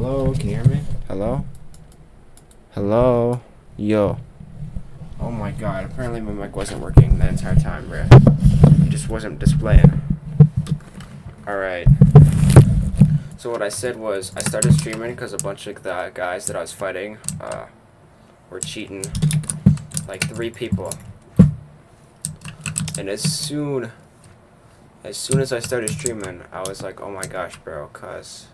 Hello, can you hear me? Hello? Hello? Yo. Oh my god, apparently my mic wasn't working the entire time, bro. It just wasn't displaying. Alright. So what I said was, I started streaming because a bunch of the guys that I was fighting, were cheating. Like 3 people. And as soon as I started streaming, I was like, oh my gosh, bro, cause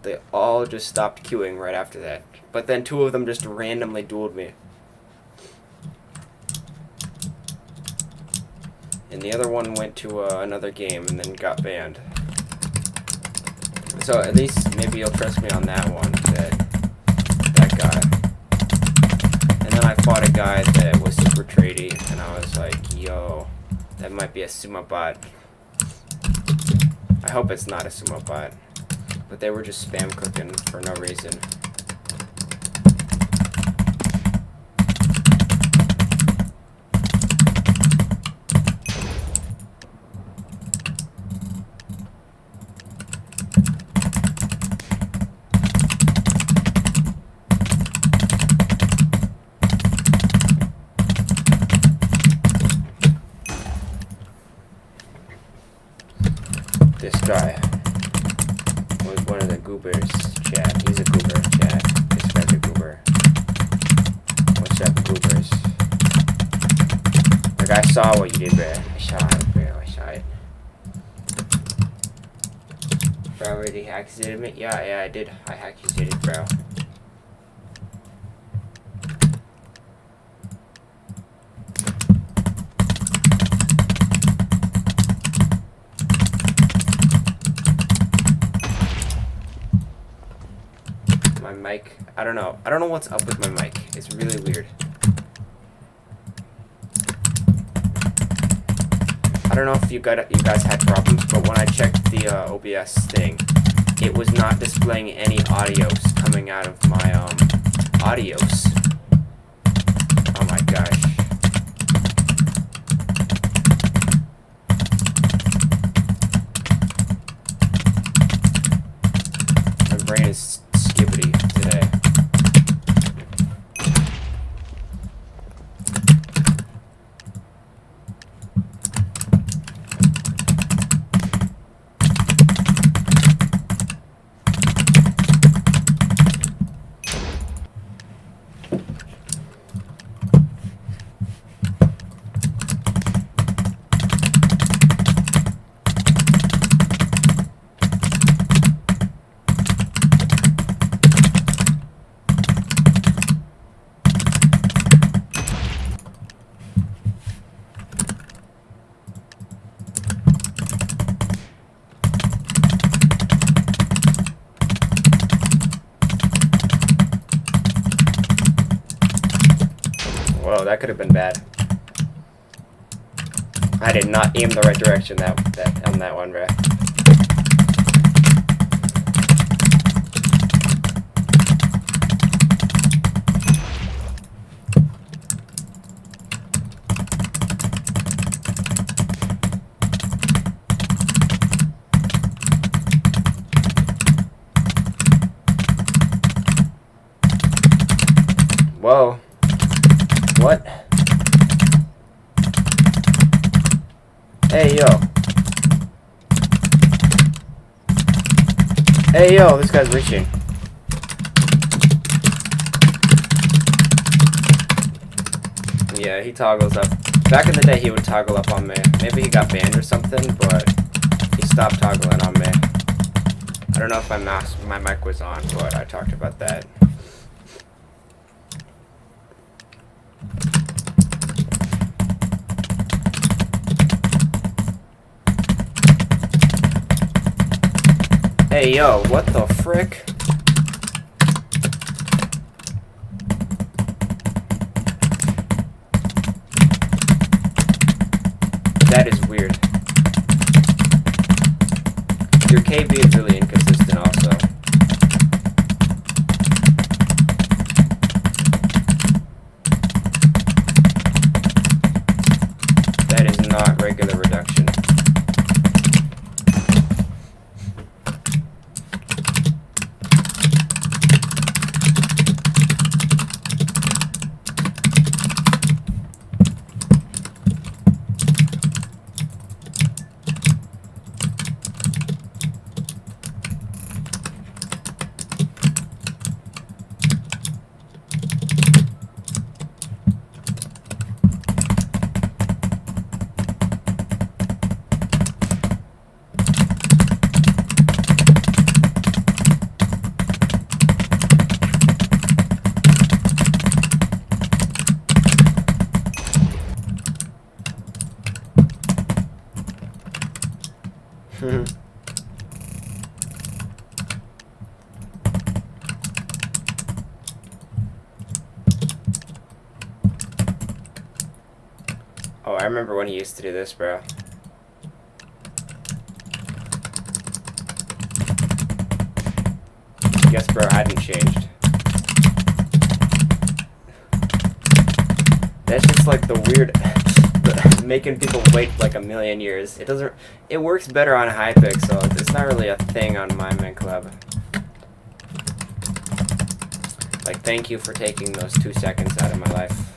they all just stopped queuing right after that. But then 2 of them just randomly dueled me. And the other one went to another game and then got banned. So at least maybe you'll trust me on that one, that guy. And then I fought a guy that was super trady, and I was like, yo, that might be a sumo bot. I hope it's not a sumo bot. But they were just spam cooking for no reason. This guy was one of the goobers, chat. He's a goober, chat. This guy's a goober. What's up, goobers? Like, I saw what you did, bro. I saw it, bro. I saw it. Bro, already accidentally me? Yeah, I did. I accidentally, bro. My mic, I don't know what's up with my mic. It's really weird. I don't know if you guys had problems, but when I checked the OBS thing, it was not displaying any audios coming out of my audios. Oh my gosh. My brain is skibbity today. Whoa, that could have been bad. I did not aim the right direction on that one, bruh. Whoa. What? Hey, yo. Hey, yo, this guy's reaching. Yeah, he toggles up. Back in the day, he would toggle up on me. Maybe he got banned or something, but he stopped toggling on me. I don't know if my mic was on, but I talked about that. Hey, yo, what the frick? That is weird. Your KB is really inconsistent also. That is not regular reduction. Oh, I remember when he used to do this, bro. Guess bro hadn't changed. That's just like the weird making people wait like a million years. It works better on Hypixel. It's not really a thing on Minemen Club. Like, thank you for taking those 2 seconds out of my life.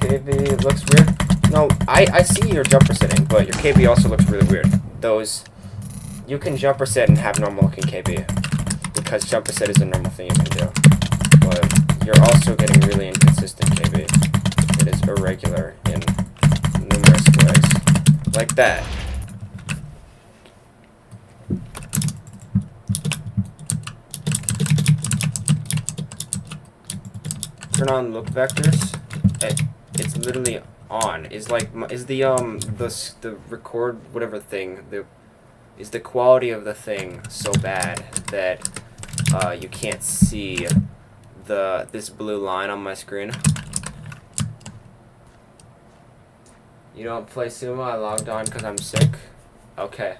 KB looks weird. No, I see your jumper setting, but your KB also looks really weird. You can jumper set and have normal looking KB, because jumper set is a normal thing you can do. But you're also getting really inconsistent KB. It is irregular in numerous ways. Like that. Turn on look vectors. It's literally on. Is the record whatever thing, is the quality of the thing so bad that you can't see this blue line on my screen? You don't play sumo? I logged on because I'm sick. Okay.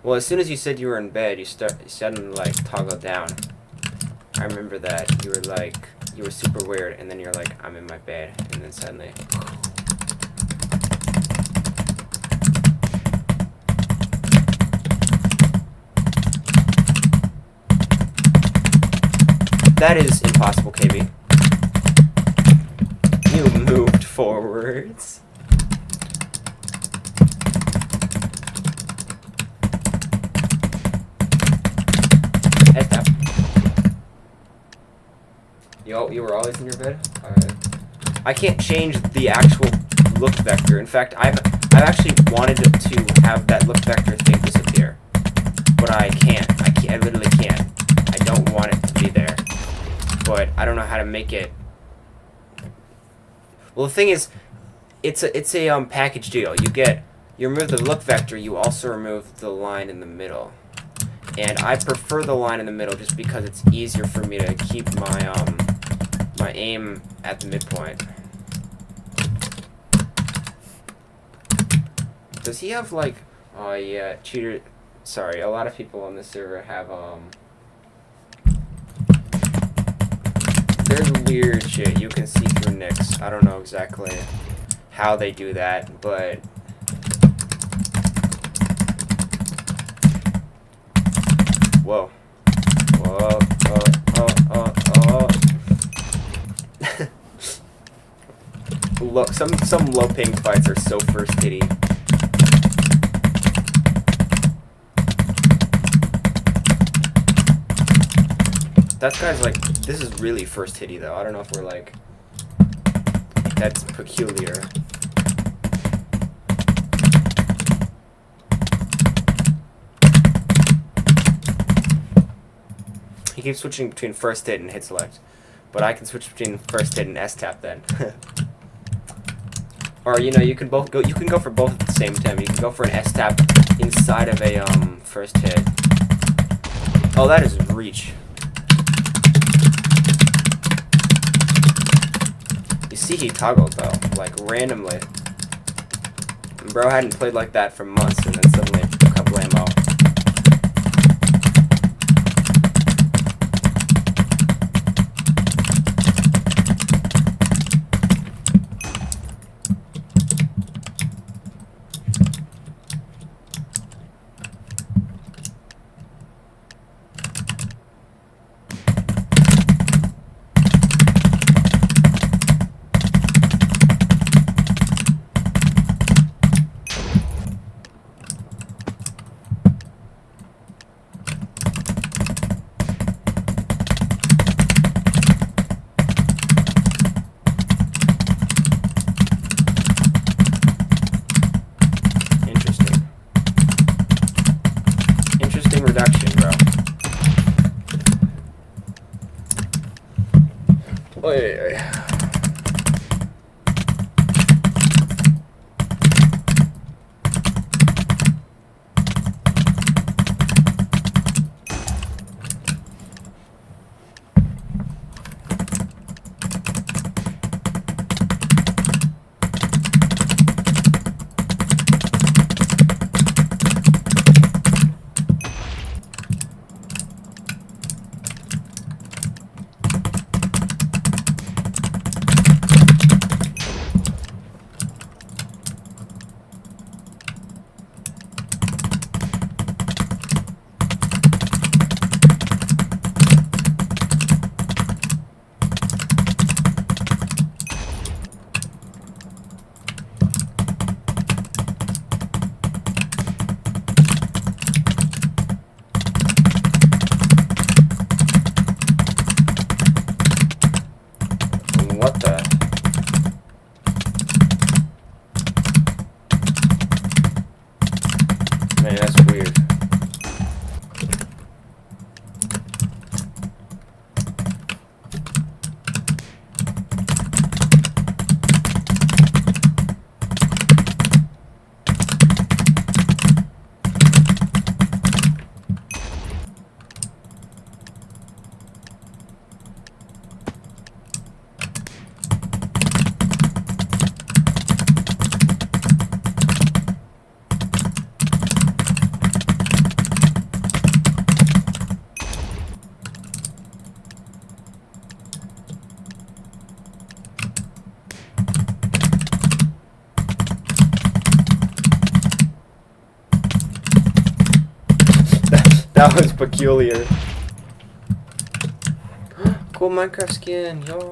Well, as soon as you said you were in bed, you suddenly like toggle down. I remember that. You were super weird, and then you're like, I'm in my bed, and then suddenly. That is impossible, KB. You moved forwards. You were always in your bed? Alright. I can't change the actual look vector. In fact, I've actually wanted to have that look vector thing disappear. But I can't. I literally can't. I don't want it to be there. But I don't know how to make it. Well, the thing is, it's a package deal. You remove the look vector, you also remove the line in the middle. And I prefer the line in the middle just because it's easier for me to keep my my aim at the midpoint. Does he have like, oh yeah, cheater, sorry, a lot of people on this server have there's weird shit you can see through nicks. I don't know exactly how they do that, but whoa. Whoa, oh. Look, some low ping fights are so first hitty. That guy's like, this is really first hitty though. I don't know if we're like, that's peculiar. He keeps switching between first hit and hit select, but I can switch between first hit and S tap then. Or you know, you can go for both at the same time. You can go for an S tap inside of a first hit. Oh, that is reach. You see, he toggled though, like randomly. And bro hadn't played like that for months, and then suddenly a couple ammo. Oy. What the? Man, that's weird. That was peculiar. Cool Minecraft skin, yo.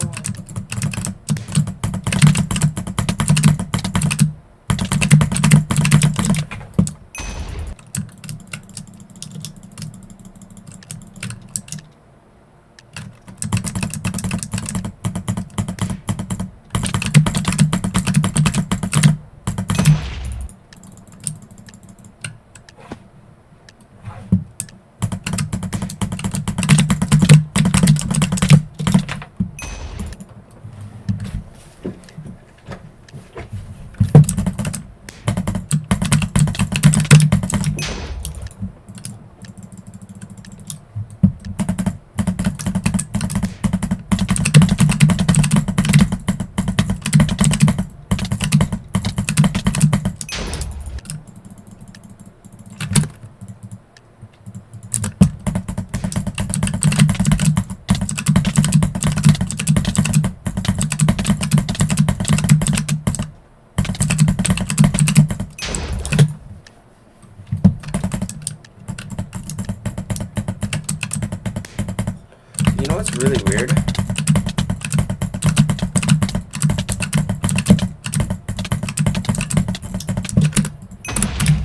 You know what's really weird?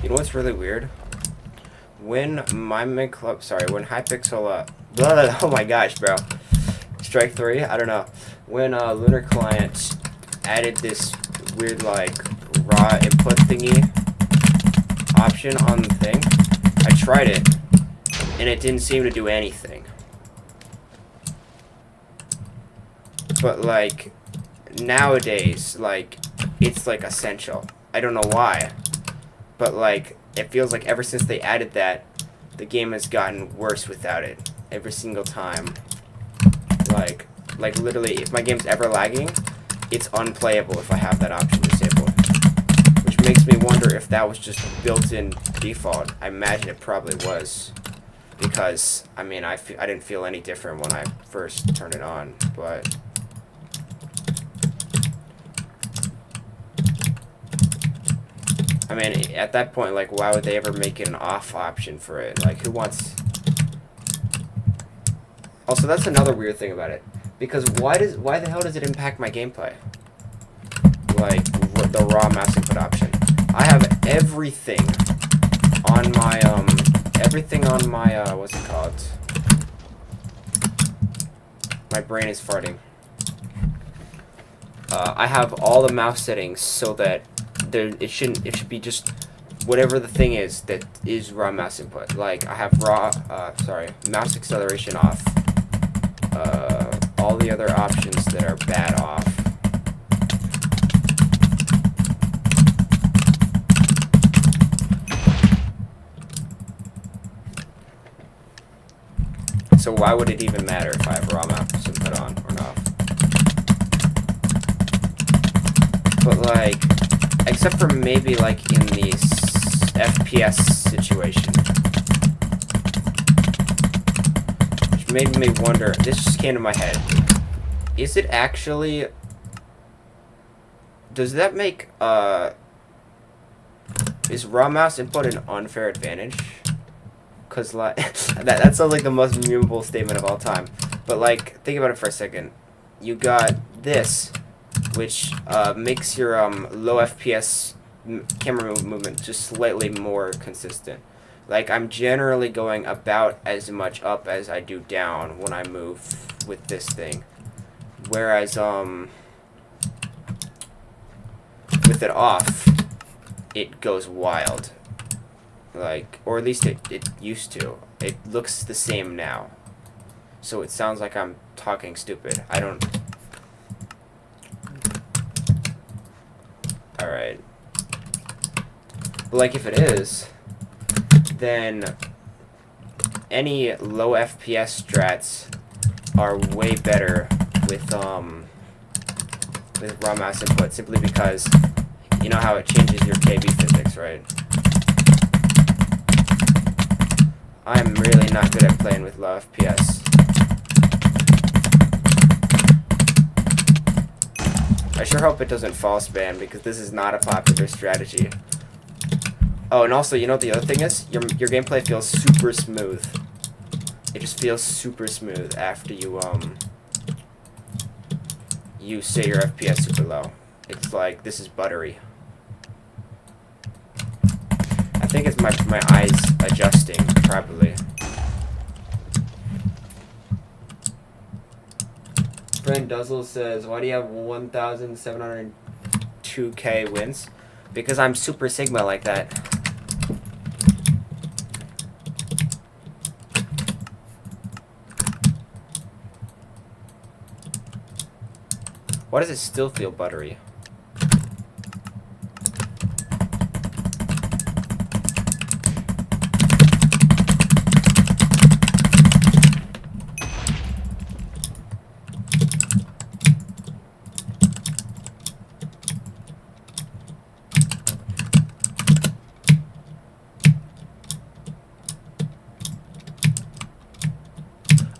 You know what's really weird? When Minemen Club, when Hypixel, oh my gosh, bro. Strike 3? I don't know. When Lunar Client added this weird, like, raw input thingy option on the thing, I tried it, and it didn't seem to do anything. But, like, nowadays, like, it's, like, essential. I don't know why. But, like, it feels like ever since they added that, the game has gotten worse without it. Every single time. Like literally, if my game's ever lagging, it's unplayable if I have that option disabled. Which makes me wonder if that was just built-in default. I imagine it probably was. Because, I mean, I didn't feel any different when I first turned it on, but... I mean, at that point, like, why would they ever make it an off option for it? Like, who wants... Also, that's another weird thing about it. Because why the hell does it impact my gameplay? Like, the raw mouse input option. I have everything on my, what's it called? My brain is farting. I have all the mouse settings so that it should be just whatever the thing is that is raw mouse input. Like, I have mouse acceleration off. all the other options that are bad off. So why would it even matter if I have raw mouse input on or not? But like, except for maybe like in the FPS situation. Which made me wonder, this just came to my head. Is it actually, does that make, is raw mouse input an unfair advantage? Because like that sounds like the most memorable statement of all time. But like, think about it for a second. You got this, which makes your low FPS camera movement just slightly more consistent. Like, I'm generally going about as much up as I do down when I move with this thing. Whereas with it off, it goes wild. Like, or at least it used to. It looks the same now. So it sounds like I'm talking stupid. I don't... Alright. But like, if it is, then any low FPS strats are way better with raw mouse input, simply because you know how it changes your KB physics, right? I'm really not good at playing with low FPS. I sure hope it doesn't false ban, because this is not a popular strategy. Oh, and also, you know what the other thing is? Your gameplay feels super smooth. It just feels super smooth after you you say your FPS super low. It's like, this is buttery. I think it's my eyes adjusting, probably. Brent Duzzle says, why do you have 1,702k wins? Because I'm super Sigma like that. Why does it still feel buttery?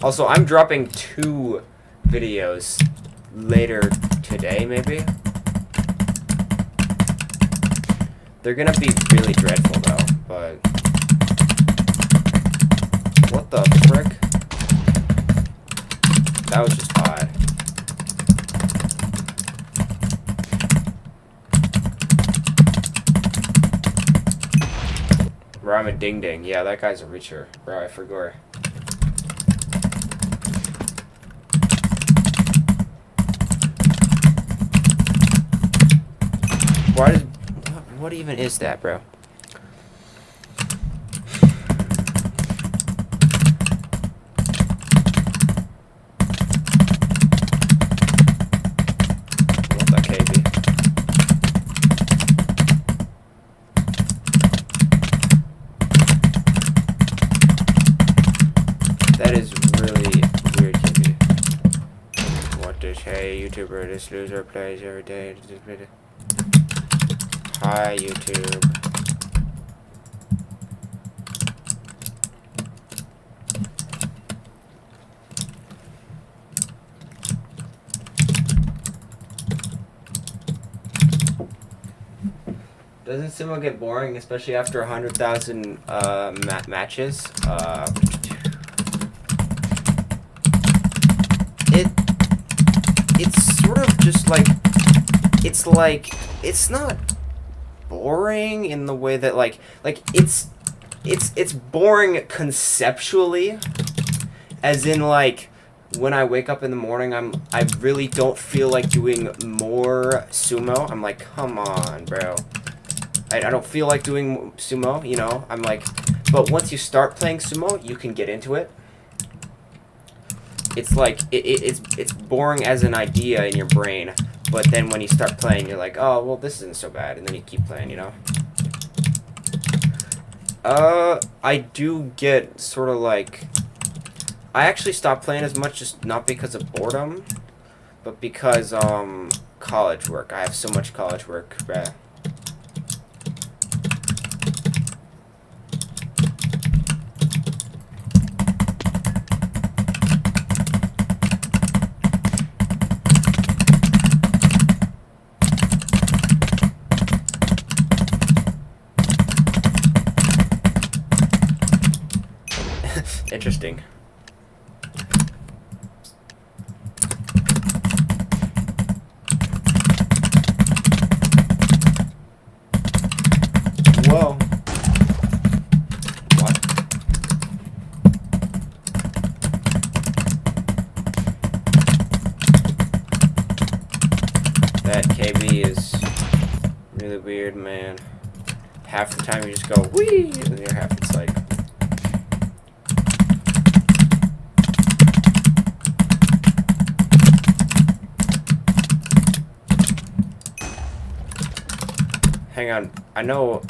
Also, I'm dropping 2 videos later today, maybe. They're gonna be really dreadful, though, but... What the frick? That was just odd. Ramen Ding Ding. Yeah, that guy's a reacher. Bro, I forgot. What even is that, bro? What the KB? That is really weird, KB. What does hey YouTuber this loser plays every day? Hi, YouTube. Doesn't Sumo get boring, especially after 100,000 matches? It's sort of just like, it's not boring in the way that like it's boring conceptually, as in like when I wake up in the morning I really don't feel like doing more sumo. I'm like, come on, bro. I don't feel like doing sumo, you know. I'm like, but once you start playing sumo, you can get into it. it's like it's boring as an idea in your brain, but then when you start playing, you're like, oh well, this isn't so bad, and then you keep playing, you know. I do get sort of like, I actually stopped playing as much, just not because of boredom, but because college work. I have so much college work, bruh. Interesting. Whoa. What? That KB is really weird, man. Half the time you just go, whee, and the other half it's like, hang on, I know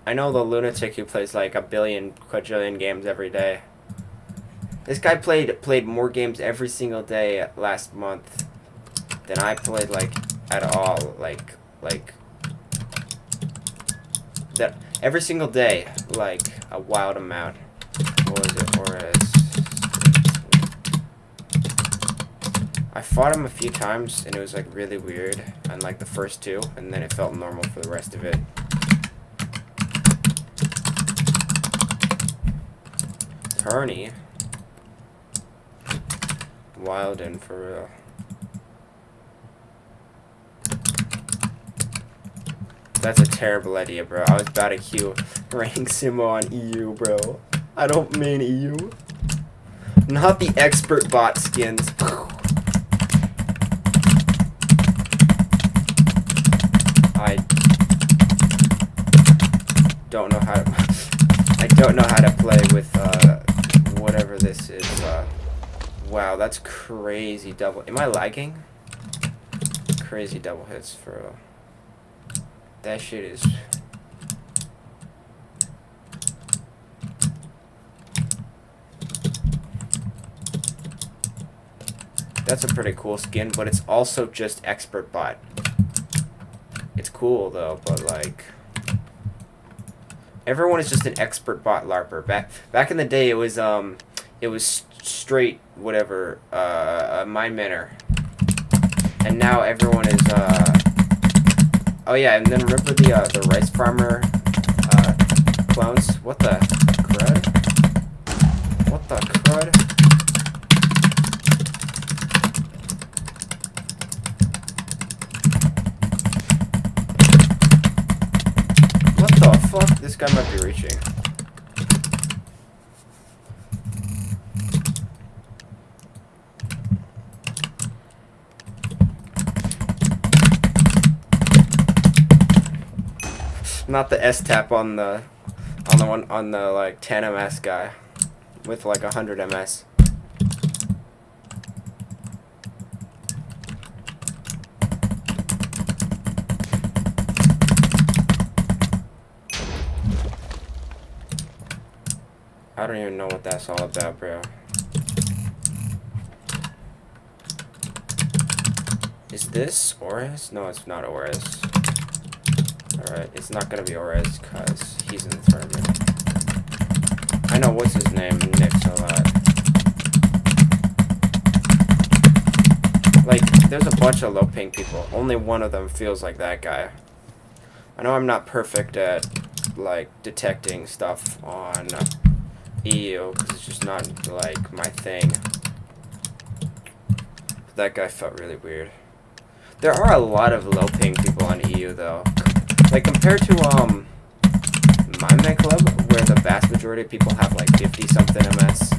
the lunatic who plays like a billion, quadrillion games every day. This guy played more games every single day last month than I played, like, at all. Like that every single day, like a wild amount. What was it? Ores. I fought him a few times and it was like really weird on like the first two, and then it felt normal for the rest of it. Turney. Wilden for real. That's a terrible idea, bro. I was about to queue rank sumo on EU, bro. I don't mean EU. Not the expert bot skins. I don't know how to. I don't know how to play with whatever this is. Wow, that's crazy double. Am I lagging? Crazy double hits for real. That shit is. That's a pretty cool skin, but it's also just expert bot. It's cool though, but like, everyone is just an expert bot larper. Back in the day, it was straight whatever, Minemen, and now everyone is oh yeah, and then remember the rice farmer clones? What the crud? What the crud? What the fuck? This guy might be reaching. Not the S tap on the like 10 ms guy with like 100 ms. I don't even know what that's all about, bro. Is this Ores? No, it's not Ores. Alright, it's not gonna be Ores because he's in the tournament. I know, what's his name? Nick's a lot. Like, there's a bunch of low ping people. Only one of them feels like that guy. I know I'm not perfect at, like, detecting stuff on EU because it's just not, like, my thing. But that guy felt really weird. There are a lot of low ping people on EU, though. Like, compared to, Minemen Club, where the vast majority of people have, like, 50-something MS.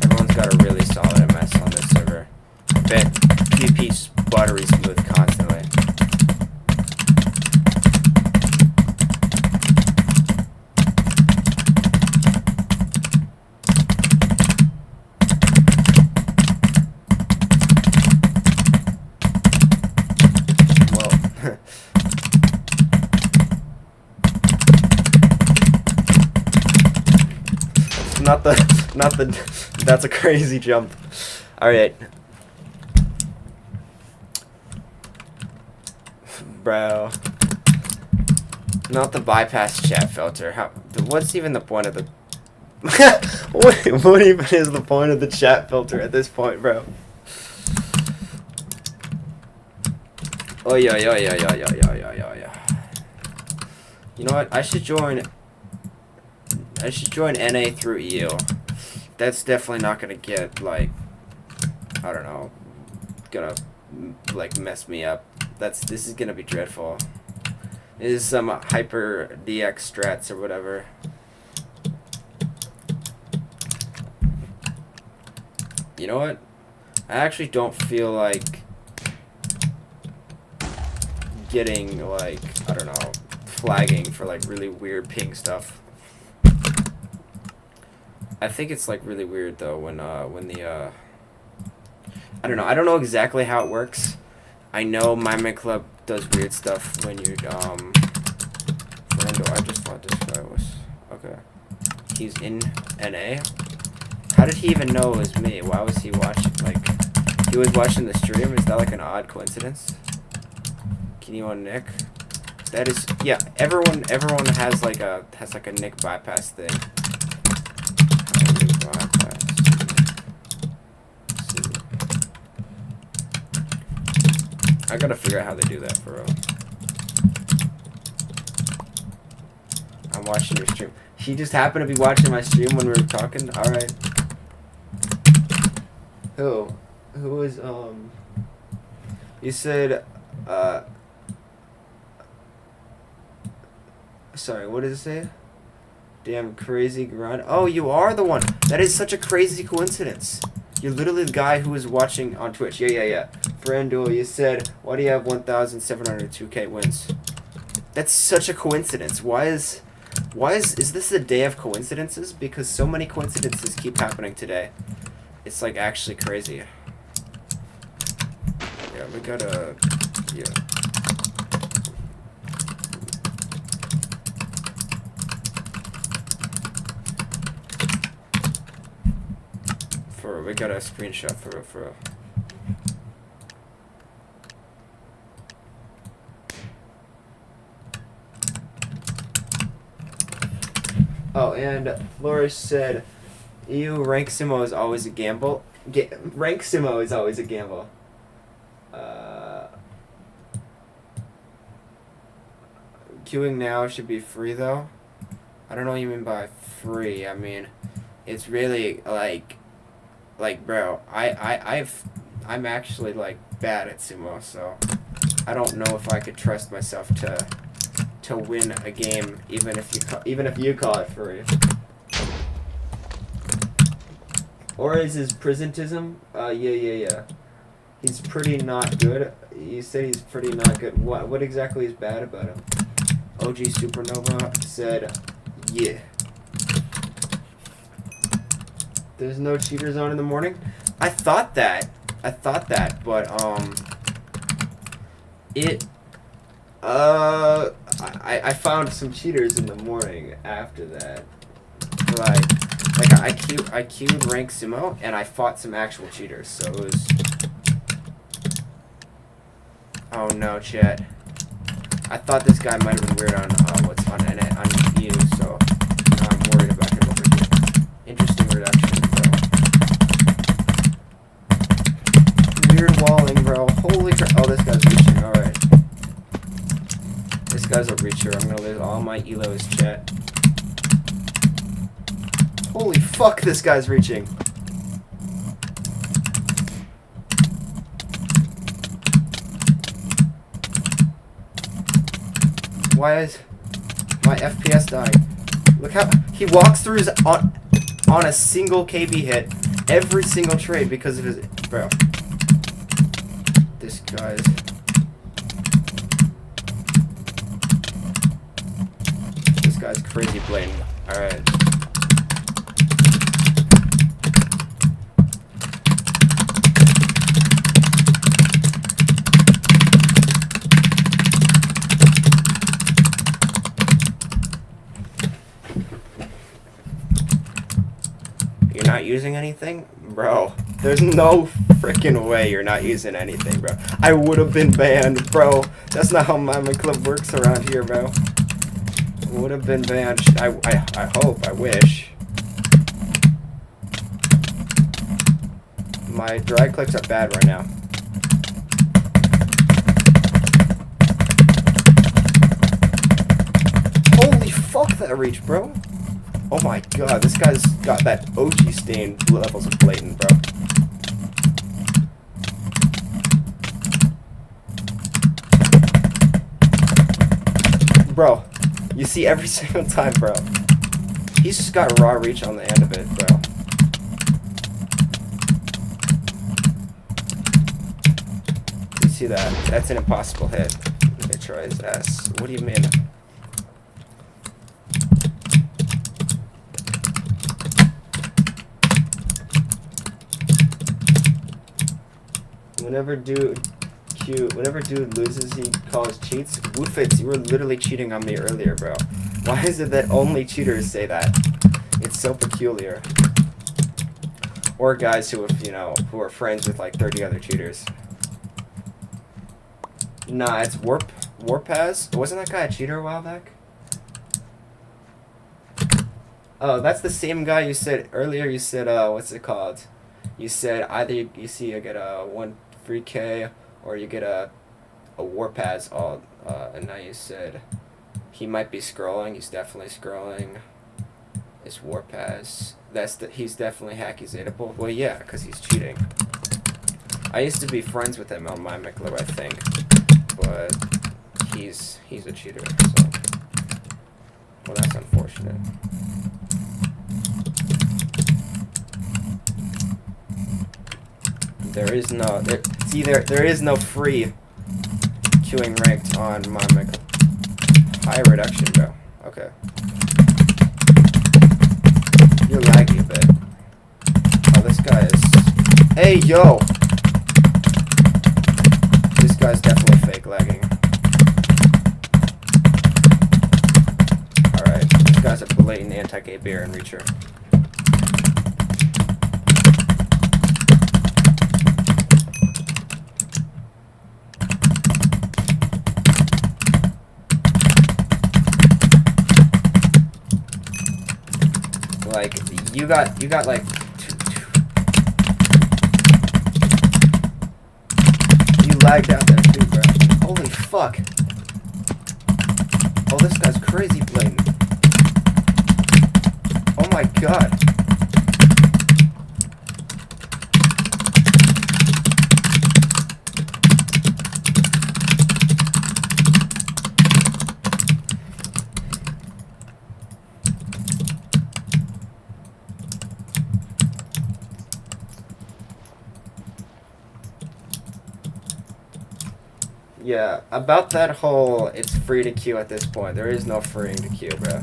Everyone's got a really solid MS on this server. I bet PvP's buttery smooth constantly. not the, that's a crazy jump. Alright. Bro. Not the bypass chat filter. What's even the point of the... what even is the point of the chat filter at this point, bro? Oh, yeah. You know what? I should join NA through EU. That's definitely not gonna get, like, I don't know, gonna, like, mess me up. This is gonna be dreadful. This is some hyper DX strats or whatever. You know what? I actually don't feel like getting, like, I don't know, flagging for, like, really weird ping stuff. I think it's, like, really weird, though, when the, I don't know. I don't know exactly how it works. I know Minemen Club does weird stuff when you, I just thought this guy was, okay. He's in NA? How did he even know it was me? Why was he watching, like, he was watching the stream? Is that, like, an odd coincidence? Can you on Nick? That is, yeah, everyone has, like, a Nick bypass thing. I gotta figure out how they do that, for real. I'm watching your stream. He just happened to be watching my stream when we were talking? Alright. Who? Who was, you said, sorry, what did it say? Damn crazy grind. Oh, you are the one. That is such a crazy coincidence. You're literally the guy who was watching on Twitch. Yeah. Friend duel, you said, why do you have 1,702k wins? That's such a coincidence. Is this a day of coincidences? Because so many coincidences keep happening today. It's, like, actually crazy. Yeah, we gotta, yeah. We got a screenshot for real. Oh, and Flourish said, "EU rank Sumo is always a gamble. Rank Sumo is always a gamble." Queuing now should be free though. I don't know what you mean by free. I mean, it's really like, bro, I'm actually, like, bad at sumo, so I don't know if I could trust myself to win a game, even if you call it free. Or is his presentism? Yeah. He's pretty not good. You said he's pretty not good. What exactly is bad about him? OG Supernova said, yeah. There's no cheaters on in the morning? I thought that, but, I found some cheaters in the morning after that. Like I queued rank sumo, and I fought some actual cheaters, so it was... Oh no, chat. I thought this guy might have been weird on, what's on EU, so now I'm worried about him over here. Interesting reduction, bro. Weird walling, bro. Holy crap. Oh, this guy's reaching. Alright. This guy's a reacher. I'm gonna lose all my elos, chat. Holy fuck, this guy's reaching. Why is my FPS dying? Look how he walks through his on a single KB hit every single trade because of his... Bro. This guy's... This guy's crazy blatant. Alright. using anything? Bro, there's no freaking way you're not using anything, bro. I would have been banned, bro. That's not how Minemen Club works around here, bro. Would have been banned. I hope, I wish. My drag clicks are bad right now. Holy fuck, that reach, bro. Oh my god, this guy's got that OG stain levels of blatant, bro. Bro, you see every single time, bro. He's just got raw reach on the end of it, bro. You see that? That's an impossible hit. Let me try his ass. What do you mean? Whenever dude loses, he calls cheats. Woofits, you were literally cheating on me earlier, bro. Why is it that only cheaters say that? It's so peculiar. Or guys who who are friends with like 30 other cheaters. Nah, it's Warpaz. Wasn't that guy a cheater a while back? Oh, that's the same guy you said earlier. You said what's it called? You said either you get a 1 free K or you get a Warpaz all, and now you said he might be scrolling. He's definitely scrolling. It's Warpaz. He's definitely hackizatable. Well, yeah, because he's cheating. I used to be friends with him on Minemen Club, I think, but he's a cheater. So, well, that's unfortunate. There is no free queuing ranked on Minemen Club. High reduction, bro. Okay. You're laggy a bit. Oh, this guy is... Hey, yo! This guy's definitely fake lagging. Alright, this guy's a blatant anti-gay bear and reacher. Like, you got like you lagged out there too, bro. Holy fuck. Oh, this guy's crazy blatant. Oh my god. Yeah, about that whole it's free to queue at this point. There is no freeing to queue, bro.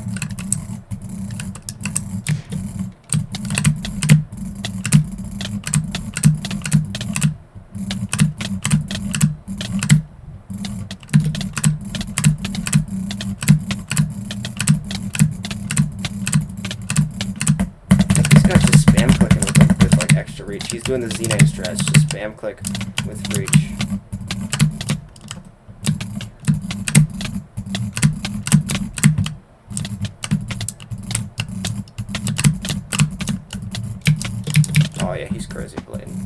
This guy's just spam clicking with like extra reach. He's doing the Z-name stretch, just spam click with reach. Oh yeah, he's crazy blatant.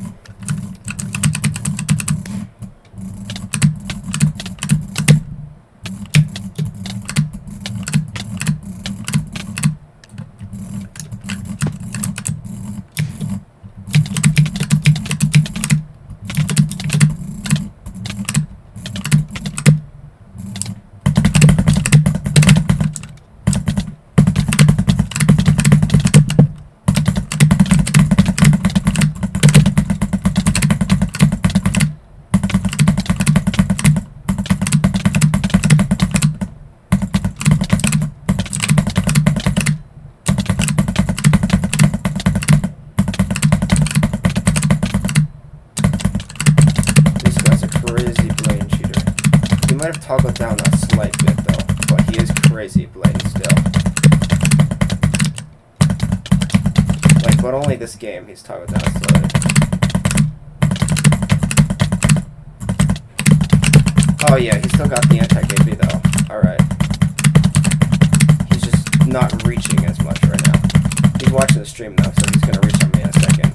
Might have toggled down a slight bit though, but he is crazy blatant still. Like but only this game. He's talking about that. Oh yeah, he's still got the anti-KB though. Alright. He's just not reaching as much right now. He's watching the stream though, so he's gonna reach on me in a second.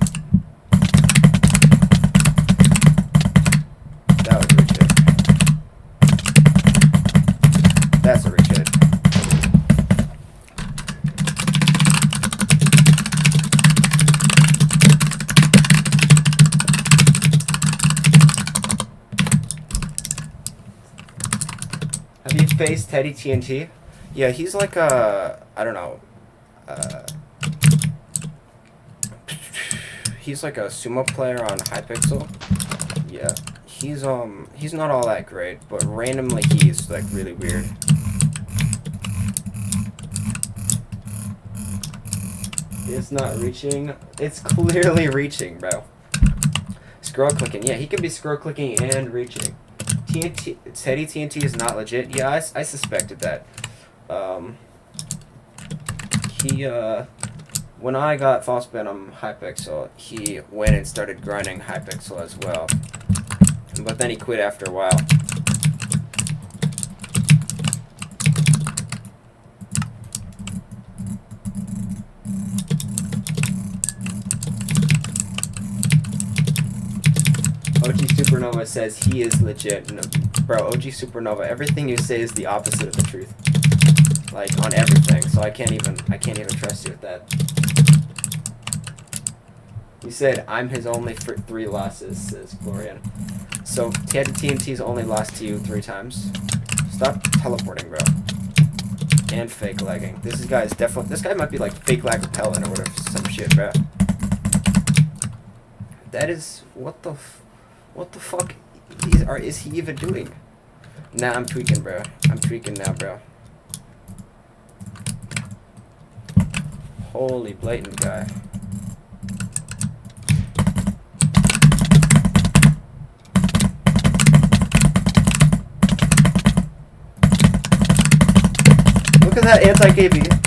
That was a reach hit. That's a reach hit. Have you faced Teddy TNT? Yeah, he's like a, I don't know, he's like a sumo player on Hypixel. Yeah, he's not all that great, but randomly he's like really weird. It's not reaching. It's clearly reaching, bro. Scroll clicking. Yeah, he can be scroll clicking and reaching. TNT, Teddy TNT is not legit. Yeah, I suspected that. When I got false ban on Hypixel, he went and started grinding Hypixel as well. But then he quit after a while. OG Supernova says he is legit. No, bro, OG Supernova, everything you say is the opposite of the truth. Like on everything, so I can't even trust you with that. You said I'm his only 3 losses, says Glorian. So TNT's only lost to you 3 times. Stop teleporting, bro. And fake lagging. This guy might be like fake lag repellent or whatever, some shit, bro. That is what the fuck is he even doing? Nah, I'm tweaking, bro. I'm tweaking now, bro. Holy blatant guy. Look at that anti-KB.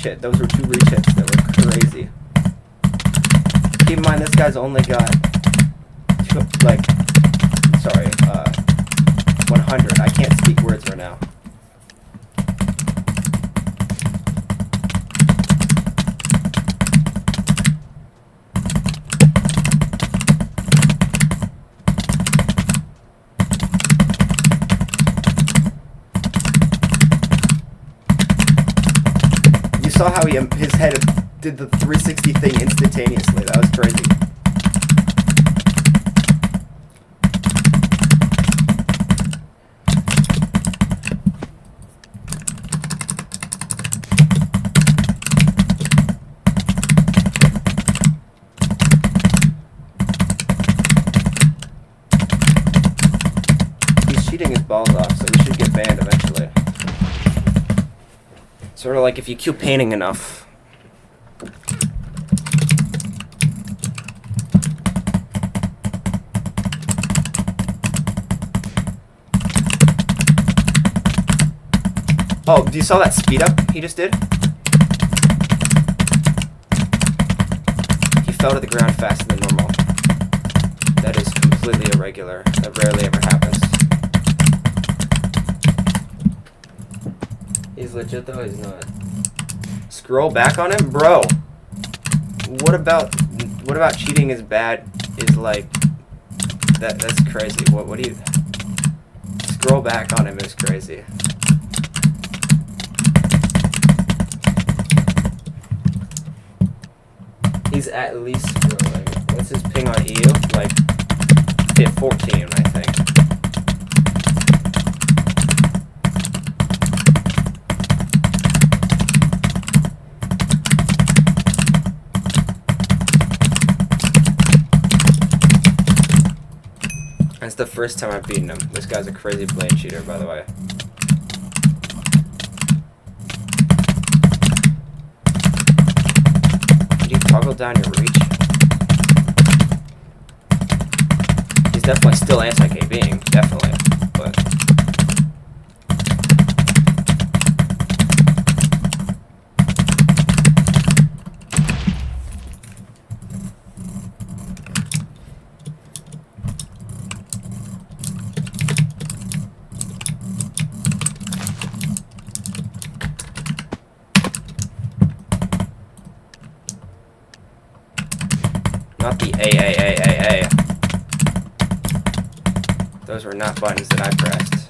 Hit. Those were 2 reach hits that were crazy. Keep in mind, this guy's only got 100. I can't speak words right now. Saw how his head did the 360 thing instantaneously. That was crazy. He's cheating his balls off, so he should get banned eventually. Sort of like if you keep painting enough. Oh, do you saw that speed up he just did? He fell to the ground faster than normal. That is completely irregular. That rarely ever happens. He's legit though, he's not. Scroll back on him? Bro! What about cheating is bad is like that's crazy. What do you scroll back on him is crazy. He's at least scrolling. What's his ping on EU? Like 14, I think. That's the first time I've beaten him. This guy's a crazy blade cheater, by the way. down your reach. He's definitely still anti-KBing, definitely, but... Not the A. Those were not buttons that I pressed.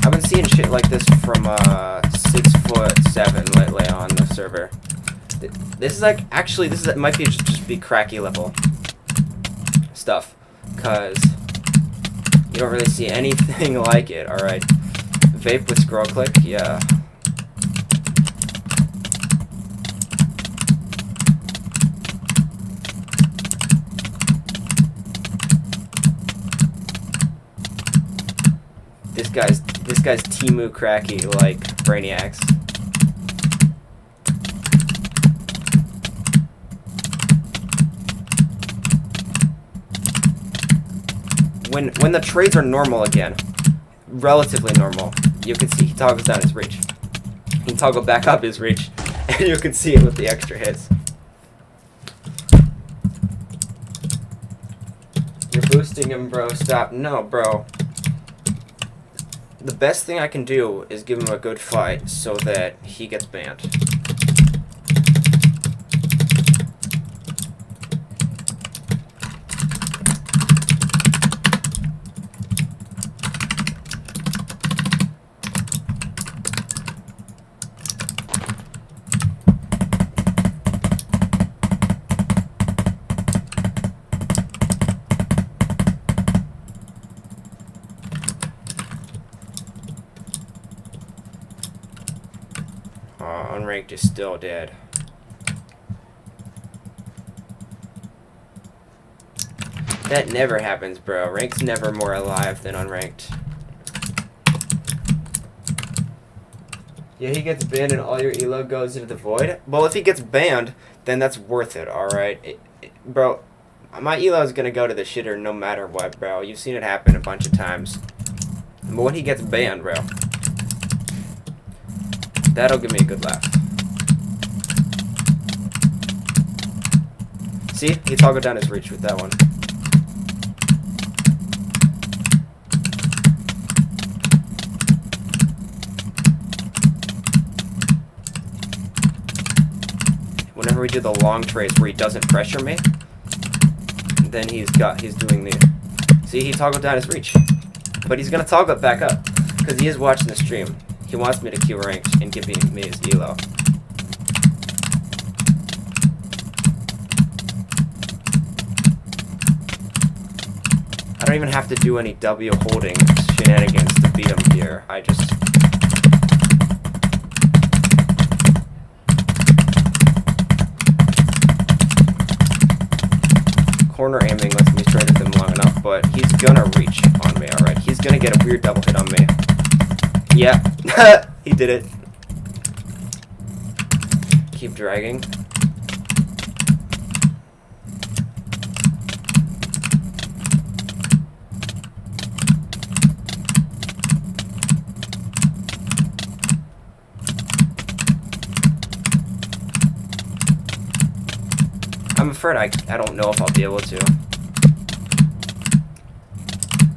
I've been seeing shit like this from 6'7" lately on the server. This is like, actually, this might be just be cracky level stuff, cause you don't really see anything like it. All right, vape with scroll click, yeah. This guy's Timu cracky like Brainiacs. When the trades are normal again, relatively normal, you can see he toggles down his reach. He can toggle back up his reach, and you can see it with the extra hits. You're boosting him, bro. Stop. No, bro. The best thing I can do is give him a good fight so that he gets banned. Unranked is still dead. That never happens, bro. Ranked's never more alive than unranked. Yeah, he gets banned and all your elo goes into the void. Well, if he gets banned, then that's worth it, alright? Bro, my elo is gonna go to the shitter no matter what, bro. You've seen it happen a bunch of times. But when he gets banned, bro, that'll give me a good laugh. See? He toggled down his reach with that one. Whenever we do the long trades where he doesn't pressure me, then he's doing the... See? He toggled down his reach. But he's gonna toggle it back up, because he is watching the stream. He wants me to queue ranked and give me his elo. I don't even have to do any W holding shenanigans to beat him here. I just... Corner aiming lets me trade with him long enough, but he's gonna reach on me, alright? He's gonna get a weird double hit on me. Yeah, he did it. Keep dragging. I'm afraid I don't know if I'll be able to.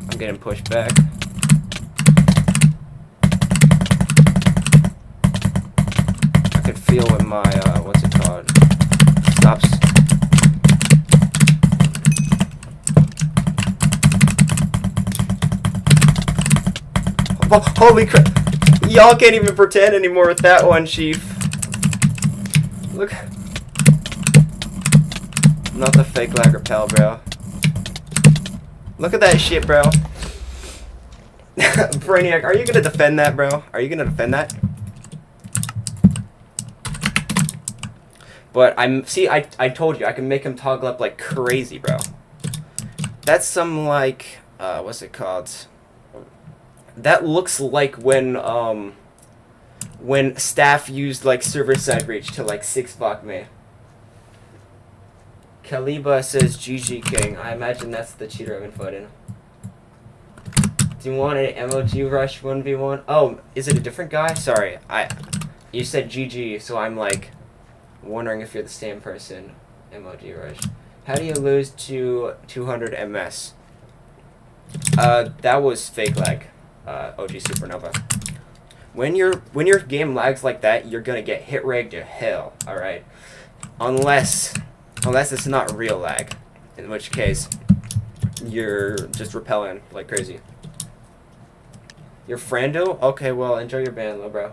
I'm getting pushed back. I could feel when my, what's it called? Stops. Oh, holy crap! Y'all can't even pretend anymore with that one, Chief. Look. Not the fake lag repel, bro. Look at that shit, bro. Brainiac, are you gonna defend that, bro? Are you gonna defend that? But I told you I can make him toggle up like crazy, bro. That's some like what's it called? That looks like when staff used like server-side reach to like 6-fuck me. Kaliba says GG King. I imagine that's the cheater I've been fighting. Do you want an emoji rush 1v1? Oh, is it a different guy? Sorry, you said GG, so I'm like wondering if you're the same person. Emoji rush. How do you lose to 200 MS? That was fake lag. OG Supernova. When your game lags like that, you're gonna get hit ragged to hell. All right, unless it's not real lag, in which case you're just repelling like crazy. Your friendo? Okay, well enjoy your band, little bro.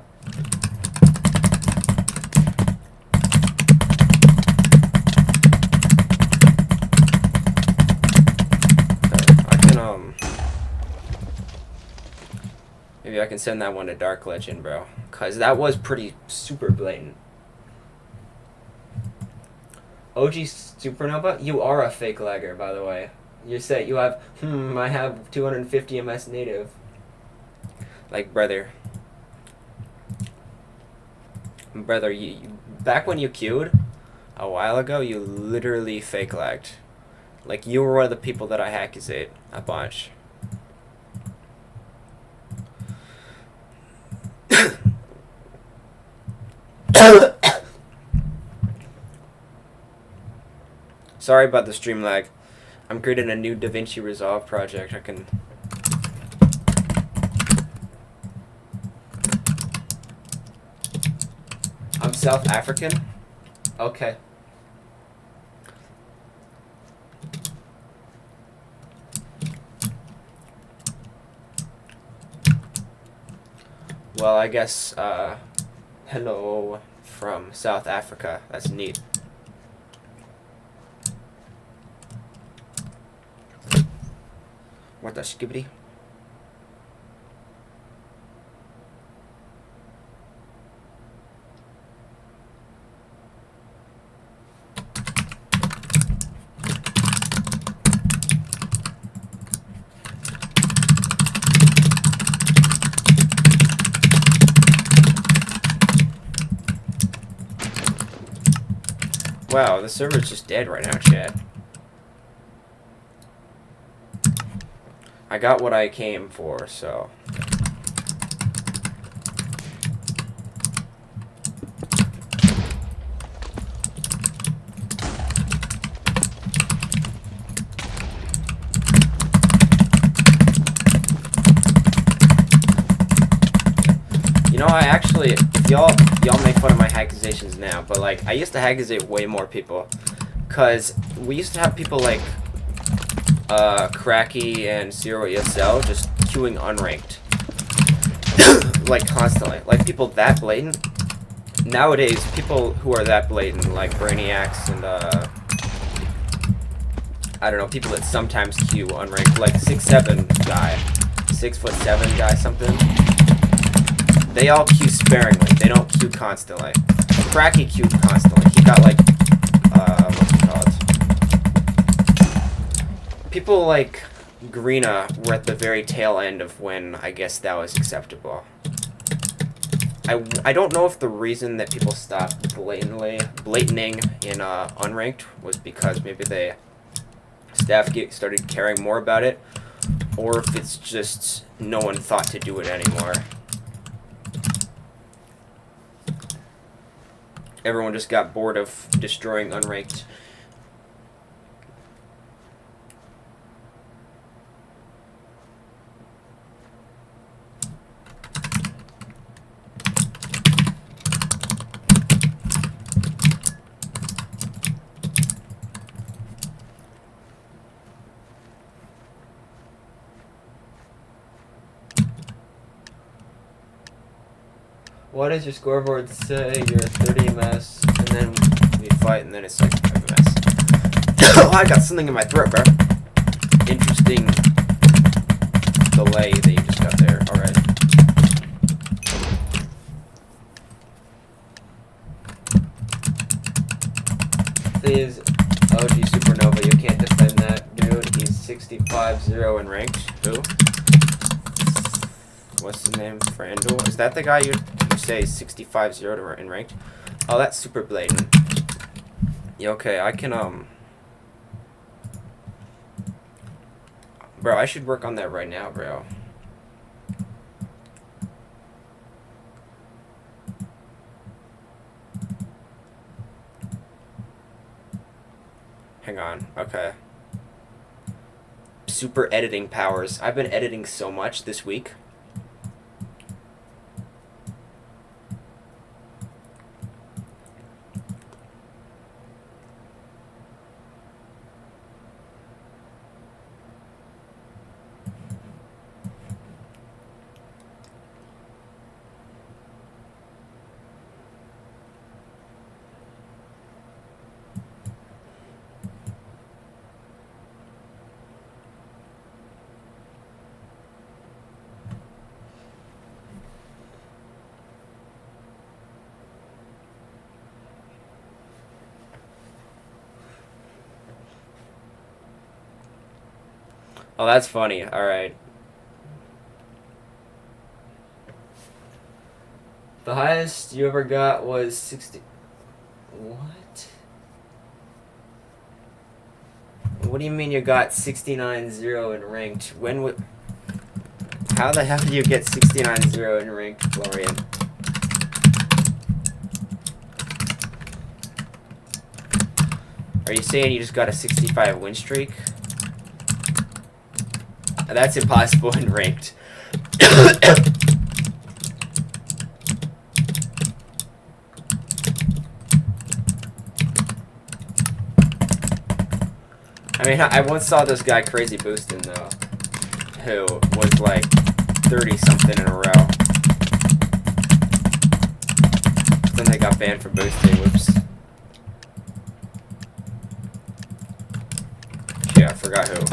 Maybe I can send that one to Dark Legend, bro. Cause that was pretty super blatant. OG Supernova, you are a fake lagger, by the way. You say you have, I have 250 MS native. Like, brother, you back when you queued a while ago, you literally fake lagged. Like, you were one of the people that I accusate a bunch. Sorry about the stream lag. I'm creating a new DaVinci Resolve project. I'm South African? Okay. Well, I guess, hello from South Africa. That's neat. What the skibbity? Wow, the server's just dead right now, chat. I got what I came for, so. You know, I actually, y'all make fun of my accusations now, but like, I used to accusate way more people, cause we used to have people like Cracky and Zero ESL just queuing unranked. Like constantly. Like people that blatant. Nowadays, people who are that blatant, like Brainiacs and I don't know, people that sometimes queue unranked, like 6'7" guy, 6'7" guy, something. They all queue sparingly. They don't queue constantly. Cracky queued constantly. He got like what's it called? People like Greena were at the very tail end of when I guess that was acceptable. I don't know if the reason that people stopped blatanting in unranked was because maybe staff started caring more about it, or if it's just no one thought to do it anymore. Everyone just got bored of destroying unranked. What does your scoreboard say? You're 30 MS, and then we fight, and then it's like 5 MS. Oh, I got something in my throat, bro. Interesting delay that you just got there. Alright. Please, OG Supernova, you can't defend that dude. He's 65-0 in ranked. Who? what's his name? Frandul? Is that the guy you say 65-0 in ranked? Oh, that's super blatant. Yeah, okay, I can, Bro, I should work on that right now, bro. Hang on, okay. Super editing powers. I've been editing so much this week. Oh, that's funny. Alright. The highest you ever got was 60... What? What do you mean you got 69-0 in ranked? When would... How the hell do you get 69-0 in ranked, Florian? Are you saying you just got a 65 win streak? That's impossible in ranked. I mean, I once saw this guy crazy boosting though, who was like 30-something in a row. Then they got banned for boosting. Whoops. Yeah, I forgot who.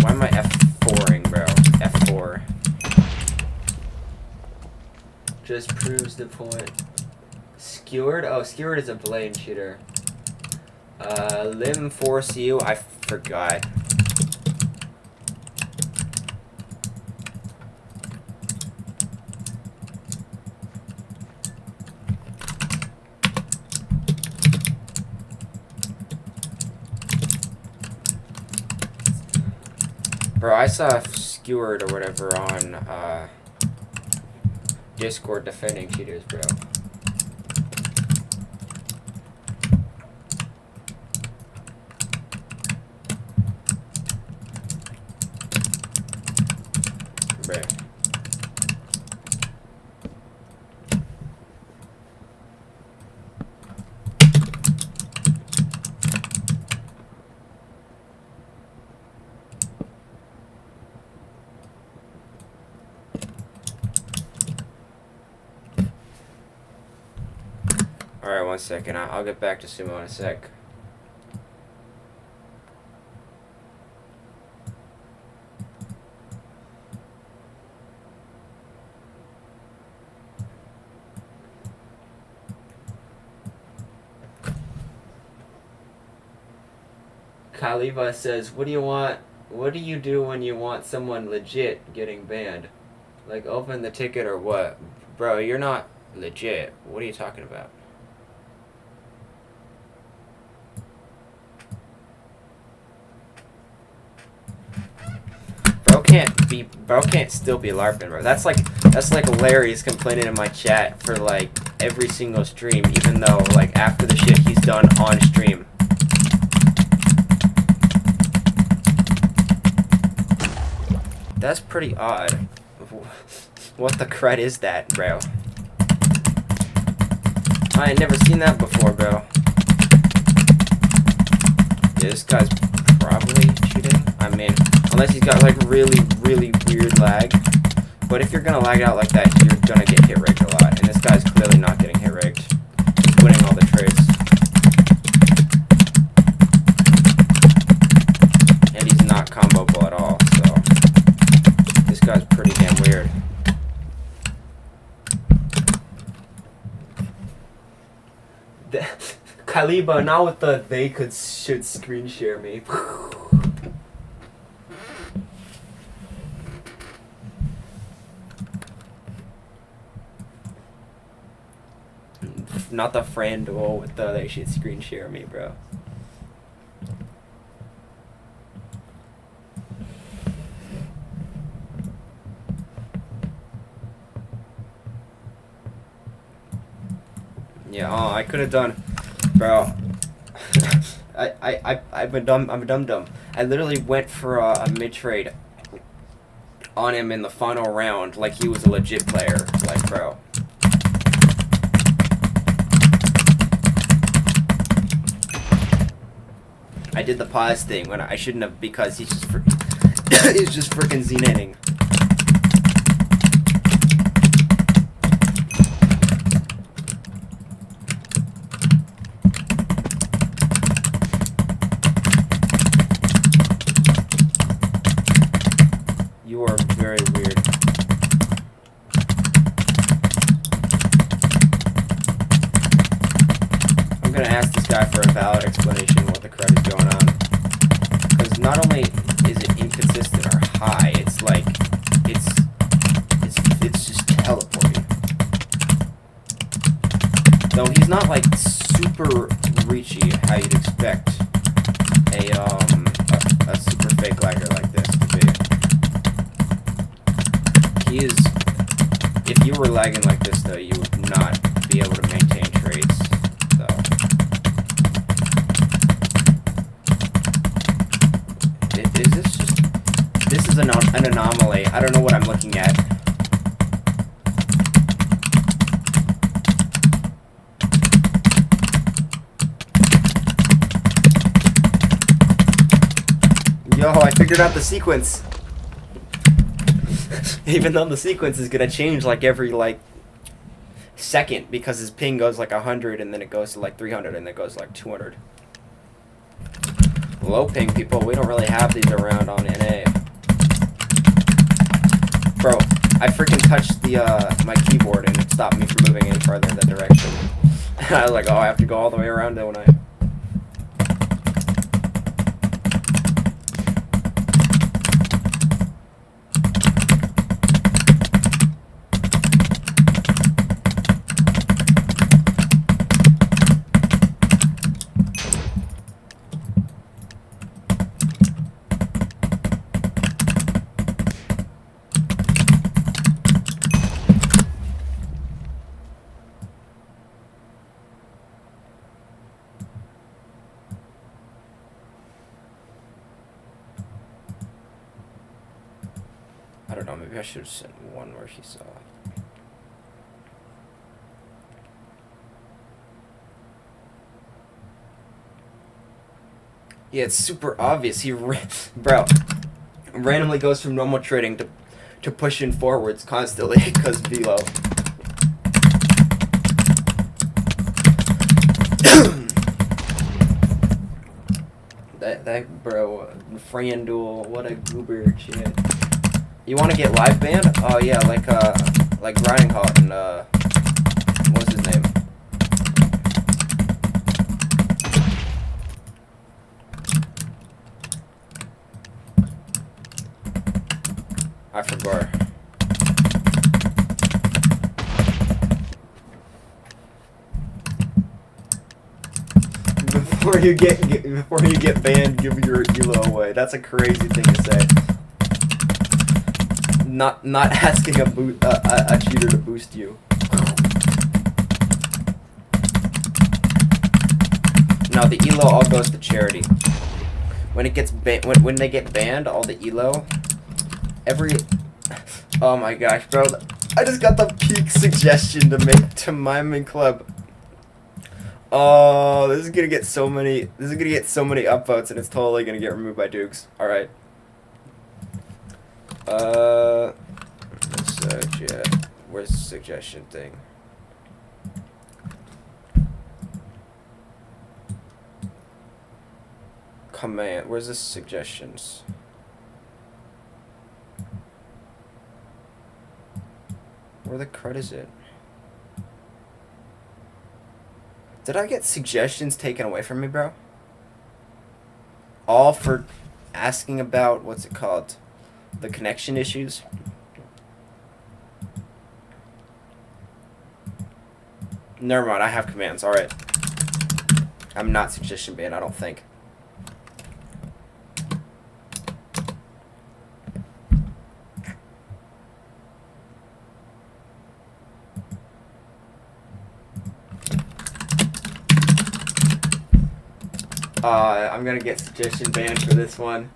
Why am I F4ing, bro? F4. Just proves the point. Skewered? Oh, Skewered is a blame cheater. Lim force you? I forgot. Bro, I saw Skewered or whatever on Discord defending cheaters, bro. Bro. Alright, 1 second. I'll get back to Sumo in a sec. Khalifa says, what do you want? What do you do when you want someone legit getting banned? Like, open the ticket or what? Bro, you're not legit. What are you talking about? Bro can't still be LARPing, bro. That's like Larry's complaining in my chat for like every single stream, even though like after the shit he's done on stream. That's pretty odd. What the crud is that, bro? I ain't never seen that before, bro. Yeah, this guy's probably cheating. I mean, unless he's got like really, really weird lag. But if you're gonna lag out like that, you're gonna get hit rigged a lot. And this guy's clearly not getting hit rigged. He's winning all the trades. And he's not comboable at all, so this guy's pretty damn weird. Kaliba, not with the they should screen share me. not the friend duel with the they should screen share me, bro. Yeah, oh, I could have done, bro. I'm a dumb. I literally went for a mid trade on him in the final round like he was a legit player. Like, bro. I did the pause thing when I shouldn't have because he's just he's just freaking Z-netting. You are very weird. I'm gonna ask this guy for a valid explanation what the crud is going on. Because not only is it inconsistent or high, it's like it's just teleporting. Though he's not like super reachy how you'd expect a super fake lagger like this to be. He is, if you were lagging like this though, you would not be able to maintain trades, so. Is this just, this is an anomaly. I don't know what I'm looking at. Yo, I figured out the sequence. Even though the sequence is gonna change like every like second because his ping goes like 100 and then it goes to like 300 and then it goes to like 200. Low ping people, we don't really have these around on NA. Bro, I freaking touched the my keyboard and it stopped me from moving any further in that direction. I was like, oh, I have to go all the way around, don't I? I don't know, maybe I should have sent one where he saw. Yeah, it's super obvious. He, bro, randomly goes from normal trading to pushing forwards constantly because velo. that bro, friend duel, what a goober shit. You want to get live banned? Oh yeah, like Grinding Hot and what's his name? I forgot. Before you get banned, give your elo away. That's a crazy thing to say. Not asking a cheater to boost you. No, the elo all goes to charity. When it gets when they get banned, all the elo, oh my gosh, bro! I just got the peak suggestion to make to Minemen Club. Oh, this is gonna get so many. This is gonna get so many upvotes, and it's totally gonna get removed by Dukes. All right. Where's the suggestion thing? Command. Where's the suggestions? Where the crud is it? Did I get suggestions taken away from me, bro? All for asking about, what's it called? The connection issues? Never mind, I have commands. Alright. I'm not suggestion banned, I don't think. I'm gonna get suggestion banned for this one.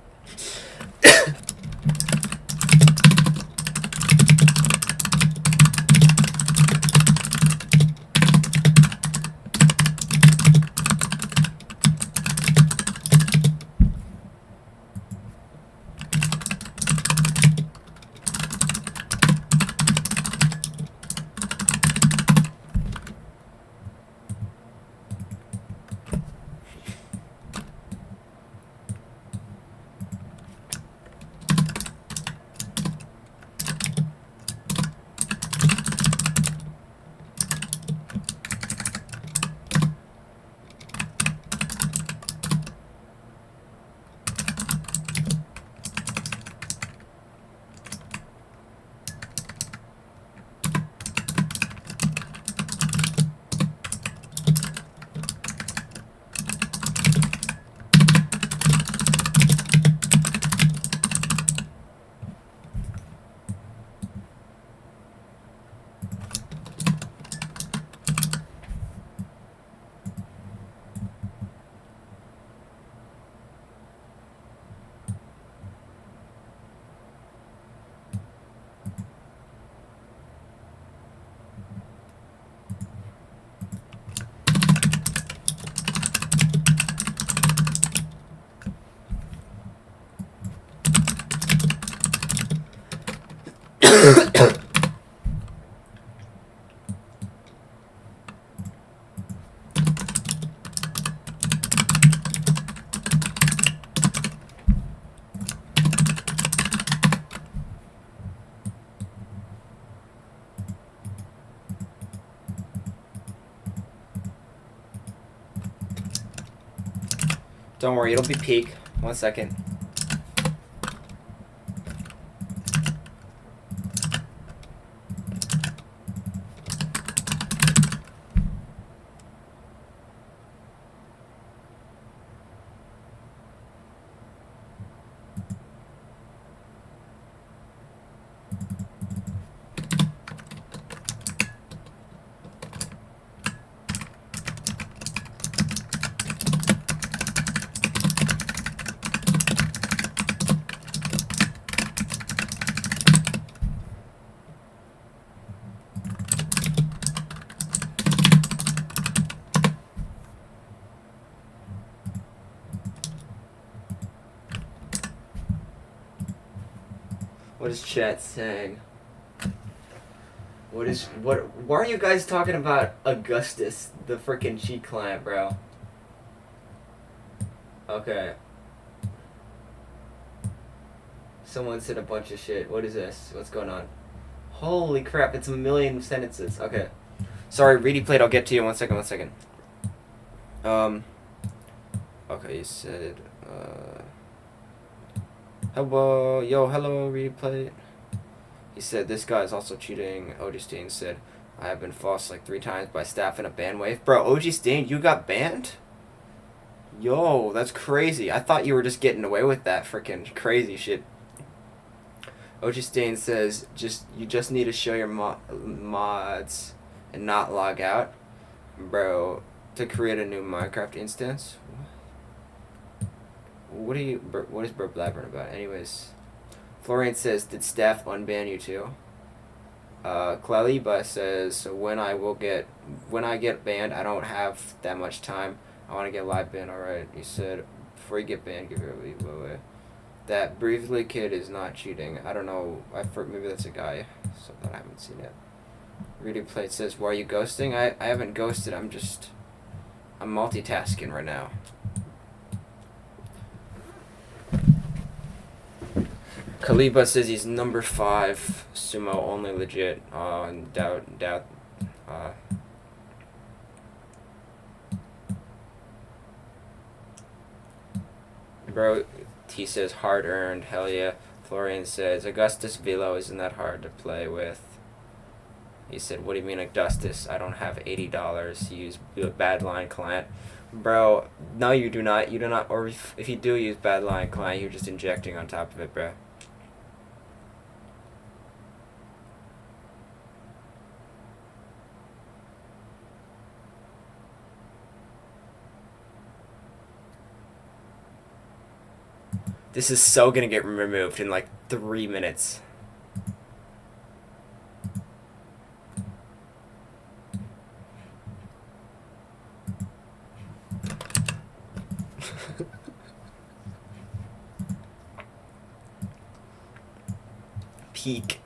Don't worry, it'll be peak. 1 second. What is chat saying? Why are you guys talking about Augustus, the freaking cheat client, bro? Okay. Someone said a bunch of shit. What is this? What's going on? Holy crap, it's a million sentences. Okay. Sorry, Reedy played, I'll get to you. 1 second, 1 second. Okay, you said, hello, hello, replay. He said, this guy is also cheating. OG Stain said, I have been false like 3 times by staff in a ban wave. Bro, OG Stain, you got banned? Yo, that's crazy. I thought you were just getting away with that freaking crazy shit. OG Stain says, you just need to show your mods and not log out. Bro, to create a new Minecraft instance? What is bro blabbering about? Anyways, Florian says, did staff unban you too? Klaliba says, when I get banned, I don't have that much time. I want to get live banned. Alright, he said, before you get banned, give it a leave away. That briefly kid is not cheating. I don't know. Maybe that's a guy. Something I haven't seen yet. Reading plate says, why are you ghosting? I haven't ghosted. I'm multitasking right now. Kaliba says he's number 5 sumo only legit. Doubt. Bro, he says hard earned. Hell yeah. Florian says Augustus Velo isn't that hard to play with. He said, "What do you mean, Augustus? I don't have $80 to use bad line client." Bro, no, you do not. You do not. Or if you do use bad line client, you're just injecting on top of it, bro. This is so gonna get removed in like 3 minutes. Peak.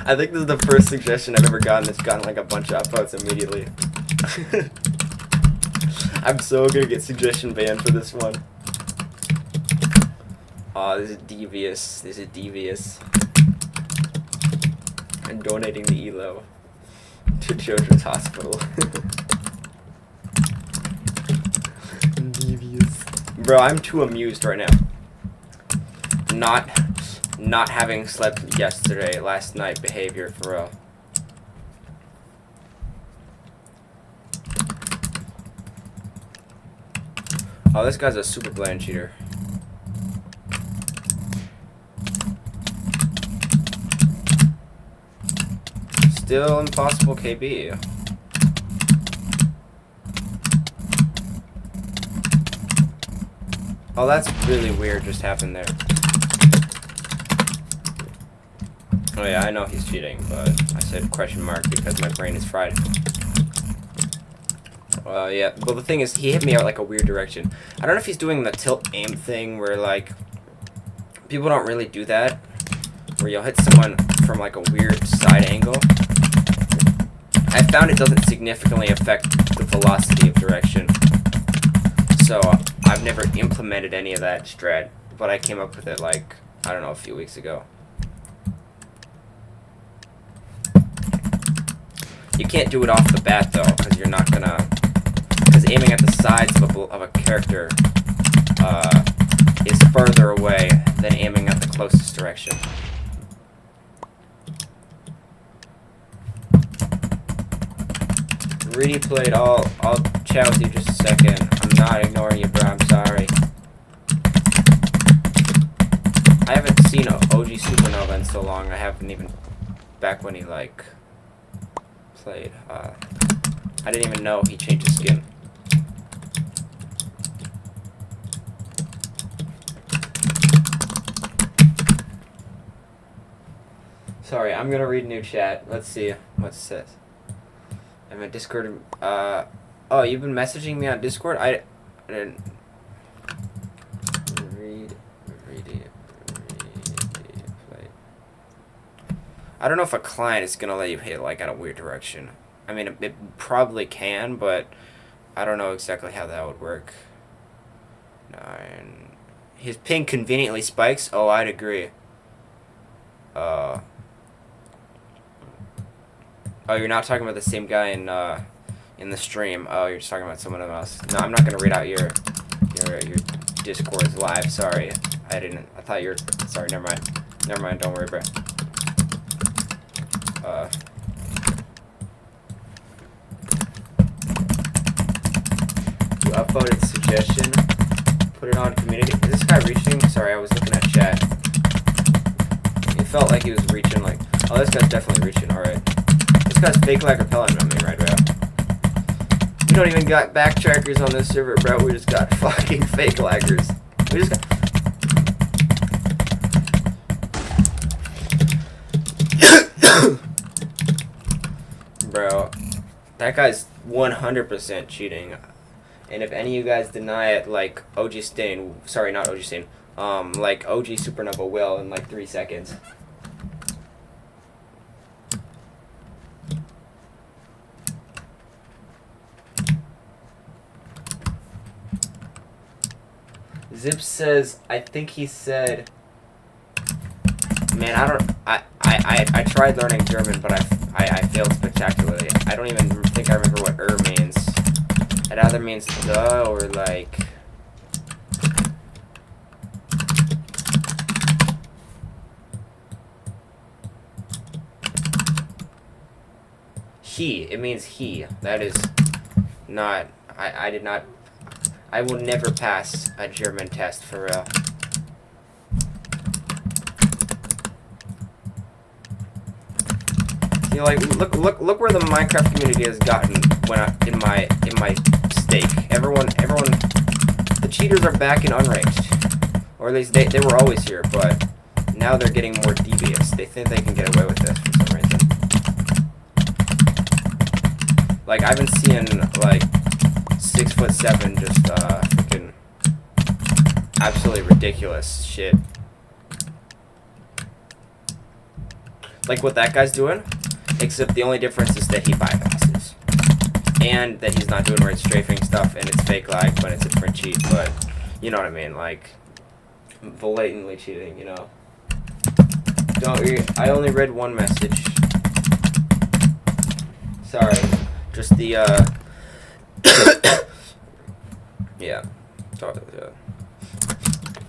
I think this is the first suggestion I've ever gotten that's gotten like a bunch of upvotes immediately. I'm so gonna get suggestion banned for this one. Oh, this is devious. This is devious. I'm donating the ELO to Children's Hospital. Devious. Bro, I'm too amused right now. Not having slept last night behavior for real. Oh, this guy's a super blind cheater. Still impossible KB. Oh, that's really weird just happened there. Oh yeah, I know he's cheating, but I said question mark because my brain is fried. Yeah, well the thing is, he hit me out like a weird direction. I don't know if he's doing the tilt aim thing where like, people don't really do that. Where you'll hit someone from like a weird side angle. I found it doesn't significantly affect the velocity of direction. So I've never implemented any of that strat, but I came up with it like, I don't know, a few weeks ago. You can't do it off the bat though, because you're not gonna, because aiming at the sides of a character is further away than aiming at the closest direction. Really played all. I'll chat with you just a second. I'm not ignoring you, bro. I'm sorry. I haven't seen OG Supernova in so long. I haven't even back when he like played. I didn't even know he changed his skin. Sorry, I'm gonna read new chat. Let's see what it says. I'm at Discord. Oh, you've been messaging me on Discord? I didn't read it. I don't know if a client is gonna let you hit like at a weird direction. I mean, it probably can, but I don't know exactly how that would work. 9. His ping conveniently spikes. Oh, I'd agree. Oh, you're not talking about the same guy in the stream. Oh, you're just talking about someone else. No, I'm not gonna read out your Discord's live. Sorry, I didn't. I thought you were. Sorry, never mind. Never mind. Don't worry, bro. You upvoted suggestion. Put it on community. Is this guy reaching? Sorry, I was looking at chat. It felt like he was reaching. Like, oh, this guy's definitely reaching. All right. This guy's fake lag repellent on me, right, bro? We don't even got backtrackers on this server, bro. We just got fucking fake laggers. We just got... Bro, that guy's 100% cheating. And if any of you guys deny it, like OG Stain, sorry, not OG Stain, like OG Supernova will in like 3 seconds. Zip says, I think he said, Man, I tried learning German, but I failed spectacularly. I don't even think I remember what means. It either means duh or like. He. It means he. That is not. I did not. I will never pass a German test for real. You know, like look where the Minecraft community has gotten when in my stake. Everyone, the cheaters are back in unranked, or at least they were always here, but now they're getting more devious. They think they can get away with this for some reason. Like I've been seeing like 6'7" just freaking absolutely ridiculous shit. Like what that guy's doing. Except the only difference is that he bypasses. And that he's not doing weird strafing stuff and it's fake lag, but it's a different cheat, but you know what I mean, like blatantly cheating, you know. I only read one message. Sorry. Just the yeah.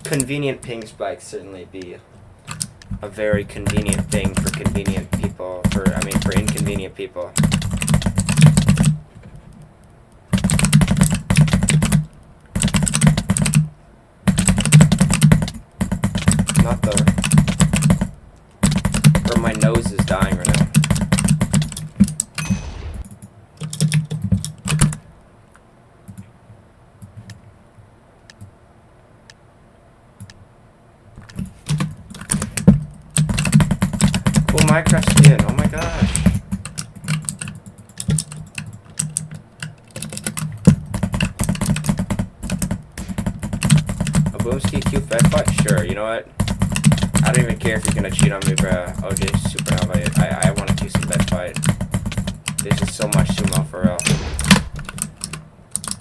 Convenient ping spikes certainly be a very convenient thing for convenient people, for inconvenient people. Not the... Or my nose is dying right now. Minecraft skin, oh my gosh. A Boomski Q fed fight? Sure, you know what? I don't even care if you're gonna cheat on me, bruh. OJ Supernova, I want a Q fed fight. There's just so much sumo for real.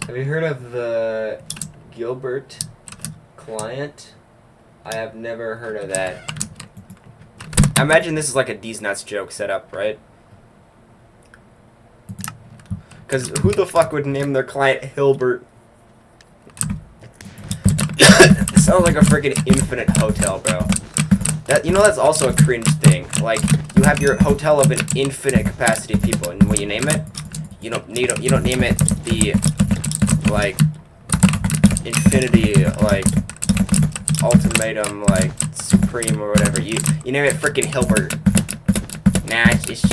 Have you heard of the Gilbert client? I have never heard of that. I imagine this is like a D's Nuts joke set up, right? Because who the fuck would name their client Hilbert? It sounds like a freaking infinite hotel, bro. That, you know, that's also a cringe thing. Like, you have your hotel of an infinite capacity of people, and when you name it, you don't name it the like infinity like ultimatum like supreme or whatever. You name it freaking Hilbert. Nah, it's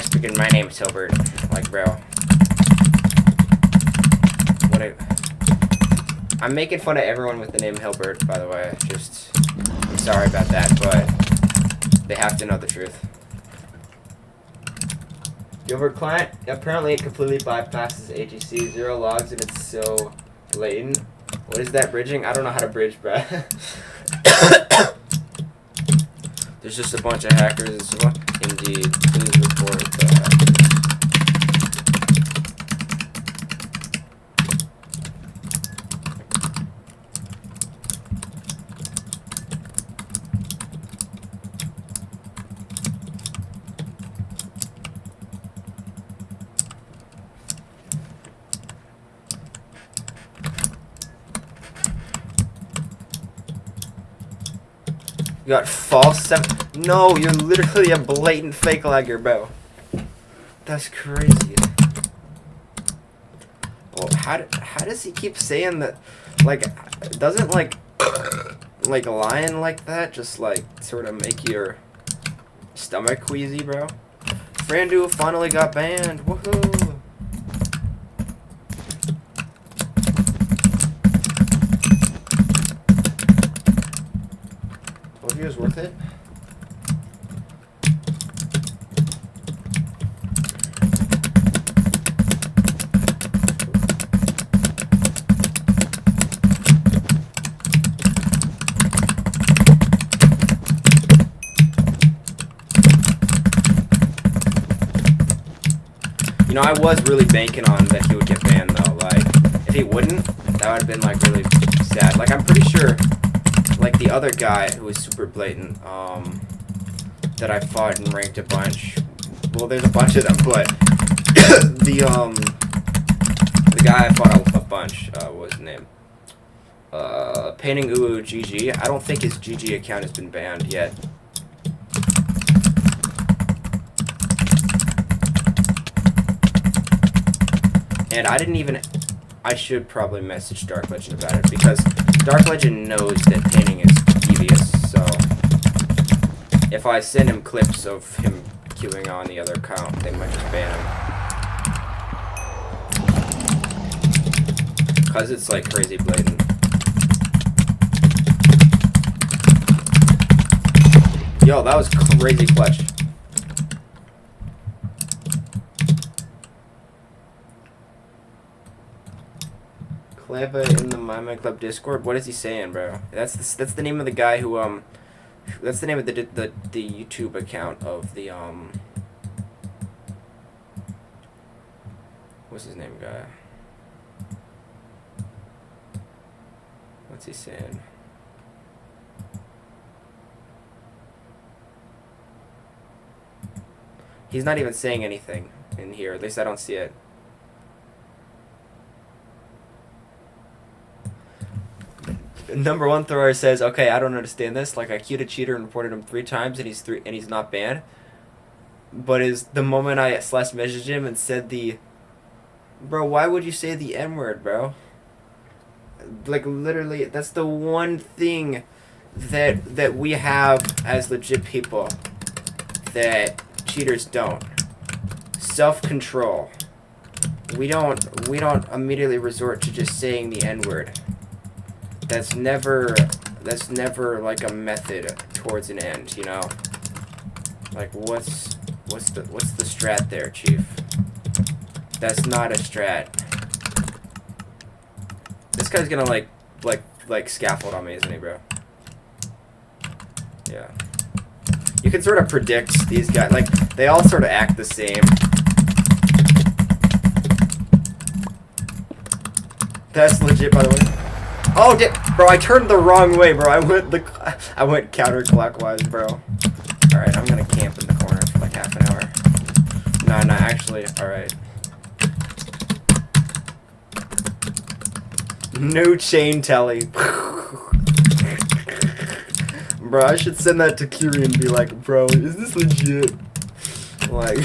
freaking my name's Hilbert. Like, bro. I'm making fun of everyone with the name Hilbert, by the way. Just, I'm sorry about that, but they have to know the truth. Gilbert client, apparently it completely bypasses AGC, 0 logs, and it's so blatant. What is that bridging? I don't know how to bridge, bruh. There's just a bunch of hackers and so on. Indeed, please report the hackers. You got false 7. No, you're literally a blatant fake lagger, bro. That's crazy. Well, how does he keep saying that? Like, doesn't like lying like that just like sort of make your stomach queasy, bro? Frandu finally got banned. Woohoo! Was worth it. You know, I was really banking on that he would get banned though. Like, if he wouldn't, that would have been like really sad. Like, I'm pretty sure like the other guy who was super blatant, that I fought and ranked a bunch. Well, there's a bunch of them, but the guy I fought a bunch, what was his name? Painting Uwu GG. I don't think his GG account has been banned yet. And I didn't even... I should probably message Dark Legend about it, because Dark Legend knows that painting is devious, so... If I send him clips of him queuing on the other account, they might just ban him. Because it's like crazy blatant. Yo, that was crazy clutch. Cleva in the Minemen Club Discord. What is he saying, bro? That's the name of the guy who that's the name of the YouTube account of the what's his name, guy? What's he saying? He's not even saying anything in here. At least I don't see it. Number one thrower says, "Okay, I don't understand this. Like, I queued a cheater and reported him 3 times, and he's not banned. But is the moment I slash messaged him and said bro, why would you say the N-word, bro? Like, literally, that's the one thing that we have as legit people that cheaters don't. Self-control. We don't immediately resort to just saying the N-word. That's never like a method towards an end, you know? Like, what's the strat there, Chief? That's not a strat. This guy's gonna like scaffold on me, isn't he, bro? Yeah. You can sort of predict these guys, like, they all sort of act the same. That's legit, by the way. Oh, bro, I turned the wrong way, bro. I went counterclockwise, bro. Alright, I'm gonna camp in the corner for like half an hour. No, actually, alright. No chain telly. Bro, I should send that to Curie and be like, bro, is this legit? Like...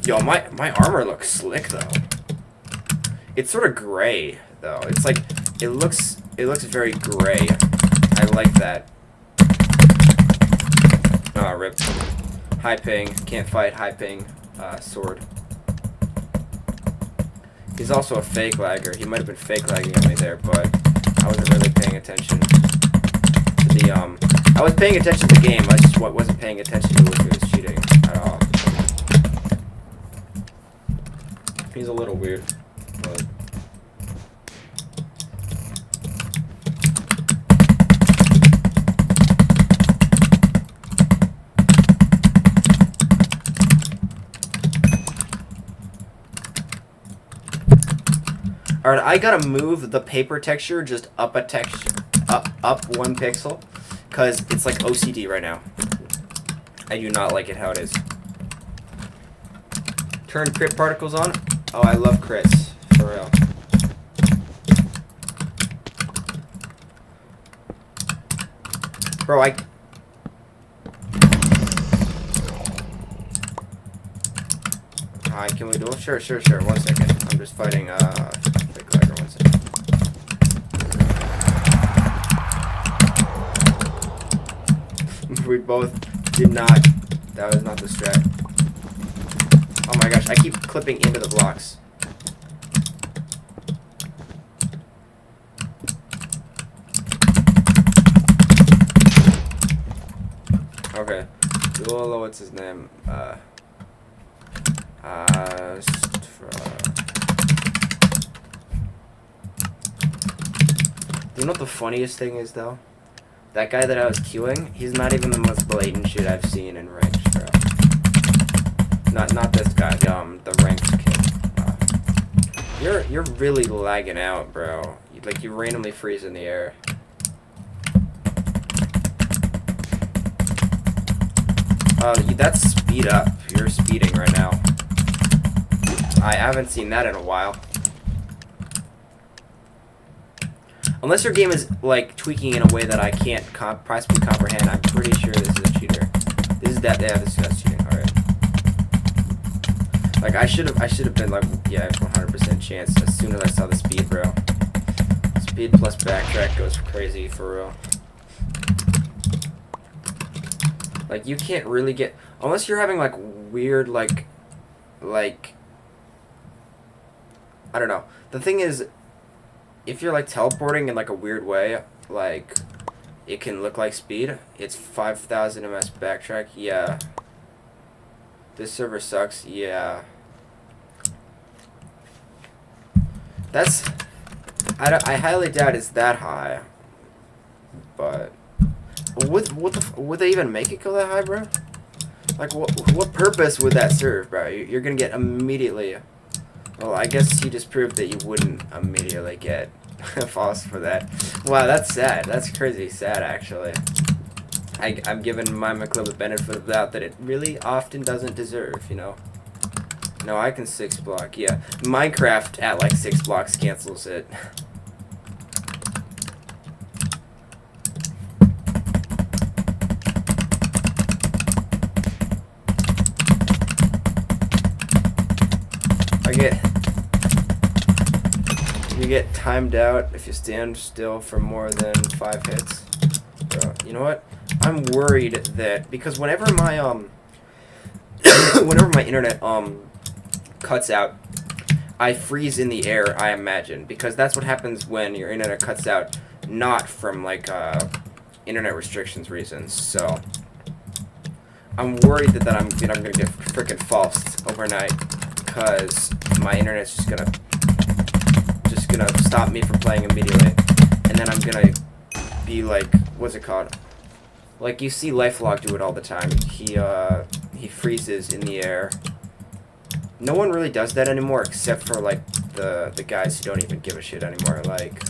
Yo, my armor looks slick, though. It's sort of gray, though. It's like, it looks very gray. I like that. Oh, rip. High ping. Can't fight high ping. Sword. He's also a fake lagger. He might have been fake lagging at me there, but I wasn't really paying attention to the, I was paying attention to the game. I just wasn't paying attention to if he was cheating at all. He's a little weird. But alright, I gotta move the paper texture just up a up 1 pixel, cause it's like OCD right now. I do not like it how it is. Turn crit particles on. Oh, I love crits, for real. Bro, Alright, can we duel? Sure. 1 second. I'm just fighting, fake lagger. 1 second. We both did not. That was not the strat. Oh my gosh, I keep clipping into the blocks. Okay. Duel, what's his name? You know what the funniest thing is, though? That guy that I was queuing, he's not even the most blatant shit I've seen in ranked, bro. Not this guy, the ranked kid. You're really lagging out, bro. You randomly freeze in the air. That's speed up. You're speeding right now. I haven't seen that in a while. Unless your game is, like, tweaking in a way that I can't possibly comprehend, I'm pretty sure this is a cheater. This is that, yeah, this is cheating, alright. Like, I should have been, like, yeah, 100% chance as soon as I saw the speed, bro. Speed plus backtrack goes crazy, for real. Like, you can't really get, unless you're having, like, weird, like, I don't know. The thing is, if you're, like, teleporting in, like, a weird way, like, it can look like speed. It's 5,000 ms backtrack. Yeah. This server sucks. Yeah. That's... I highly doubt it's that high. But... Would they even make it go that high, bro? Like, what purpose would that serve, bro? You're gonna get immediately... Well, I guess you just proved that you wouldn't immediately get false for that. Wow, that's sad. That's crazy sad, actually. I'm giving Minemen Club the benefit of the doubt that it really often doesn't deserve, you know? No, I can 6 block, yeah. Minecraft at like 6 blocks cancels it. You get timed out if you stand still for more than 5 hits. Bro, you know what? I'm worried that because whenever my whenever my internet cuts out, I freeze in the air, I imagine, because that's what happens when your internet cuts out, not from like internet restrictions reasons. So I'm worried that I'm gonna get freaking falsed overnight because my internet's just gonna stop me from playing immediately, and then I'm gonna be like, what's it called? Like you see LifeLog do it all the time. He freezes in the air. No one really does that anymore except for like the guys who don't even give a shit anymore. Like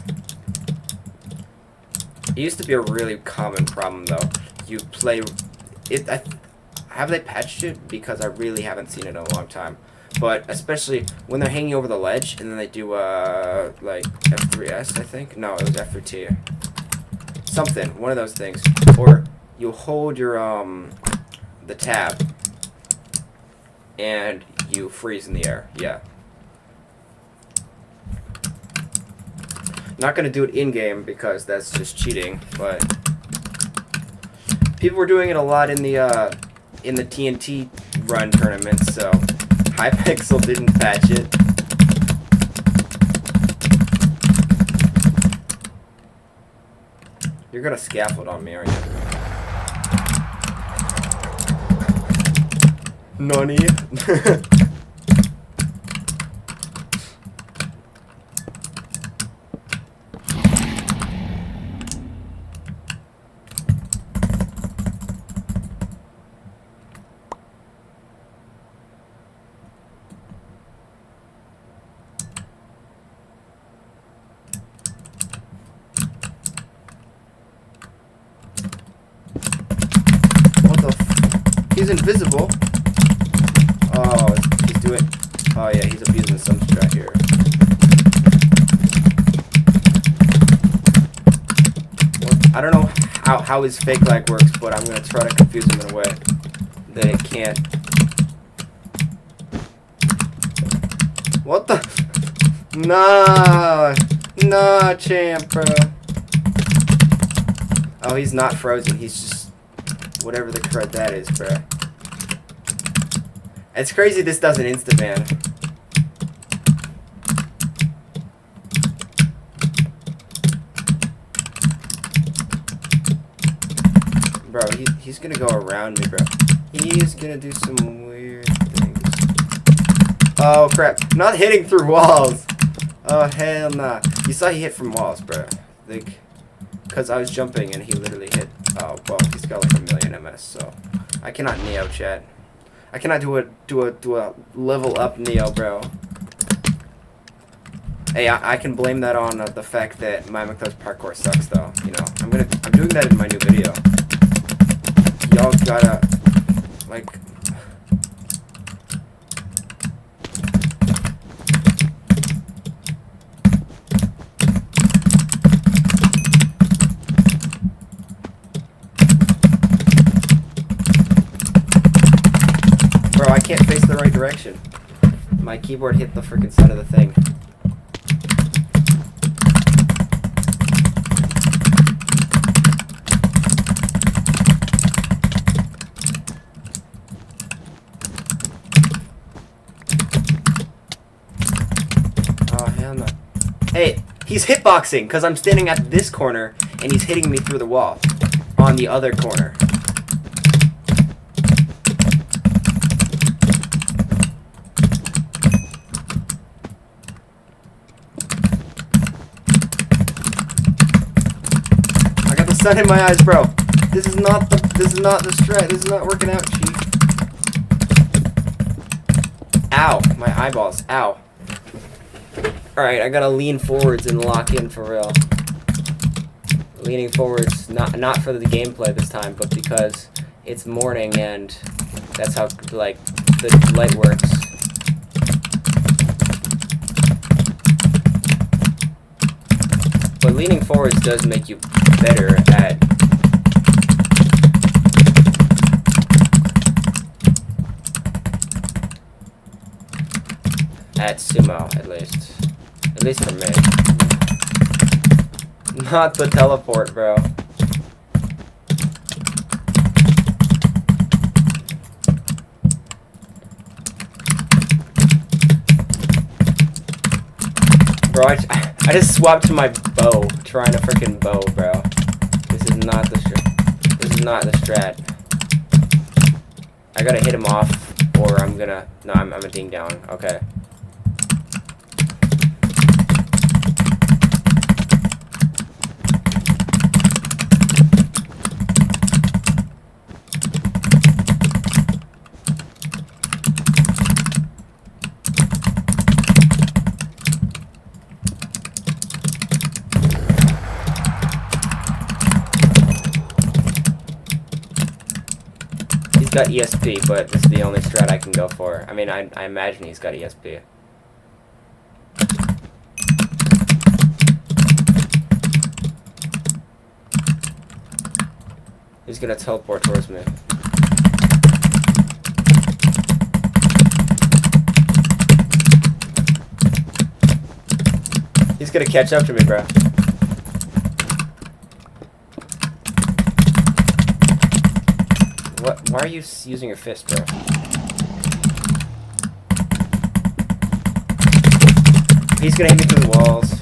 it used to be a really common problem though. You play it. Have they patched it? Because I really haven't seen it in a long time. But especially when they're hanging over the ledge and then they do like F3S, I think. No, it was F3T. Something, one of those things. Or you hold your the tab and you freeze in the air. Yeah. Not gonna do it in game because that's just cheating. But people were doing it a lot in the TNT run tournament, so. Hypixel didn't patch it. You're gonna scaffold on me, aren't you? Nani? He's invisible. Oh, he's doing. Oh yeah, he's abusing some strat here. Well, I don't know how his fake lag works, but I'm gonna try to confuse him in a way that it can't. What the? Nah, champ, bro. Oh, he's not frozen. He's just. Whatever the crud that is, bruh. It's crazy this doesn't insta-ban. Bro, he's gonna go around me, bro. He's gonna do some weird things. Oh, crap. Not hitting through walls. Oh, hell nah. You saw he hit from walls, bro. Like, because I was jumping and he literally hit. Oh, well, he's got like 1,000,000 MS, so I cannot Neo, chat. I cannot do a level up Neo, bro. Hey, I can blame that on the fact that Minemen Club's parkour sucks, though. You know, I'm doing that in my new video. Y'all gotta Like... Bro, I can't face the right direction. My keyboard hit the freaking side of the thing. Oh, hell no. Hey, he's hitboxing because I'm standing at this corner and he's hitting me through the wall on the other corner. Sun in my eyes, bro. This is not the strat. This is not working out, chief. Ow, my eyeballs. Ow. Alright, I gotta lean forwards and lock in for real. Leaning forwards, not for the gameplay this time, but because it's morning and that's how, like, the light works. But leaning forwards does make you better at sumo, at least for me. Not the teleport, bro. Bro, I just swapped to my bow, trying to freaking bow, bro. This is not the strat. I gotta hit him off, or I'm gonna... No, I'm a ding down. Okay. He's got ESP, but this is the only strat I can go for. I mean, I imagine he's got ESP. He's gonna teleport towards me. He's gonna catch up to me, bro. What? Why are you using your fist, bro? He's gonna hit me through the walls.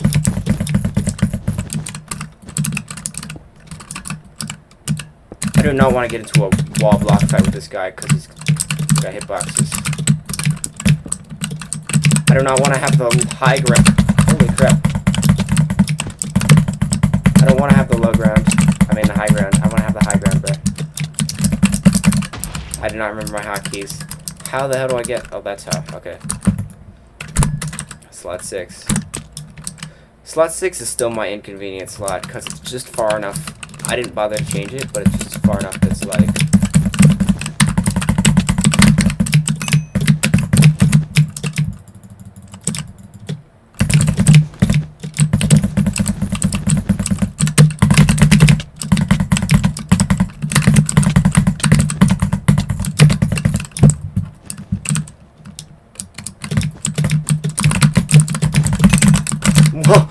I do not want to get into a wall block fight with this guy because he's got hitboxes. I do not want to have the high ground. Holy crap. I don't want to have the low ground. I mean the high ground. I want to have the high ground, bro. I do not remember my hotkeys. How the hell do I get... Oh, that's how. Okay. Slot 6. Slot 6 is still my inconvenient slot because it's just far enough. I didn't bother to change it, but it's just far enough that's like... Whoa!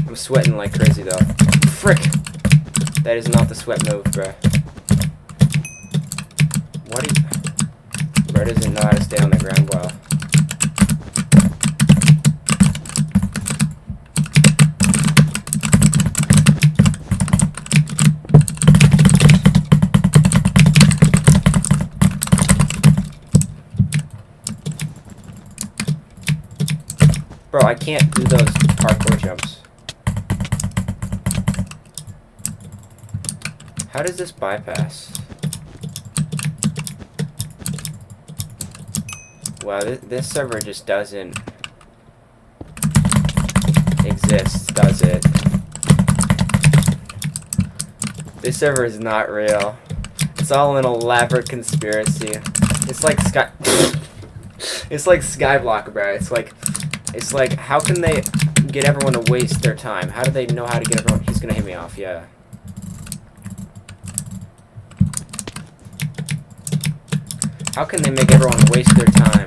I'm sweating like crazy though. Frick! That is not the sweat move, bruh. What do you... Bro doesn't know how to stay on the ground well. Bro, I can't do those parkour jumps. How does this bypass? Wow, this server just doesn't exists, does it? This server is not real. It's all an elaborate conspiracy. It's like it's like Skyblock, bro. It's like, how can they get everyone to waste their time? How do they know how to get everyone? He's gonna hit me off, yeah. How can they make everyone waste their time?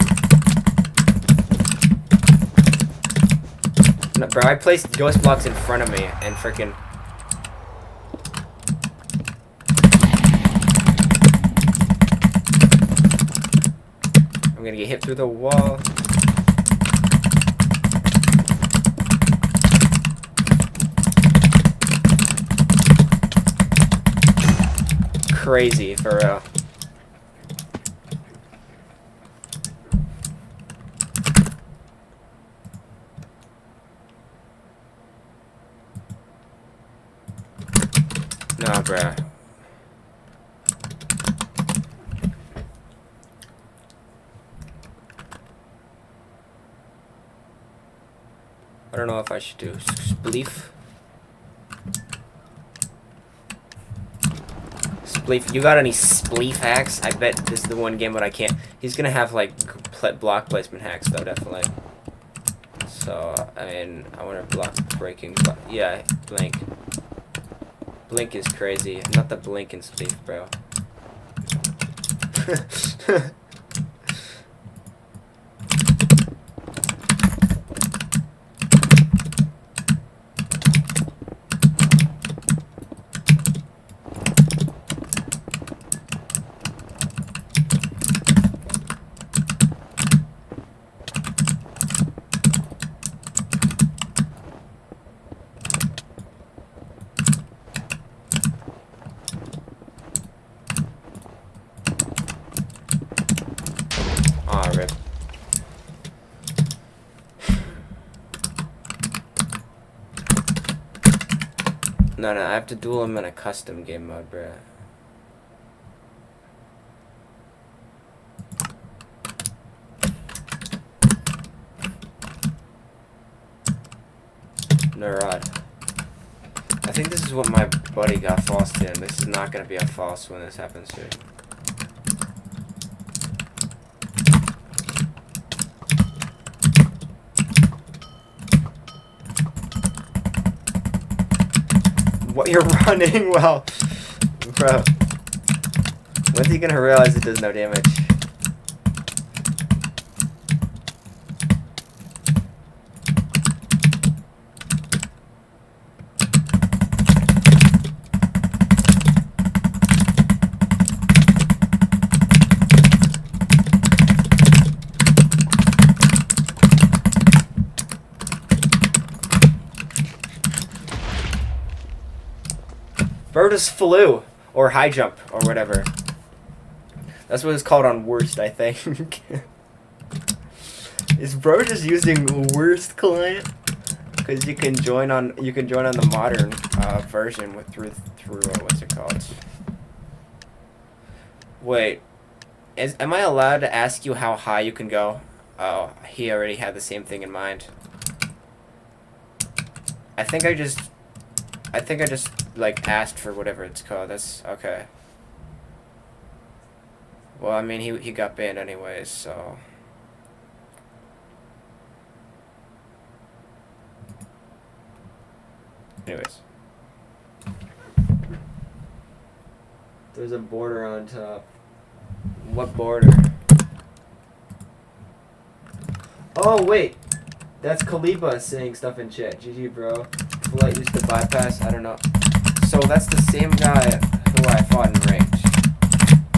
No, bro, I placed ghost blocks in front of me and freaking. I'm gonna get hit through the wall. Crazy, for real. Nah, bruh. I don't know if I should do spleef. Spleef. You got any spleef hacks? I bet this is the one game, but I can't. He's gonna have like block placement hacks though, definitely. So I mean, I want to block breaking. Yeah, blink. Blink is crazy. Not the blink and spleef, bro. Aw, rip. No, I have to duel him in a custom game mode, bruh. Neurod. I think this is what my buddy got falsed in. This is not gonna be a false when this happens here. What, you're running? Well, bro. When's he gonna realize it does no damage? Bro just flew, or high jump, or whatever. That's what it's called on worst, I think. Is bro just using worst client? Because you can join on the modern version with through what's it called? Wait, am I allowed to ask you how high you can go? Oh, he already had the same thing in mind. I think I just like asked for whatever it's called. That's okay. Well, I mean he got banned anyways, so anyways. There's a border on top. What border? Oh wait, that's Kaliba saying stuff in chat. GG, bro. Flight used to bypass. I don't know. So that's the same guy who I fought in range.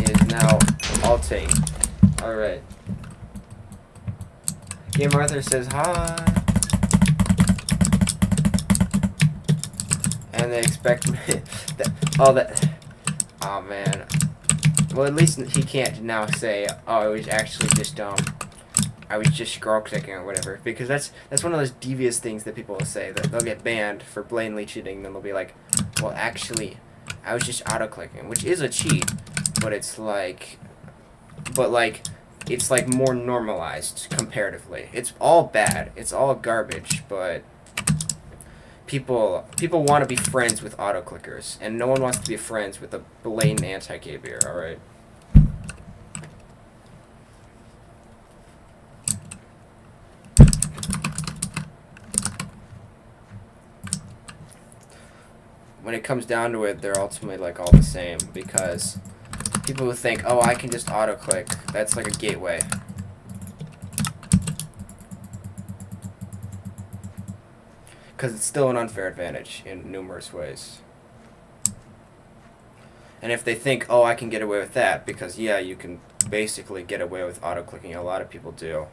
Is now alting. All right. Game Arthur says hi. And they expect me. Oh man. Well, at least he can't now say, oh, I was actually just I was just scroll clicking or whatever, because that's one of those devious things that people will say, that they'll get banned for blatantly cheating, then they'll be like, well, actually, I was just auto clicking, which is a cheat, but it's like more normalized comparatively. It's all bad, it's all garbage, but people want to be friends with auto clickers, and no one wants to be friends with a blatant anti-gay beer. All right. When it comes down to it, they're ultimately like all the same, because people who think, oh, I can just auto click, that's like a gateway. Because it's still an unfair advantage in numerous ways. And if they think, oh, I can get away with that, because yeah, you can basically get away with auto clicking. A lot of people do.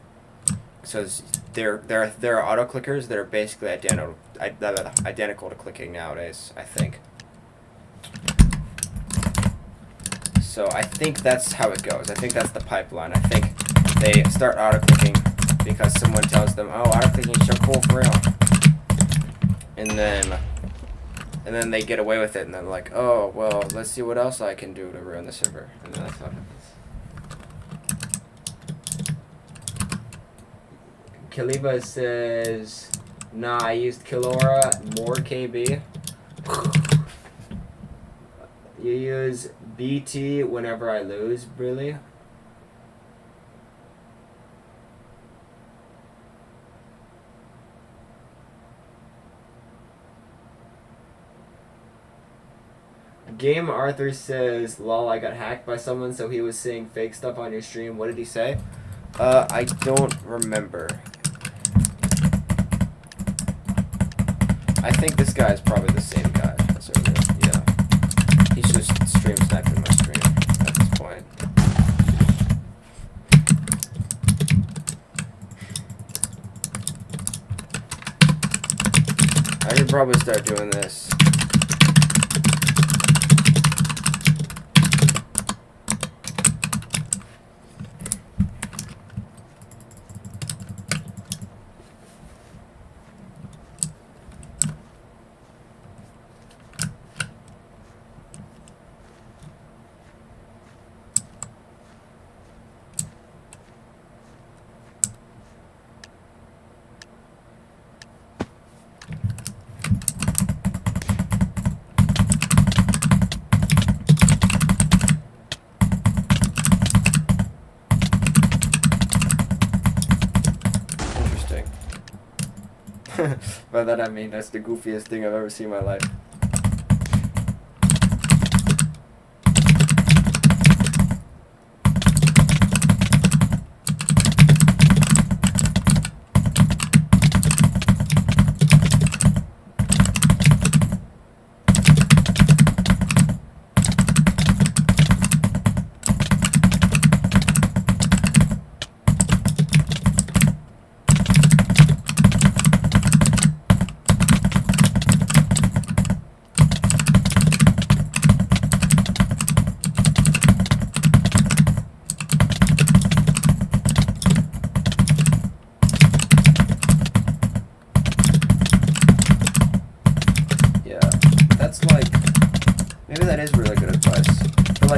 So there are auto clickers that are basically identical to clicking nowadays, I think. So I think that's how it goes. I think that's the pipeline. I think they start auto clicking because someone tells them, oh, auto clicking is so cool for real. And then they get away with it, and they're like, oh, well, let's see what else I can do to ruin the server. And then that's how it happens. Kaliba says, nah, I used Kilora, more KB. You use BT whenever I lose, really? Game Arthur says, lol, I got hacked by someone, so he was saying fake stuff on your stream. What did he say? I don't remember. I think this guy is probably the same guy as earlier. Yeah. He's just stream sniping my stream at this point. I should probably start doing this. By that I mean that's the goofiest thing I've ever seen in my life.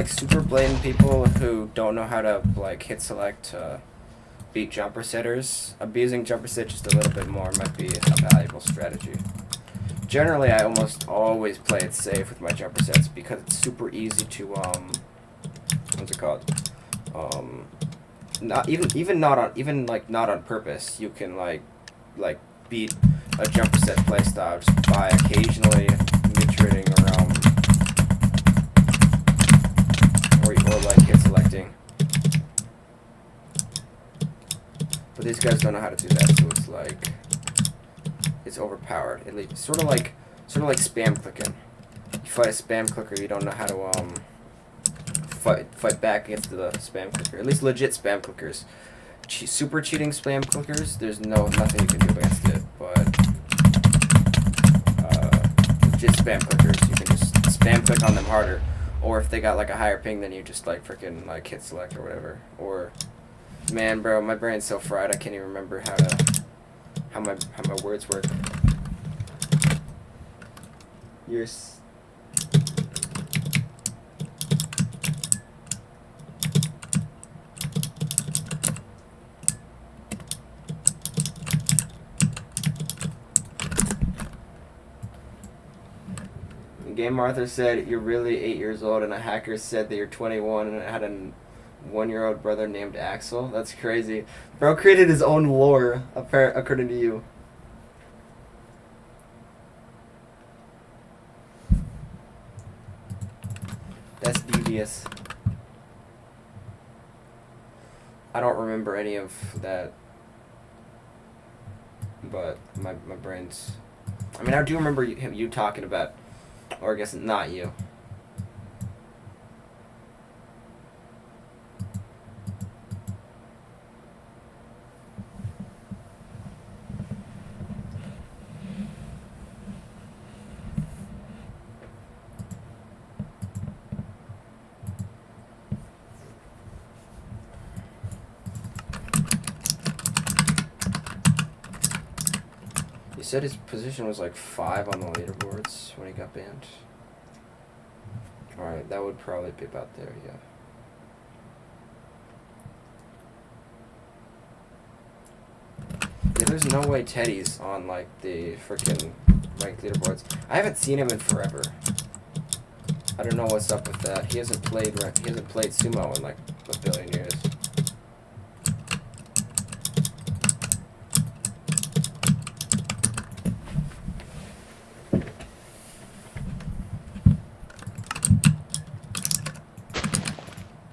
Super blatant people who don't know how to like hit select to beat jumper sitters. Abusing jumper sit just a little bit more might be a valuable strategy. Generally, I almost always play it safe with my jumper sets because it's super easy to what's it called? Not on purpose. You can like beat a jumper set playstyle just by occasionally mid-trading or like hit selecting. But these guys don't know how to do that, so it's like it's overpowered. At least sort of like spam clicking. You fight a spam clicker, you don't know how to fight back against the spam clicker. At least legit spam clickers. Super cheating spam clickers, there's nothing you can do against it. But legit spam clickers, you can just spam click on them harder. Or if they got like a higher ping, then you just like freaking like hit select or whatever. Or man, bro, my brain's so fried I can't even remember how my words work. Game Arthur said you're really 8 years old, and a hacker said that you're 21 and had a 1-year-old brother named Axel. That's crazy. Bro created his own lore, according to you. That's devious. I don't remember any of that, but my brain's... I mean, I do remember you talking about, or I guess not you. He said his position was like 5 on the leaderboards when he got banned. Alright, that would probably be about there, yeah. Yeah, there's no way Teddy's on like the freaking ranked leaderboards. I haven't seen him in forever. I don't know what's up with that. He hasn't played sumo in like a billion years.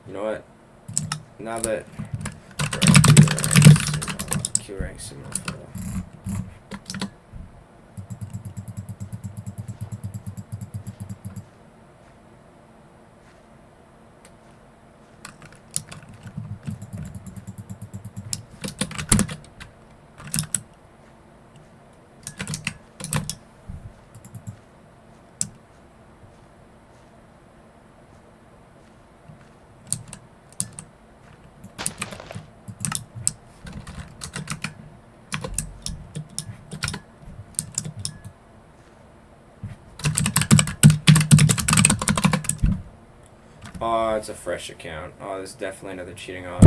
You know what? Now that Q rank sumo for Oh, it's a fresh account. Oh, there's definitely another cheating on.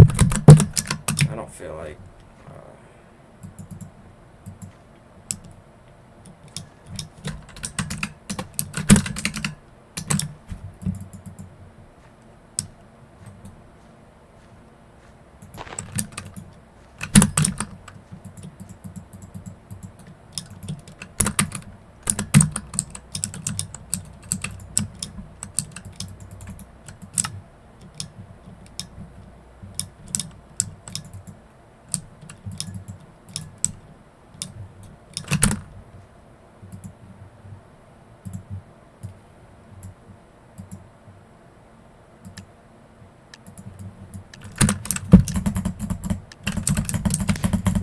I don't feel like...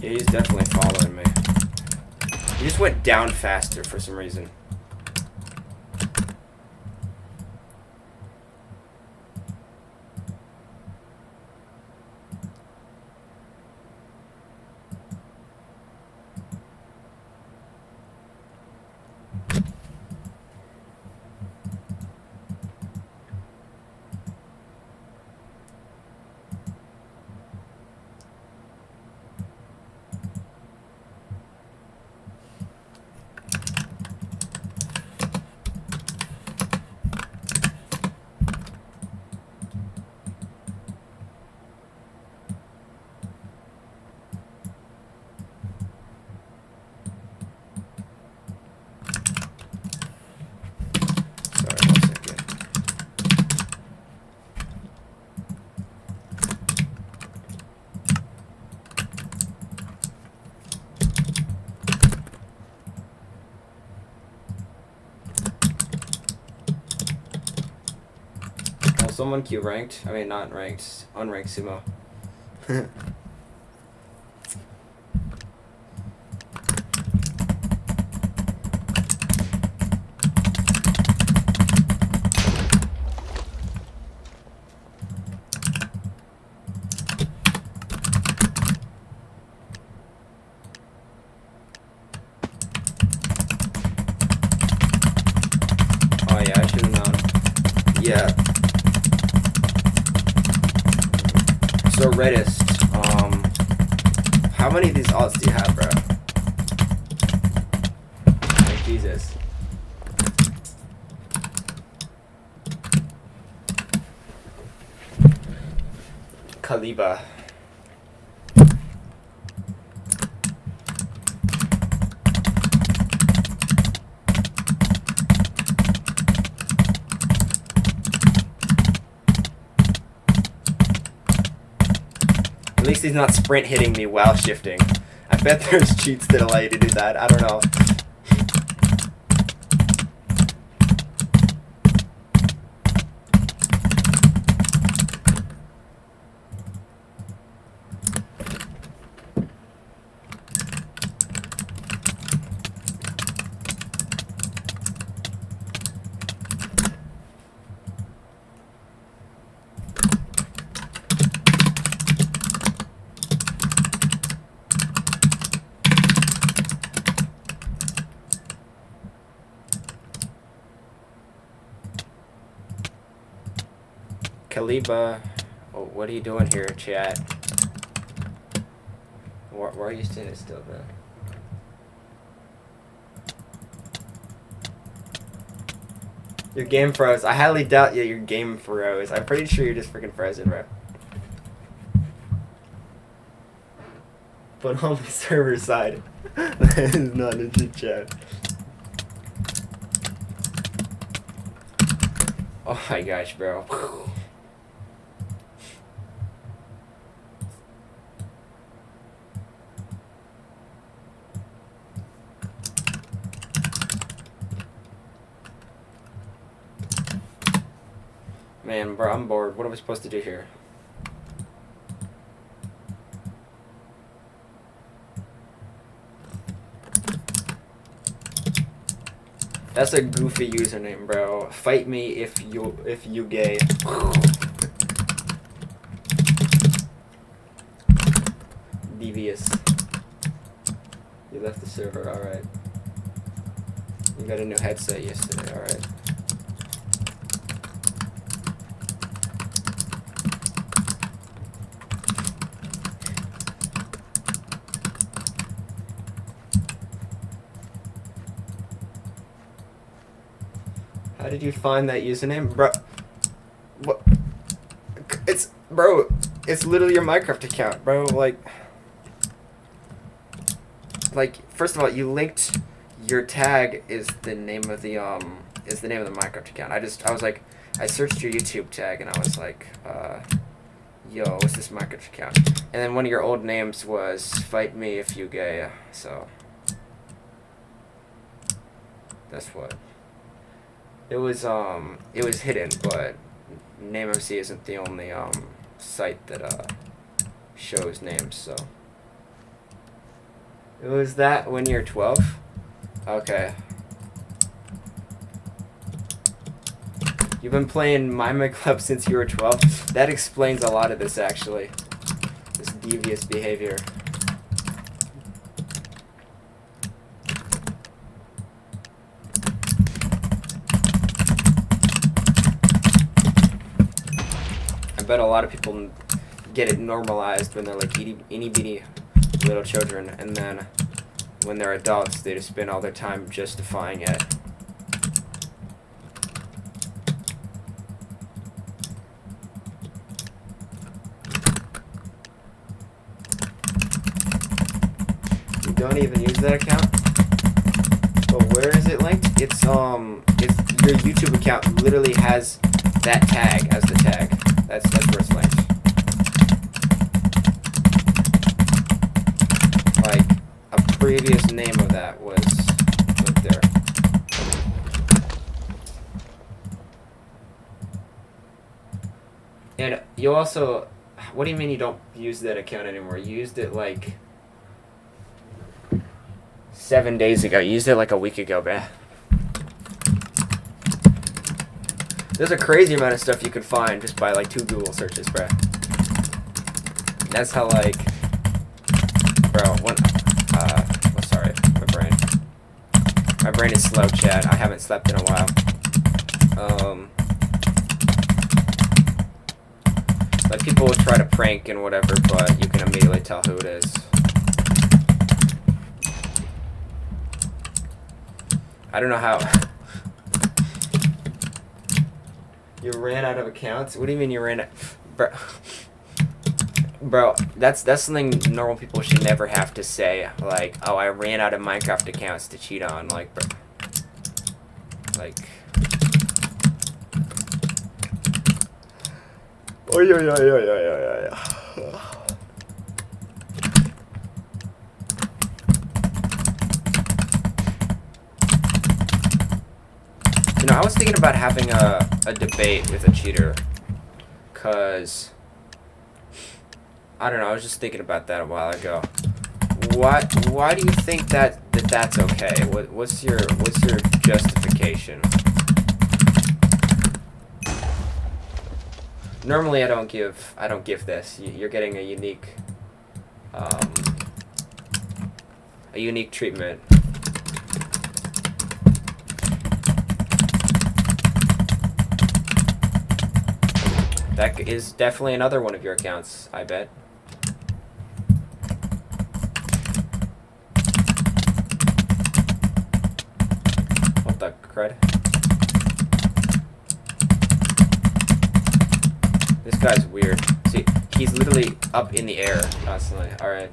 Yeah, he's definitely following me. He just went down faster for some reason. Someone Q ranked. I mean, not ranked. Unranked sumo. Oh yeah, I should have known. Yeah. So Reddist, how many of these alts do you have, bro? Like, Jesus. Kaliba. At least he's not sprint hitting me while shifting. I bet there's cheats that allow you to do that. I don't know. Kaliba, oh, what are you doing here, chat? Why are you standing still, bro? Your game froze. I highly doubt your game froze. I'm pretty sure you're just freaking frozen, bro. But on the server side, that is not legit, chat. Oh my gosh, bro. Man, bro, I'm bored. What am I supposed to do here? That's a goofy username, bro. Fight me if you gay. Devious. You left the server, alright. You got a new headset yesterday, alright. How did you find that username? Bro, what? It's literally your Minecraft account, bro. Like, first of all, you linked your tag is the name of the Minecraft account. I was like, I searched your YouTube tag and I was like, yo, what's this Minecraft account? And then one of your old names was Fight Me If You Gay, so that's what. It was hidden, but NameMC isn't the only site that shows names, so. It was that when you're 12? Okay. You've been playing Minemen Club since you were 12? That explains a lot of this, actually. This devious behavior. I bet a lot of people get it normalized when they're like itty bitty little children, and then when they're adults, they just spend all their time justifying it. You don't even use that account? But where is it linked? It's your YouTube account literally has that tag as the tag. That's where it's linked. Like, a previous name of that was linked there. And you also, what do you mean you don't use that account anymore? You used it like 7 days ago. You used it like a week ago, bruh. There's a crazy amount of stuff you could find just by like 2 Google searches, bruh. That's how like, bro, sorry, my brain is slow, chat. I haven't slept in a while. Like people will try to prank and whatever, but you can immediately tell who it is. I don't know how. You ran out of accounts? What do you mean you ran out? Bro. Bro, that's something normal people should never have to say. Like, oh, I ran out of Minecraft accounts to cheat on. Like, bro, like. Oh yeah. You know, I was thinking about having a debate with a cheater, cause I don't know. I was just thinking about that a while ago. Why do you think that's okay? What's your justification? Normally, I don't give this. You're getting a unique treatment. That is definitely another one of your accounts, I bet. What the crud? This guy's weird. See, he's literally up in the air constantly. Alright.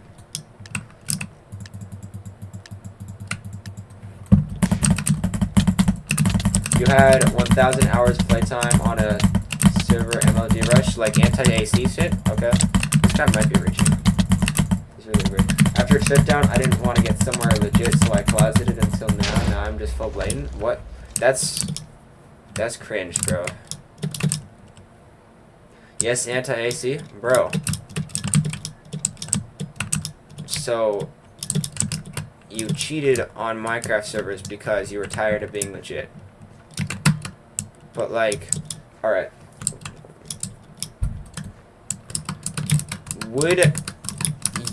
You had 1,000 hours playtime on a server MLG rush, like anti-AC shit? Okay. This guy might be reaching. He's really weird. After a shutdown, I didn't want to get somewhere legit, so I closeted until now. Now I'm just full blatant. What? That's cringe, bro. Yes, anti-AC? Bro. So, you cheated on Minecraft servers because you were tired of being legit. But, like, alright. Would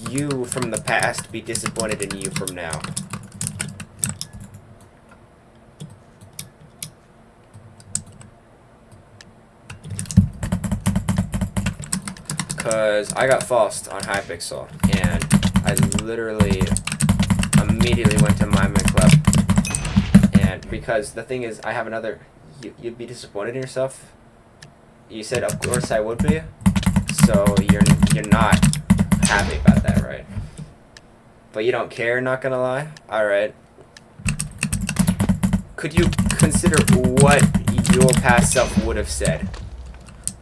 you from the past be disappointed in you from now? Because I got falsed on Hypixel, and I literally immediately went to Minemen Club. And because the thing is, I have another... You'd be disappointed in yourself? You said, of course I would be. So you're not happy about that, right? But you don't care, not gonna lie? Alright. Could you consider what your past self would have said?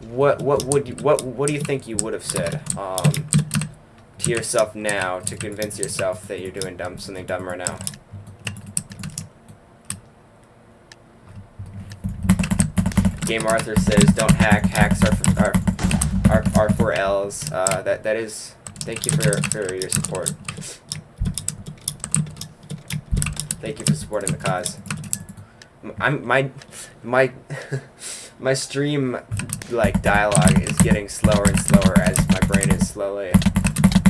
What do you think you would have said to yourself now to convince yourself that you're doing something dumb right now? Game Arthur says, "Don't hack. Hacks are for L's." That is. Thank you for your support. Thank you for supporting the cause. My stream like dialogue is getting slower and slower as my brain is slowly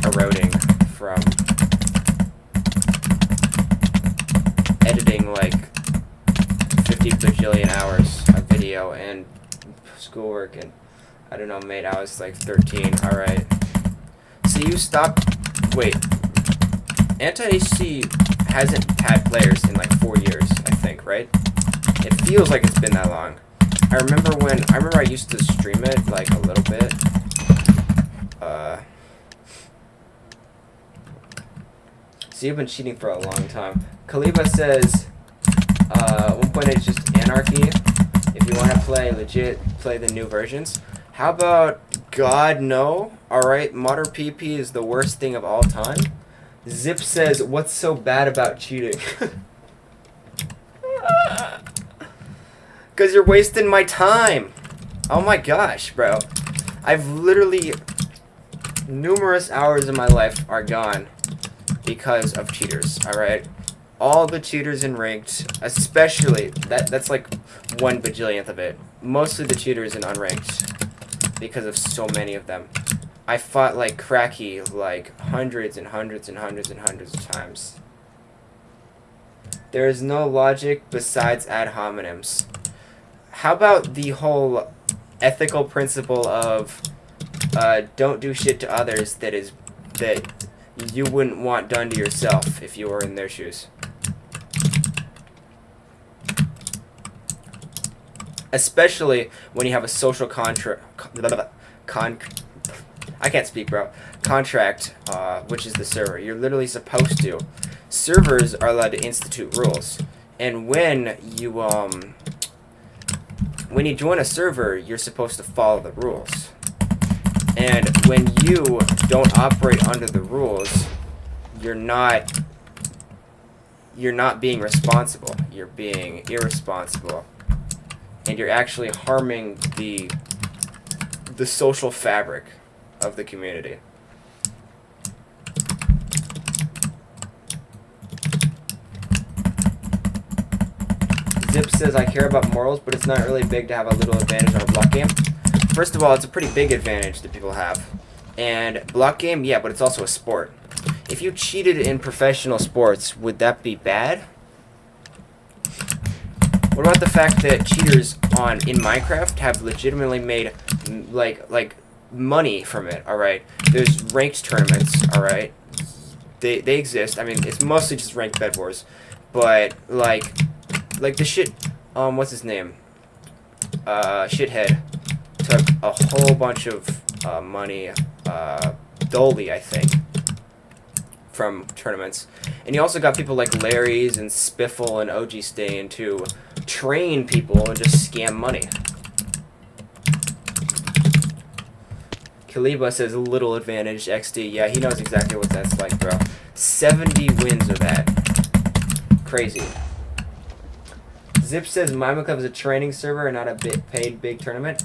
eroding from editing like 50 bajillion hours of video and schoolwork, and I don't know, mate, I was like 13. Alright. So you stopped... Wait. Anti-AC hasn't had players in like 4 years, I think, right? It feels like it's been that long. I remember I used to stream it like a little bit. So you've been cheating for a long time. Kaliba says 1.8 is just anarchy. If you want to play legit, play the new versions. How about God no? Alright, modern PP is the worst thing of all time. Zip says, what's so bad about cheating? Because you're wasting my time. Oh my gosh, bro. I've literally... numerous hours of my life are gone because of cheaters, alright? All the cheaters in ranked, especially... That's like 1 bajillionth of it. Mostly the cheaters in unranked. Because of so many of them. I fought like cracky like hundreds and hundreds and hundreds and hundreds of times. There is no logic besides ad hominems. How about the whole ethical principle of don't do shit to others that you wouldn't want done to yourself if you were in their shoes? Especially when you have a social I I can't speak, bro. Contract, which is the server. You're literally supposed to. Servers are allowed to institute rules, and when you join a server, you're supposed to follow the rules. And when you don't operate under the rules, you're not being responsible. You're being irresponsible, and you're actually harming the social fabric of the community. Zip says, I care about morals, but it's not really big to have a little advantage on a block game. First of all, it's a pretty big advantage that people have. And block game, yeah, but it's also a sport. If you cheated in professional sports, would that be bad? What about the fact that cheaters in Minecraft have legitimately made like money from it? All right, there's ranked tournaments. All right, they exist. I mean, it's mostly just ranked bed wars, but like the shit. What's his name? Shithead took a whole bunch of money. Dolly, I think, from tournaments, and you also got people like Larry's and Spiffle and OG Stain to train people and just scam money. Kaliba says little advantage XD. Yeah, he knows exactly what that's like, bro. 70 wins of that. Crazy. Zip says Minemen Club is a training server and not a paid big tournament.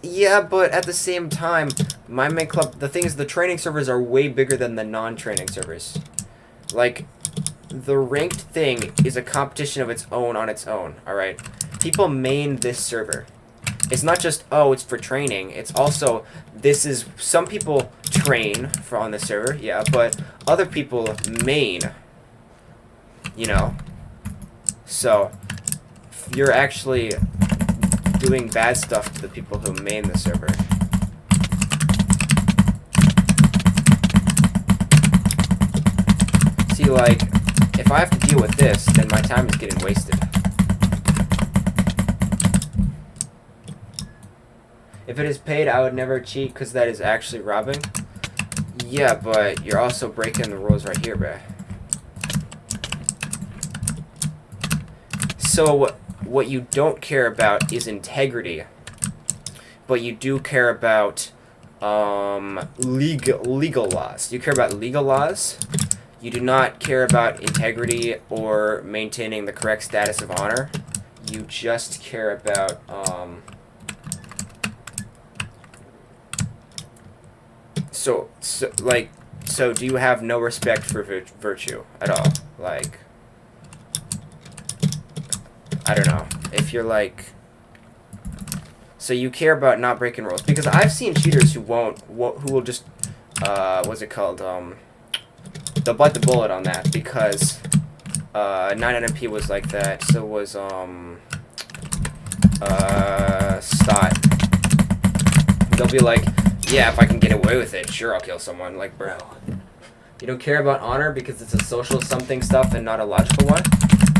Yeah, but at the same time, Minemen Club, the thing is, the training servers are way bigger than the non-training servers. Like, the ranked thing is a competition of its own on its own, alright? People main this server. It's not just, oh, it's for training. It's also, some people train on the server, yeah, but other people main, you know? So, you're actually doing bad stuff to the people who main the server. See, like, if I have to deal with this, then my time is getting wasted. If it is paid, I would never cheat because that is actually robbing. Yeah, but you're also breaking the rules right here, bruh. So, what you don't care about is integrity, but you do care about legal laws. You care about legal laws. You do not care about integrity or maintaining the correct status of honor. You just care about so do you have no respect for virtue at all? Like, I don't know. If you're like... So you care about not breaking rules. Because I've seen cheaters who will just... what's it called? They'll bite the bullet on that. Because 9NMP was like that. So was, Stott. They'll be like, yeah, if I can get away with it, sure, I'll kill someone. Like, bro. You don't care about honor because it's a social something stuff and not a logical one?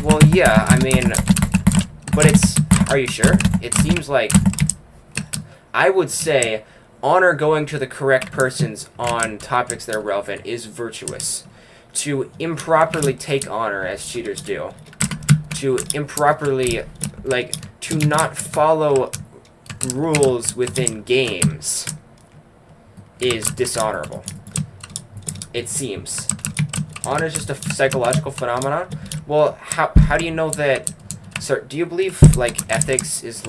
Well, yeah, I mean... But it's... Are you sure? It seems like... I would say honor going to the correct persons on topics that are relevant is virtuous. To improperly take honor, as cheaters do. To improperly... Like, to not follow rules within games is dishonorable. It seems. Honor is just a psychological phenomenon? Well, how do you know that... Sir, do you believe, like, ethics is,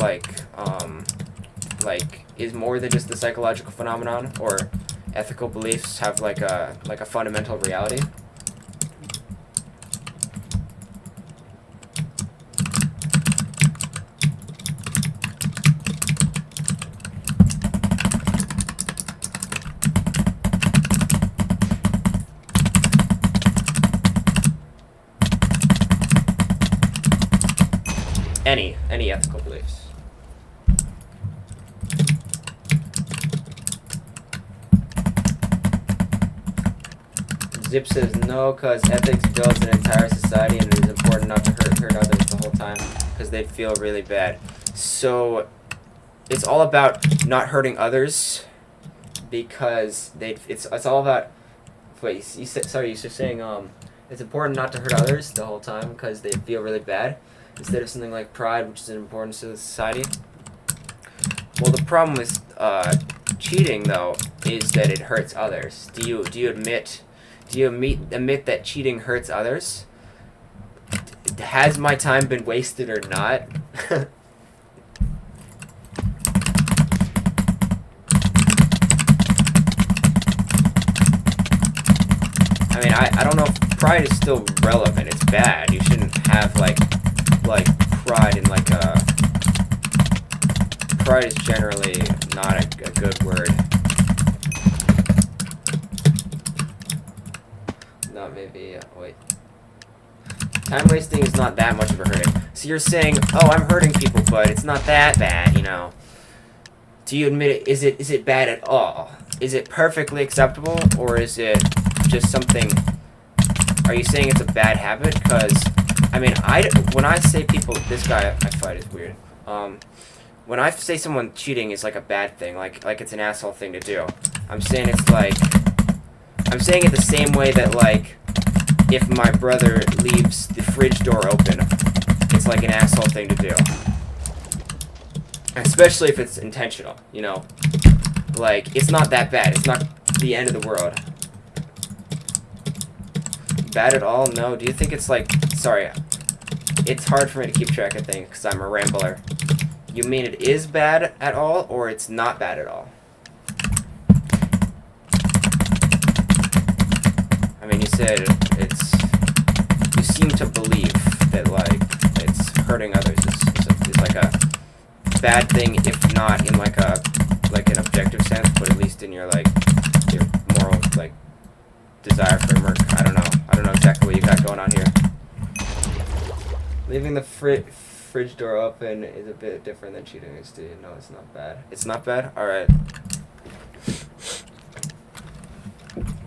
is more than just the psychological phenomenon? Or ethical beliefs have, like a fundamental reality? Any ethical beliefs. Zip says no, because ethics builds an entire society and it is important not to hurt others the whole time because they'd feel really bad. So it's all about not hurting others, because it's all about. Wait, you said, sorry, you're saying it's important not to hurt others the whole time because they feel really bad, instead of something like pride, which is an importance to the society. Well, the problem with cheating though is that it hurts others. Do you admit that cheating hurts others? Has my time been wasted or not? I mean, I don't know if pride is still relevant. It's bad. You shouldn't have like pride in like a. Pride is generally not a good word. Not maybe. Wait. Time wasting is not that much of a hurting. So you're saying, oh, I'm hurting people, but it's not that bad, you know. Do you admit it? Is it bad at all? Is it perfectly acceptable, or is it just something? Are you saying it's a bad habit? Because I mean, when I say people, this guy I fight is weird. When I say someone cheating is like a bad thing, like it's an asshole thing to do, I'm saying it's like, I'm saying it the same way that like, if my brother leaves the fridge door open, it's like an asshole thing to do. Especially if it's intentional, you know? Like, it's not that bad. It's not the end of the world. Bad at all? No. Do you think it's like... Sorry. It's hard for me to keep track of things because I'm a rambler. You mean it is bad at all, or it's not bad at all? I mean, you said it's... You seem to believe that, like, it's hurting others is like a bad thing, if not in, like, an objective sense, but at least in your, like, your moral, like, desire framework. I don't know exactly what you got going on here. Leaving the fridge door open is a bit different than cheating. No, it's not bad. It's not bad? Alright.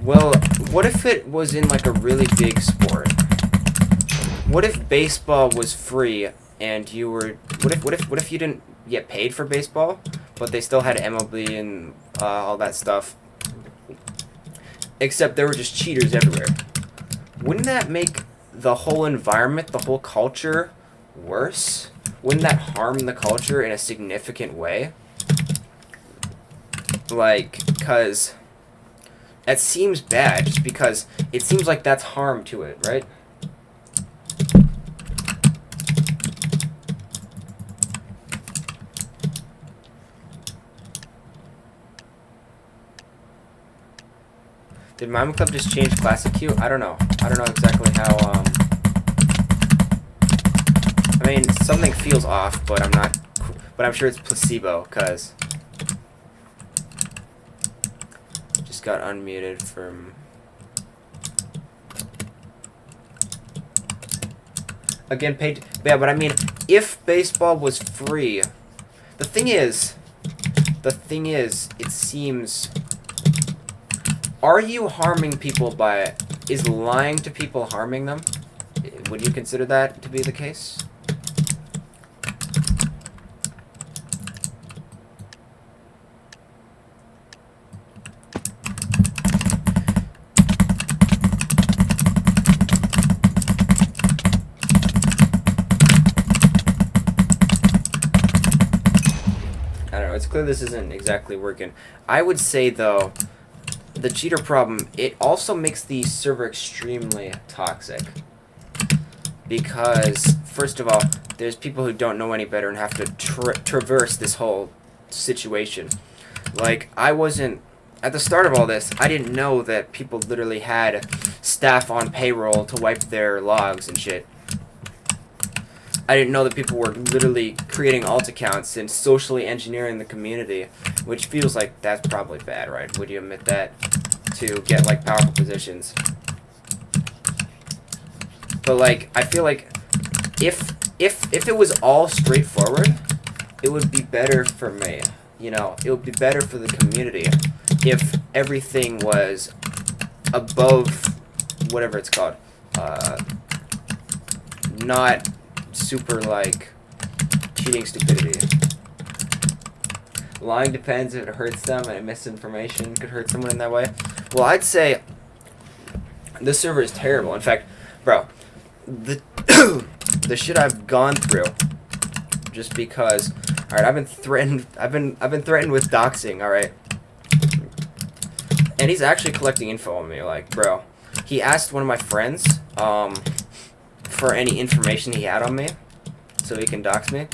Well, what if it was in like a really big sport? What if baseball was free and you were... What if you didn't get paid for baseball, but they still had MLB and all that stuff? Except there were just cheaters everywhere. Wouldn't that make the whole environment, the whole culture, worse? Wouldn't that harm the culture in a significant way? Like, because that seems bad, just because it seems like that's harm to it, right? Did Minemen Club just change classic queue? I don't know. I don't know exactly how, I mean, something feels off, but I'm sure it's placebo, because just got unmuted from... Again, paid... Yeah, but I mean, if baseball was free... The thing is, it seems... Are you harming people by... Is lying to people harming them? Would you consider that to be the case? I don't know, it's clear this isn't exactly working. I would say, though... The cheater problem, it also makes the server extremely toxic. Because, first of all, there's people who don't know any better and have to traverse this whole situation. Like, I wasn't... At the start of all this, I didn't know that people literally had staff on payroll to wipe their logs and shit. I didn't know that people were literally creating alt accounts and socially engineering the community, which feels like that's probably bad, right? Would you admit that? To get, like, powerful positions. But, like, I feel like if it was all straightforward, it would be better for me. You know, it would be better for the community if everything was above whatever it's called. Not super, like, cheating stupidity. Lying depends if it hurts them, and misinformation could hurt someone in that way. Well, I'd say this server is terrible. In fact, bro, the the shit I've gone through, just because. All right, I've been threatened. I've been threatened with doxing. All right, and he's actually collecting info on me. Like, bro, he asked one of my friends for any information he had on me, so he can dox me.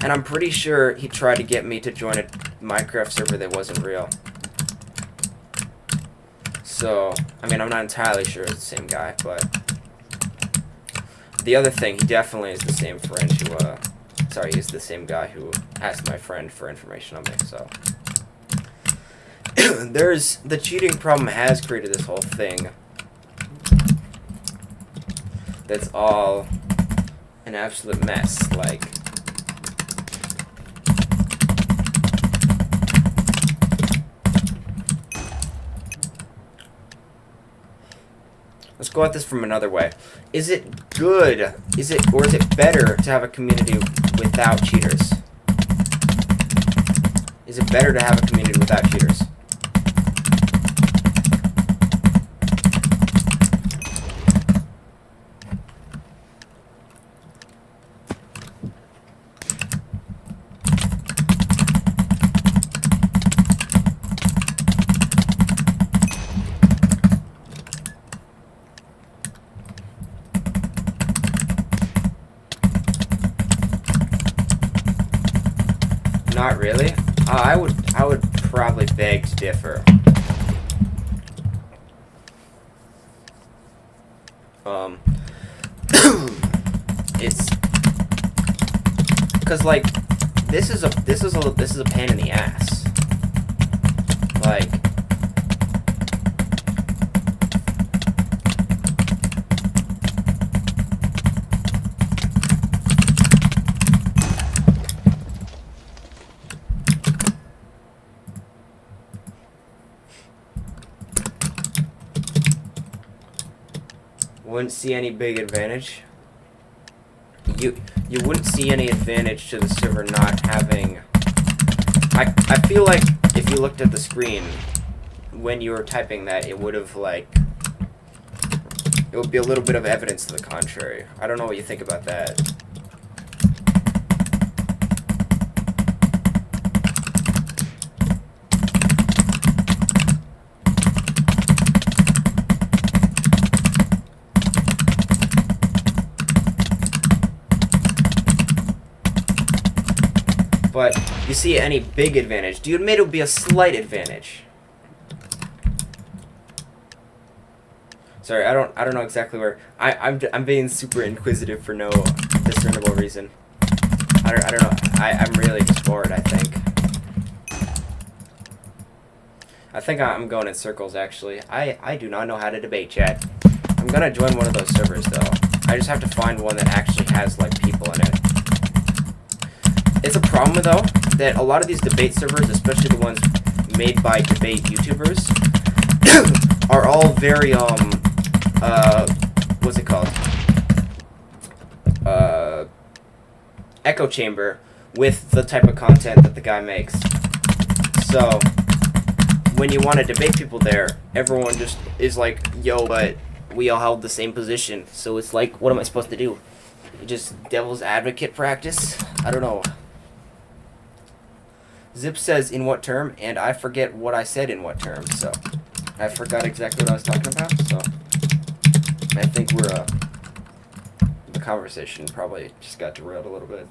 And I'm pretty sure he tried to get me to join a Minecraft server that wasn't real. So, I mean, I'm not entirely sure it's the same guy, but the other thing, he definitely is the same friend who, sorry, he's the same guy who asked my friend for information on me, so. The cheating problem has created this whole thing that's all an absolute mess, like. Let's go at this from another way. Is it good? Or is it better to have a community without cheaters? Is it better to have a community without cheaters? Not really. I would probably beg to differ. It's because like this is a pain in the ass. Like. Wouldn't see any big advantage. You wouldn't see any advantage to the server not having. I feel like if you looked at the screen when you were typing that, it would have like it would be a little bit of evidence to the contrary. I don't know what you think about that. But you see any big advantage? Do you admit it would be a slight advantage? Sorry, I don't know exactly where I'm being super inquisitive for no discernible reason. I don't know. I'm really just bored, I think I'm going in circles actually. I do not know how to debate, chat. I'm gonna join one of those servers though. I just have to find one that actually has like people in it. It's a problem, though, that a lot of these debate servers, especially the ones made by debate YouTubers, are all very, what's it called? Echo chamber with the type of content that the guy makes. So, when you want to debate people there, everyone just is like, yo, but we all held the same position. So it's like, what am I supposed to do? Just devil's advocate practice? I don't know. Zip says, in what term? And I forget what I said in what term, so I forgot exactly what I was talking about, so I think the conversation probably just got derailed a little bit.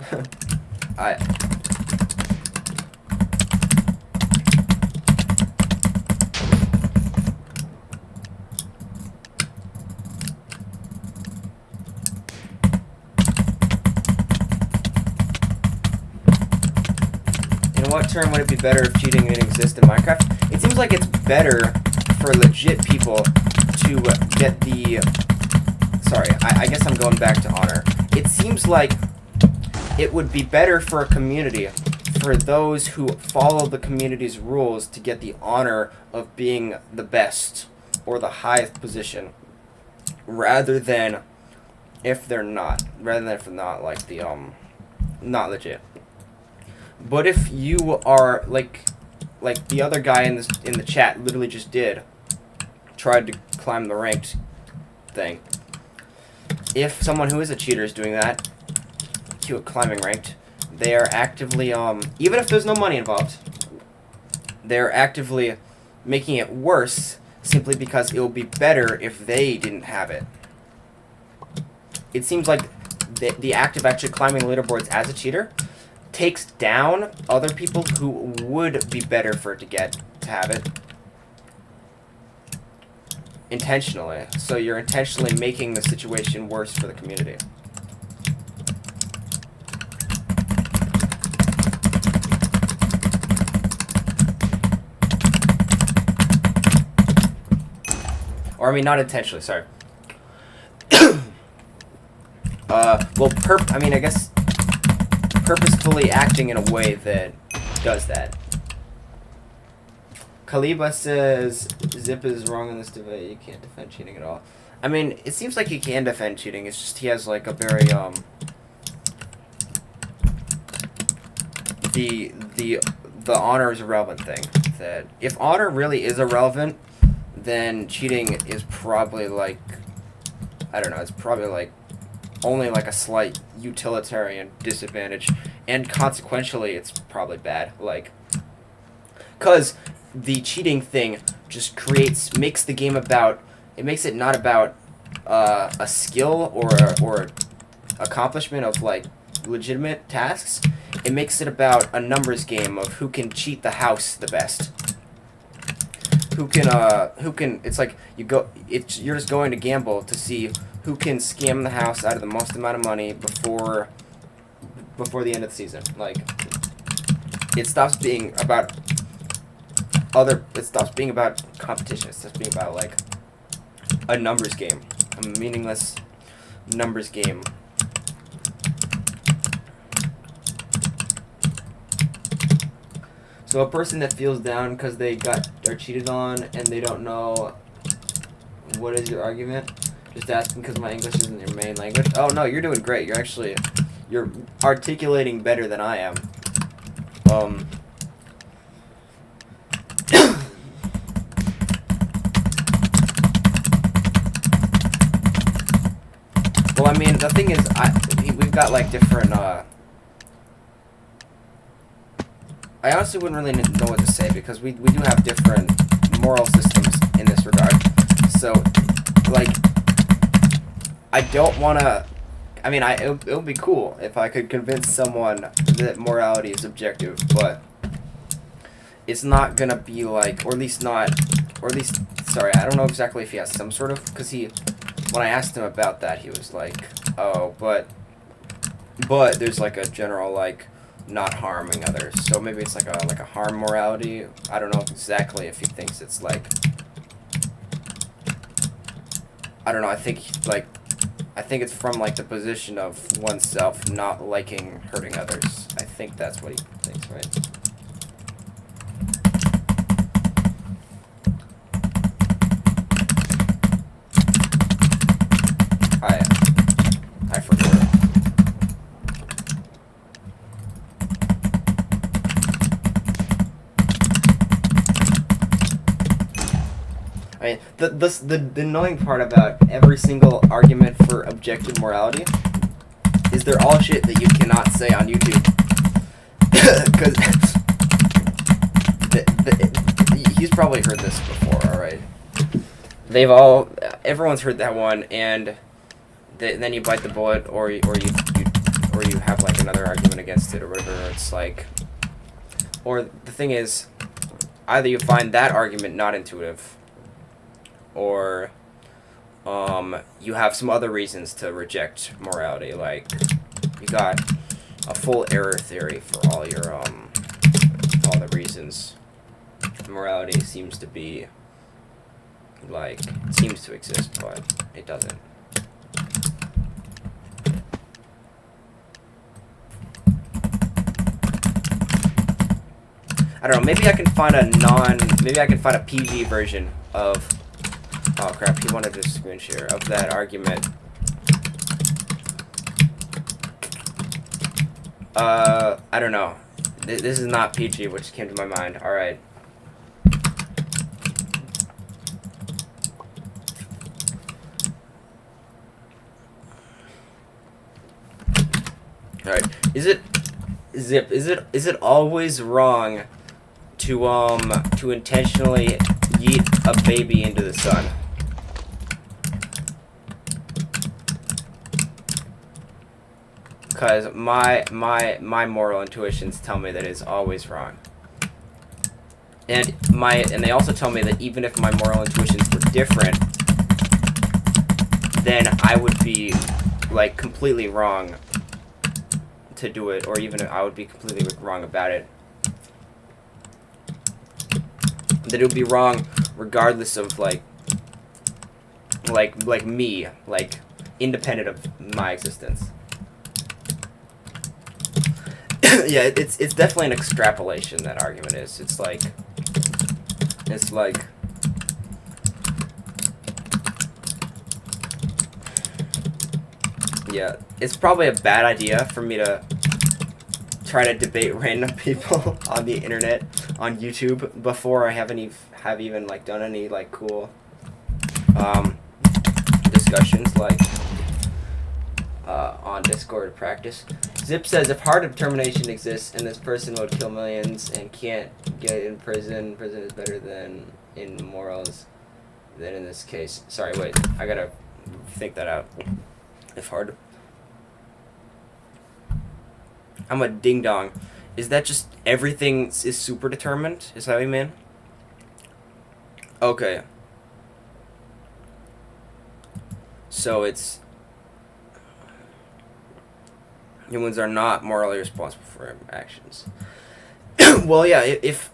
What term would it be better if cheating didn't exist in Minecraft? It seems like it's better for legit people to get the... Sorry, I guess I'm going back to honor. It seems like it would be better for a community, for those who follow the community's rules to get the honor of being the best or the highest position, rather than if they're not. Rather than if they're not, like the, not legit. But if you are like the other guy in the chat literally just did, tried to climb the ranked thing. If someone who is a cheater is doing that, climbing ranked, they are actively even if there's no money involved, they're actively making it worse simply because it will be better if they didn't have it. It seems like the act of actually climbing leaderboards as a cheater takes down other people who would be better for it to have it intentionally. So you're intentionally making the situation worse for the community. Or, I mean, not intentionally, sorry. Well, I mean, I guess purposefully acting in a way that does that. Kaliba says, Zip is wrong in this debate. You can't defend cheating at all. I mean, it seems like he can defend cheating. It's just he has, like, a very, the honor is irrelevant thing. That if honor really is irrelevant, then cheating is probably, like, I don't know, it's probably, like, only, like, a slight utilitarian disadvantage, and consequentially, it's probably bad, like, because the cheating thing just makes the game makes it not about, a skill or accomplishment of, like, legitimate tasks. It makes it about a numbers game of who can cheat the house the best. Who can, it's like, you're just going to gamble to see who can scam the house out of the most amount of money before the end of the season. Like, it stops being about competition. It stops being about, like, a numbers game. A meaningless numbers game. So a person that feels down because they are cheated on and they don't know what is your argument, just asking because my English isn't your main language. Oh no, you're doing great. You're articulating better than I am. Well, I mean, the thing is, we've got, like, different, I honestly wouldn't really know what to say, because we do have different moral systems in this regard. So, like, I don't want to... I mean, it would be cool if I could convince someone that morality is objective, but it's not going to be like... Sorry, I don't know exactly if he has some sort of... Because when I asked him about that, he was like, oh, but there's, like, a general, like, not harming others. So maybe it's like a harm morality. I don't know exactly if he thinks it's like, I don't know, I think it's from, like, the position of oneself not liking hurting others. I think that's what he thinks, right? I forgot. I mean, the annoying part about every single argument for objective morality is they're all shit that you cannot say on YouTube. Because he's probably heard this before, alright? Everyone's heard that one, and then you bite the bullet, or you have, like, another argument against it, or whatever. It's like, or the thing is, either you find that argument not intuitive, or you have some other reasons to reject morality. Like, you got a full error theory for all the reasons morality seems to be, like, seems to exist, but it doesn't. I don't know, maybe I can find a PG version of... Oh crap, he wanted to screen share of that argument. I don't know. This is not PG, which came to my mind. Alright. Alright. Is it always wrong to intentionally yeet a baby into the sun? Because my moral intuitions tell me that it's always wrong. And they also tell me that even if my moral intuitions were different, then I would be like completely wrong to do it, or even I would be completely wrong about it. That it would be wrong regardless of like me, like independent of my existence. Yeah, it's definitely an extrapolation, that argument is. It's like yeah, it's probably a bad idea for me to try to debate random people on the internet, on YouTube, before I have even like done any like cool discussions like on Discord practice. Zip says, if hard determination exists and this person would kill millions and can't get in prison is better than in morals, then in this case, sorry, wait, I gotta think that out. If hard, I'm a ding dong. Is that just everything is super determined? Is that what you mean? Okay. So it's humans are not morally responsible for actions. Well, yeah, if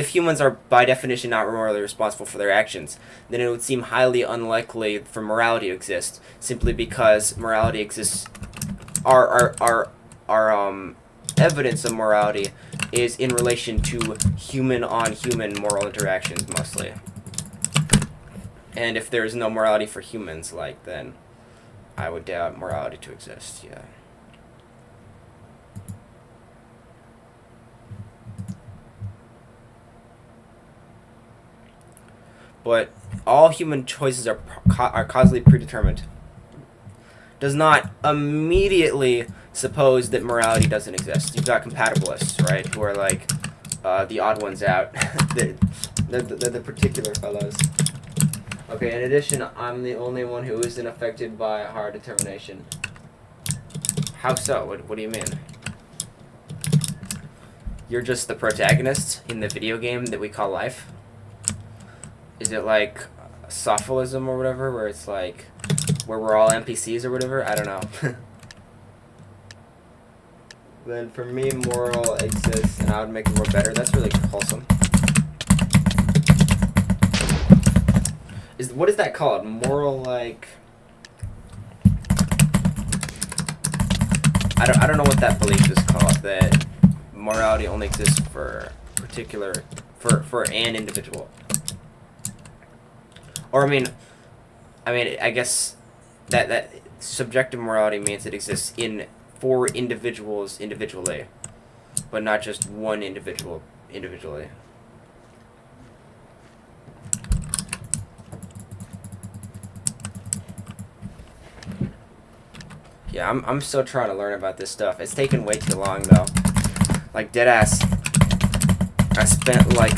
humans are by definition not morally responsible for their actions, then it would seem highly unlikely for morality to exist, simply because morality exists. Our evidence of morality is in relation to human on human moral interactions mostly. And if there is no morality for humans, like, then I would doubt morality to exist. Yeah. But all human choices are causally predetermined. Does not immediately suppose that morality doesn't exist. You've got compatibilists, right, who are like the odd ones out. they're the particular fellows. Okay, in addition, I'm the only one who isn't affected by hard determination. How so? What do you mean? You're just the protagonist in the video game that we call life? Is it like sophilism or whatever, where it's like, where we're all NPCs or whatever? I don't know. Then for me, moral exists, and I would make the world better. That's really wholesome. What is that called? Moral, like... I don't know what that belief is called, that morality only exists for particular... for an individual. Or, I mean, I guess that subjective morality means it exists for individuals individually, but not just one individual individually. Yeah, I'm still trying to learn about this stuff. It's taken way too long, though. Like, deadass, I spent, like,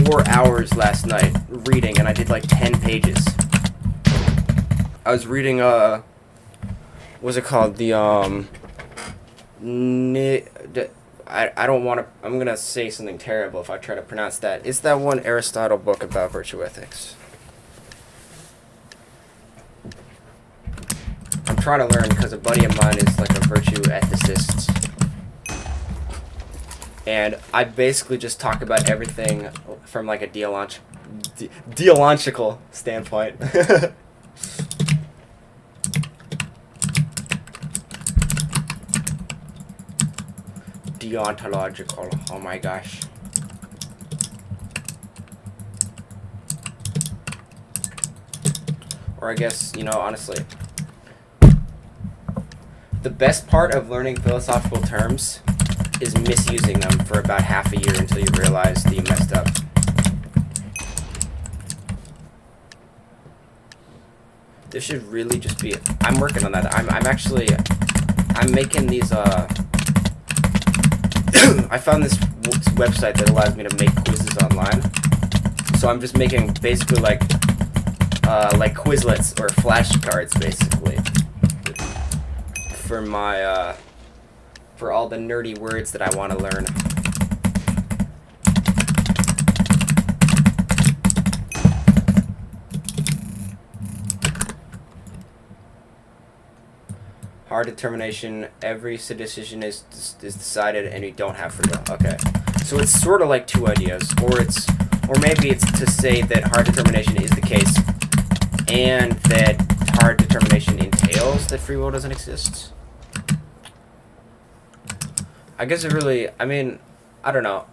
4 hours last night reading, and I did like 10 pages. I was reading what's it called? The I don't want to. I'm gonna say something terrible if I try to pronounce that. It's that one Aristotle book about virtue ethics. I'm trying to learn because a buddy of mine is like a virtue ethicist. And I basically just talk about everything from like a deological standpoint. Deontological. Oh my gosh. Or I guess, honestly, The best part of learning philosophical terms is misusing them for about half a year until you realize that you messed up. There should really just be... I'm working on that. I'm making these, I found this website that allows me to make quizzes online. So I'm just making basically like Quizlets or flashcards, basically. For my, for all the nerdy words that I want to learn. Hard determination. Every decision is decided, and you don't have free will. Okay, so it's sort of like two ideas, or maybe it's to say that hard determination is the case, and that hard determination entails that free will doesn't exist. I guess it really. I mean, I don't know.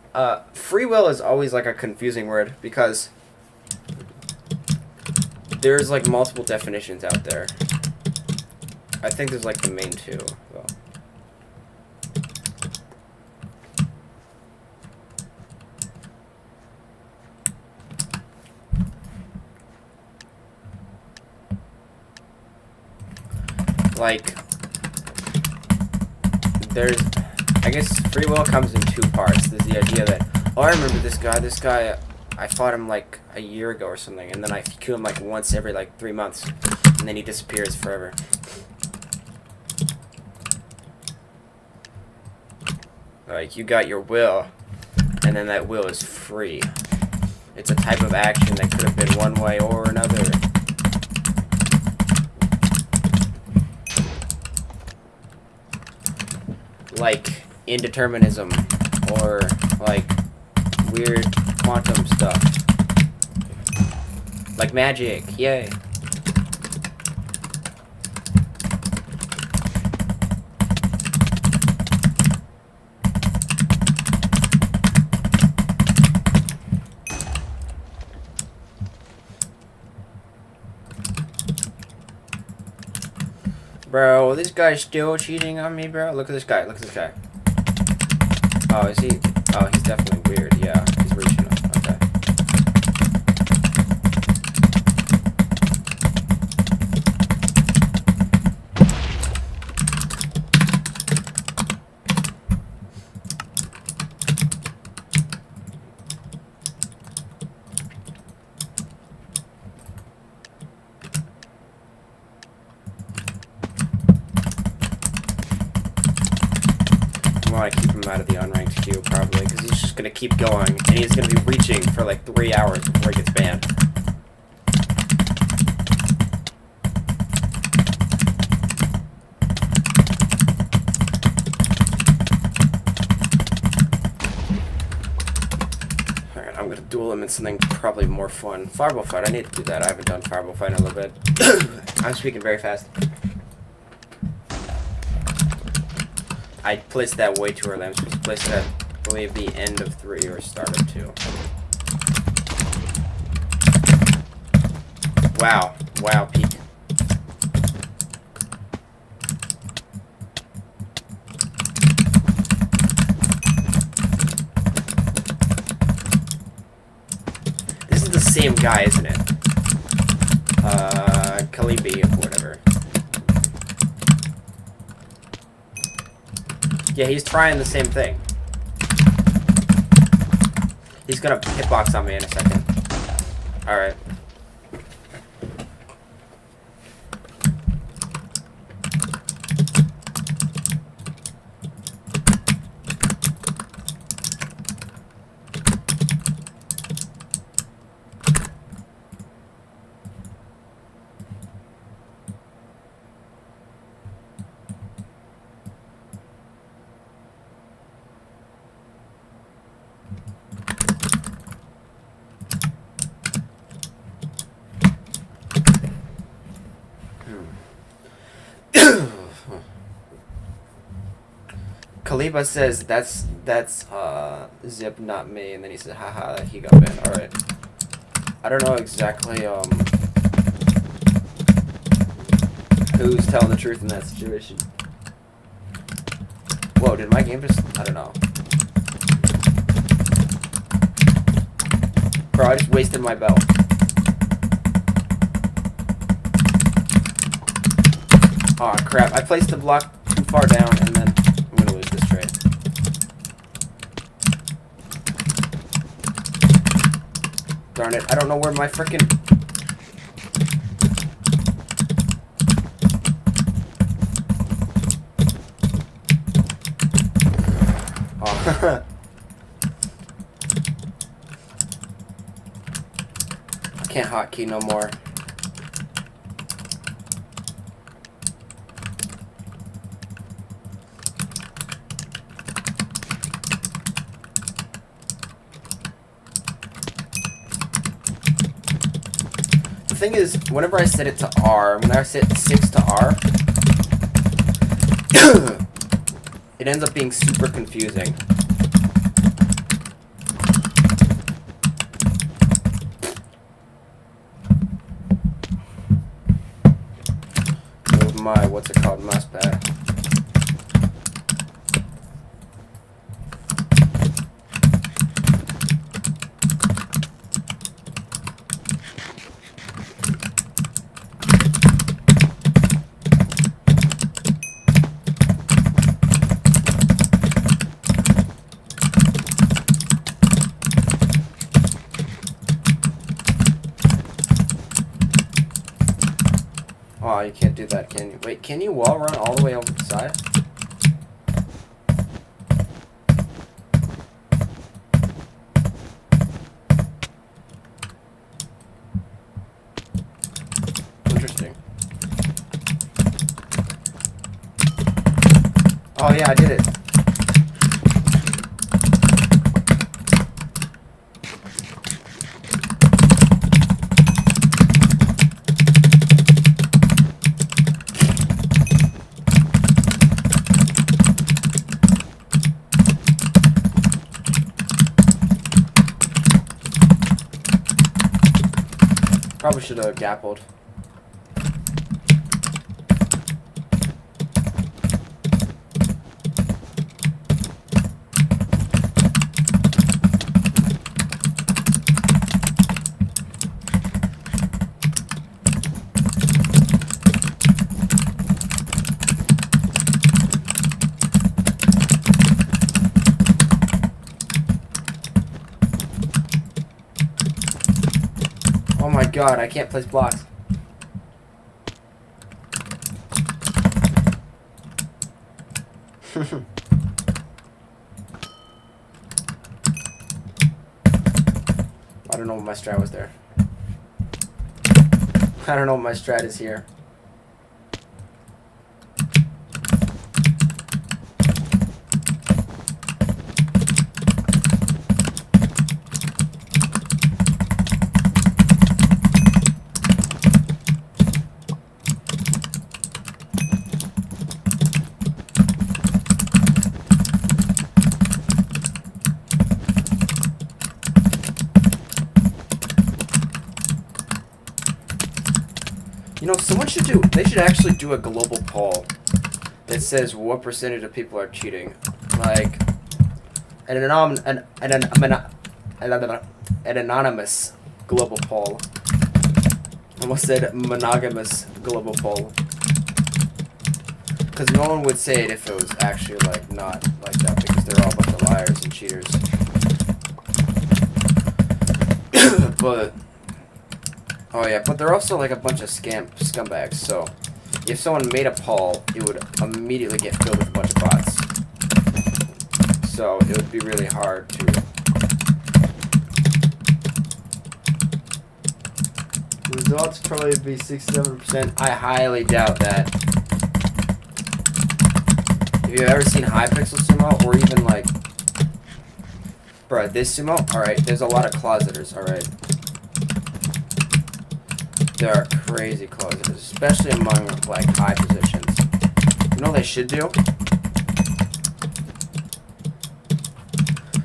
Free will is always like a confusing word because there's like multiple definitions out there. I think there's like the main two, though. Like, there's, I guess free will comes in two parts. There's the idea that, oh, I remember this guy, I fought him like a year ago or something, and then I kill him like once every like 3 months, and then he disappears forever. Like, you got your will, and then that will is free. It's a type of action that could have been one way or another. Like indeterminism, or like weird quantum stuff. Like magic, yay. Bro, this guy's still cheating on me, bro. Look at this guy. Look at this guy. Oh, is he? Oh, he's definitely weird. Yeah, he's reaching him. Okay. I keep him out of the unranked queue, probably, because he's just going to keep going, and he's going to be reaching for like 3 hours before he gets banned. Alright, I'm going to duel him in something probably more fun. Fireball fight, I need to do that. I haven't done fireball fight in a little bit. I'm speaking very fast. I placed that way too early. I'm supposed to place it at, I believe, the end of 3 or start of 2. Wow. Wow, peak. This is the same guy, isn't it? Kalibi or whatever. Yeah, he's trying the same thing. He's gonna hitbox on me in a second. Alright. Kaliba says that's Zip, not me, and then he said haha, he got banned. Alright. I don't know exactly who's telling the truth in that situation. did my game just... I don't know. Bro, I just wasted my belt. Aw, oh, crap. I placed the block too far down, and then I'm gonna lose this trade. Darn it. I don't know where my frickin'... Oh. I can't hotkey no more. The thing is, whenever I set it to R, when I set 6 to R, it ends up being super confusing. Move my, what's it called, mouse pad. Oh, you can't do that, can you? Wait, can you wall run all the way over the side? Interesting. Oh yeah, I did it. Probably should have gappled. Oh my god, I can't place blocks. I don't know what my strat was there. I don't know what my strat is here. You know, they should actually do a global poll that says what percentage of people are cheating. Like, an anonymous global poll. Almost said monogamous global poll. Because no one would say it if it was actually, like, not like that, because they're all a bunch of liars and cheaters. But... oh yeah, but they're also like a bunch of scumbags, so if someone made a poll, it would immediately get filled with a bunch of bots. So it would be really hard to... results probably be 67%. I highly doubt that. Have you ever seen Hypixel Sumo, or even like... bruh, this Sumo? Alright, there's a lot of closeters, alright. There are crazy closeters, especially among, like, high positions. You know what they should do?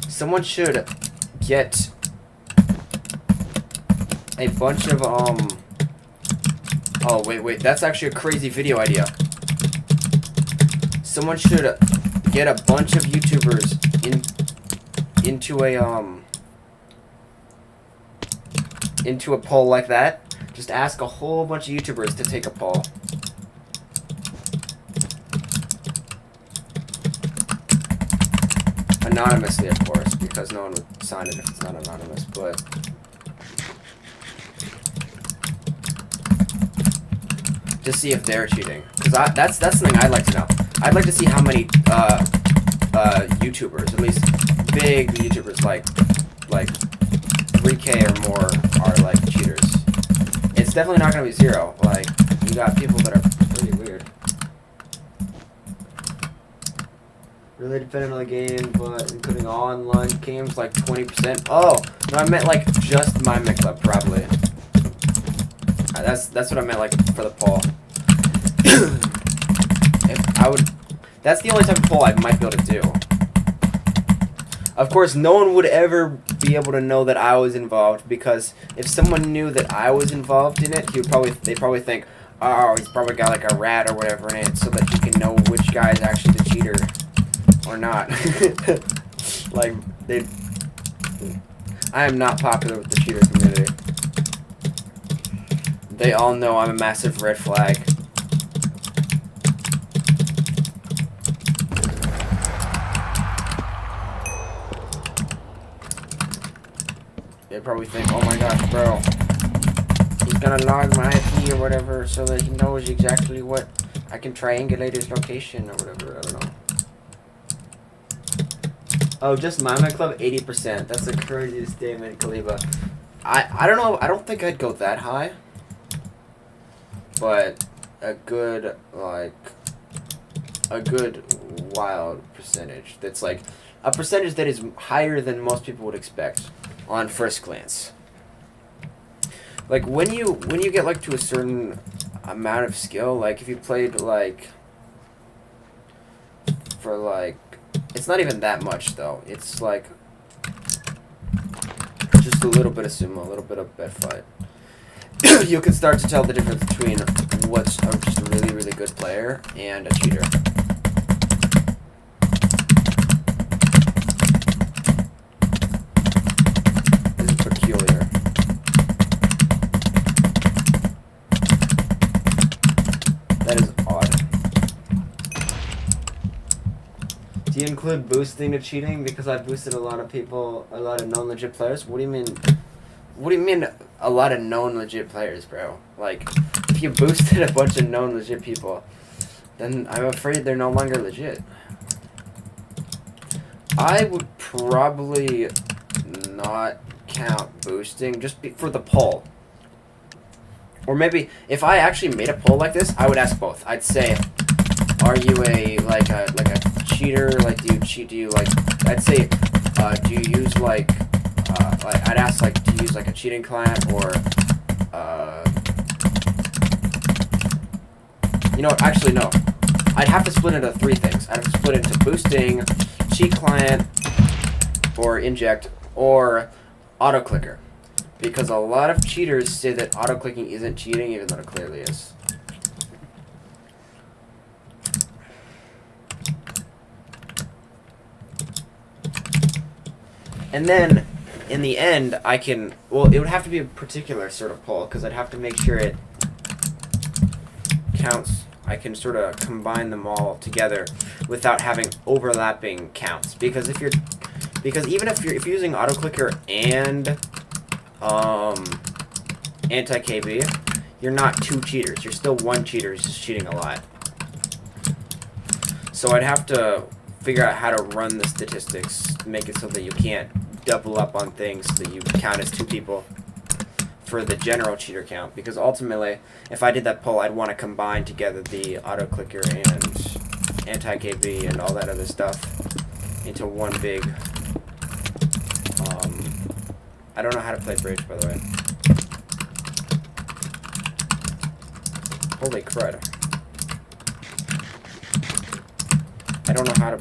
Someone should get a bunch of, oh, wait, that's actually a crazy video idea. Someone should get a bunch of YouTubers into a poll like that. Just ask a whole bunch of YouTubers to take a poll. Anonymously, of course, because no one would sign it if it's not anonymous, but just see if they're cheating. Because that's something I'd like to know. I'd like to see how many YouTubers, at least big YouTubers like 3K or more, are like cheaters. It's definitely not going to be 0. Like, you got people that are pretty weird. Really dependent on the game, but including online games, like 20%. Oh, no, I meant like just Minemen Club, probably. That's what I meant, like, for the poll. That's the only type of poll I might be able to do. Of course, no one would ever be able to know that I was involved, because if someone knew that I was involved in it, they'd probably think, oh, he's probably got like a rat or whatever in it, so that he can know which guy is actually the cheater or not. Like, I am not popular with the cheater community. They all know I'm a massive red flag. They probably think, oh my gosh, bro, he's gonna log my IP or whatever so that he knows exactly what I can triangulate his location or whatever. I don't know. Oh, just Minemen Club, 80%. That's the craziest statement, Kaliba. I don't know. I don't think I'd go that high, but a good wild percentage. That's like a percentage that is higher than most people would expect on first glance. Like when you get like to a certain amount of skill, like if you played like for like, it's not even that much though. It's like just a little bit of sumo, a little bit of bed fight. You can start to tell the difference between what's just a really, really good player and a cheater. This is peculiar. That is odd. Do you include boosting to cheating? Because I boosted a lot of people, a lot of non-legit players. What do you mean? What do you mean a lot of known legit players, bro? Like, if you boosted a bunch of known legit people, then I'm afraid they're no longer legit. I would probably not count boosting just for the poll. Or maybe if I actually made a poll like this, I would ask both. I'd say, are you a cheater? Like, do you cheat? Do you like? I'd say, do you use like I'd ask, like, do you use like a cheating client, or you know what, actually no. I'd have to split into 3 things. I'd have to split into boosting, cheat client, or inject, or auto clicker. Because a lot of cheaters say that auto clicking isn't cheating, even though it clearly is. And then in the end, I can, well, it would have to be a particular sort of poll, because I'd have to make sure it counts. I can sort of combine them all together without having overlapping counts. Because even if you're using auto clicker and anti-KB, you're not 2 cheaters. You're still 1 cheater who's just cheating a lot. So I'd have to figure out how to run the statistics, make it so that you can't double up on things so that you count as 2 people for the general cheater count. Because ultimately, if I did that poll, I'd want to combine together the auto clicker and anti-KB and all that other stuff into one big. I don't know how to play bridge, by the way. Holy crud! I don't know how to.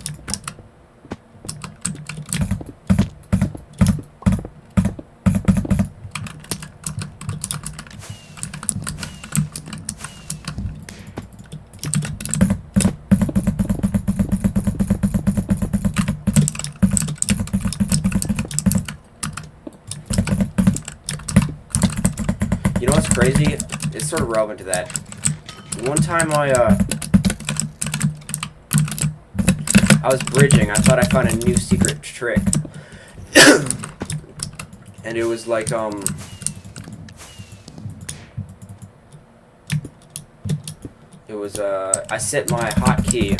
You know what's crazy? It's sort of relevant to that. One time I was bridging. I thought I found a new secret trick. And it was like, it was, I set my hotkey,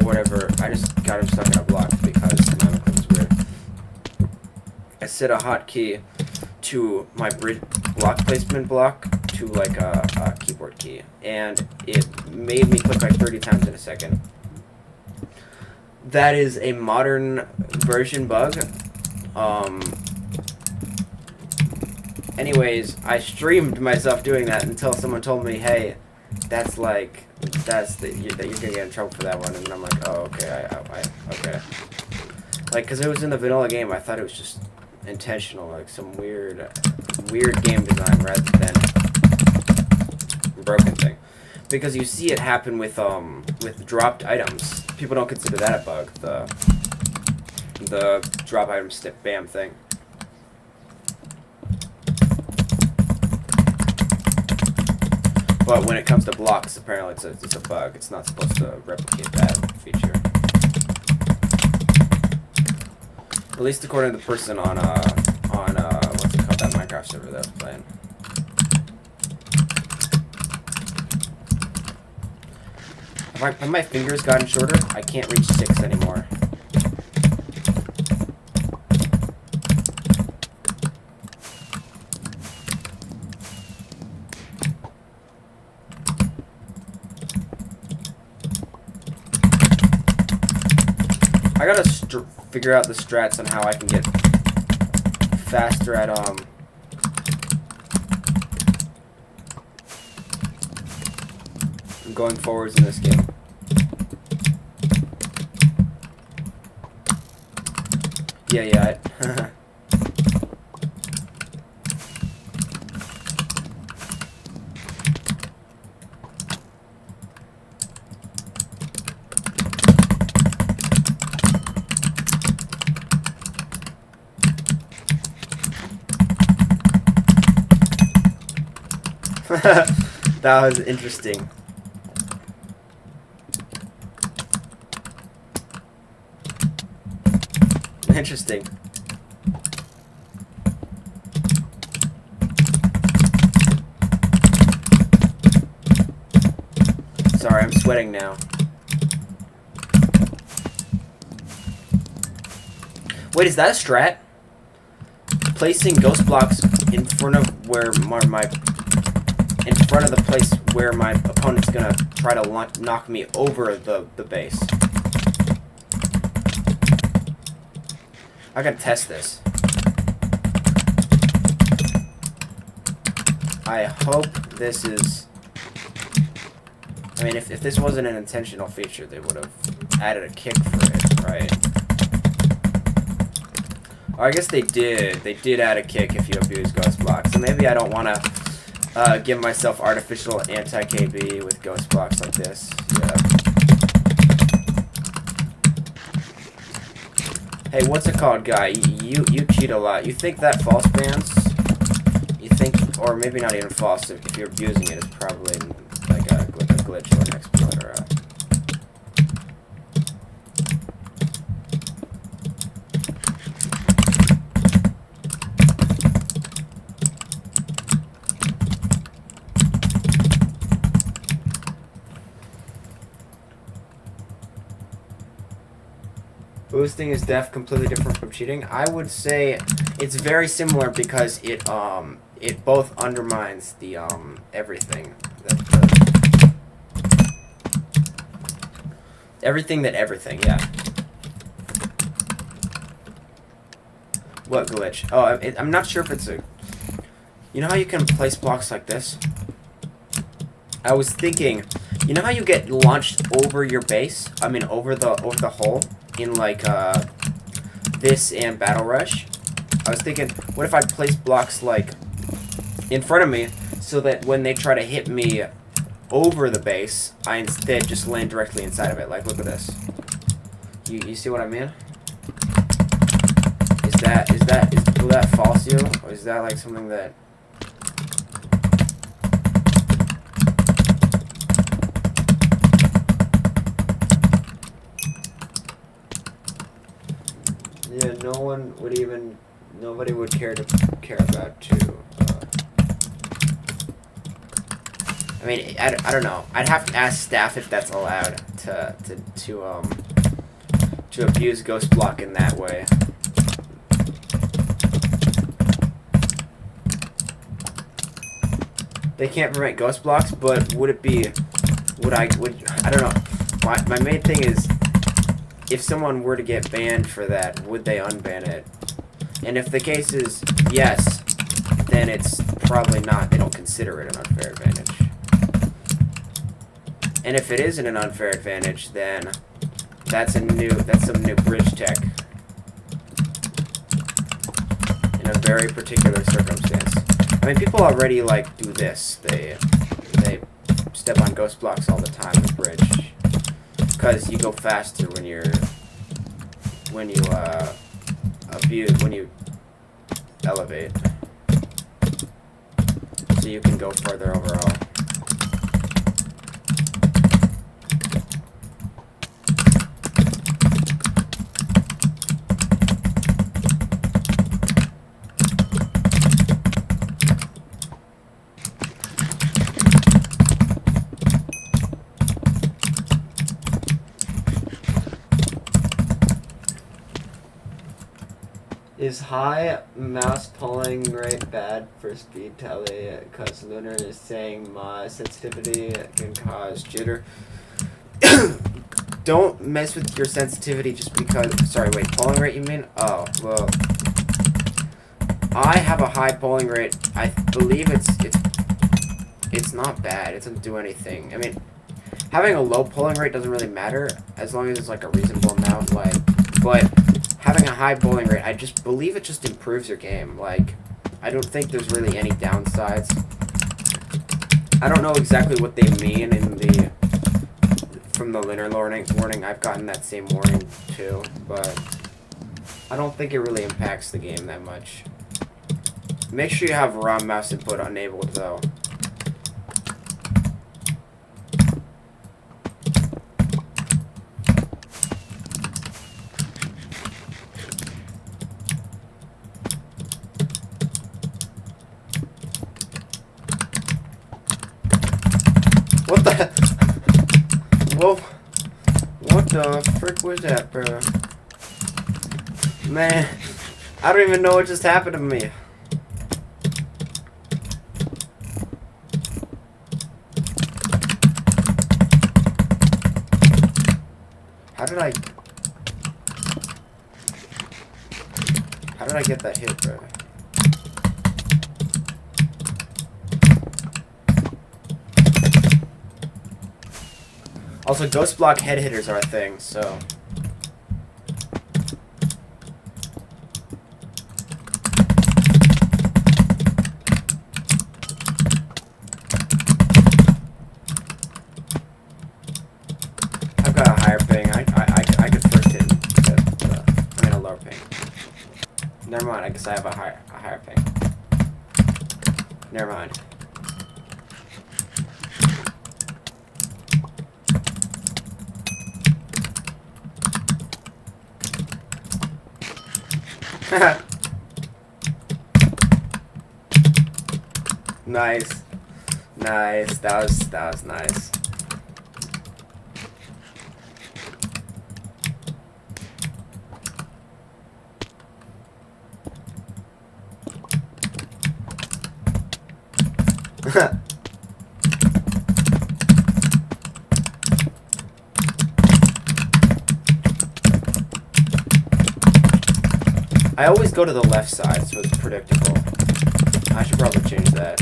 or whatever. I just got him stuck in a block because it was weird. I set a hotkey to my bridge block placement block to like a keyboard key, and it made me click like 30 times in a second. That is a modern version bug. Anyways, I streamed myself doing that until someone told me, hey, that you're gonna get in trouble for that one, and I'm like, oh, okay, okay. Like, cause it was in the vanilla game, I thought it was just intentional, like some weird game design rather than broken thing. Because you see it happen with dropped items. People don't consider that a bug. The drop item step bam thing. But when it comes to blocks, apparently it's a bug. It's not supposed to replicate that feature. At least according to the person on what's it called, that Minecraft server that I was playing. Have my fingers gotten shorter? I can't reach 6 anymore. I gotta figure out the strats on how I can get faster at going forwards in this game. Yeah. That was interesting. Interesting. Sorry, I'm sweating now. Wait, is that a strat? Placing ghost blocks in front of where in front of the place where my opponent's gonna try to knock me over the base. I gotta test this. I hope this is... I mean, if this wasn't an intentional feature, they would have added a kick for it, right? Or I guess they did. They did add a kick if you abuse ghost blocks. So maybe I don't want to give myself artificial anti-KB with ghost blocks like this. Yeah. Hey, what's it called, guy? You cheat a lot. You think that false bans? You think, or maybe not even false, if you're abusing it, it's probably like a glitch or an exploit or a... Boosting is completely different from cheating. I would say it's very similar because it both undermines the everything. Everything, yeah. What glitch? Oh, I'm not sure if it's a... You know how you can place blocks like this? I was thinking, you know how you get launched over your base? I mean, over the hole in like this and Battle Rush? I was thinking, what if I place blocks like in front of me so that when they try to hit me over the base, I instead just land directly inside of it. Like, look at this. You see what I mean? Will that false you? Or is that like something that... Yeah, nobody would care about to. I mean, I don't know. I'd have to ask staff if that's allowed to abuse ghost block in that way. They can't prevent ghost blocks, but would it be? I don't know. My main thing is, if someone were to get banned for that, would they unban it? And if the case is yes, then it's probably not. They don't consider it an unfair advantage. And if it isn't an unfair advantage, then that's some new bridge tech in a very particular circumstance. I mean, people already like do this. They step on ghost blocks all the time with bridge, because you go faster when you elevate, so you can go further overall. Is high mouse pulling rate bad for speed tally? Because Lunar is saying my sensitivity can cause jitter. Don't mess with your sensitivity just because. Sorry, wait, polling rate you mean? Oh, well. I have a high polling rate. I believe it's not bad. It doesn't do anything. I mean, having a low polling rate doesn't really matter as long as it's like a reasonable amount. But having a high polling rate, I just believe it just improves your game. Like, I don't think there's really any downsides. I don't know exactly what they mean from the linear warning. I've gotten that same warning too, but I don't think it really impacts the game that much. Make sure you have raw mouse input enabled though. What the? Whoa! What the frick was that, bro? Man, I don't even know what just happened to me. How did I get that hit, bro? Also, ghost block head hitters are a thing, so. I've got a higher ping. I could first hit a lower ping. Never mind. I guess I have a higher ping. Never mind. Nice. Nice. That was nice. I always go to the left side, so it's predictable. I should probably change that.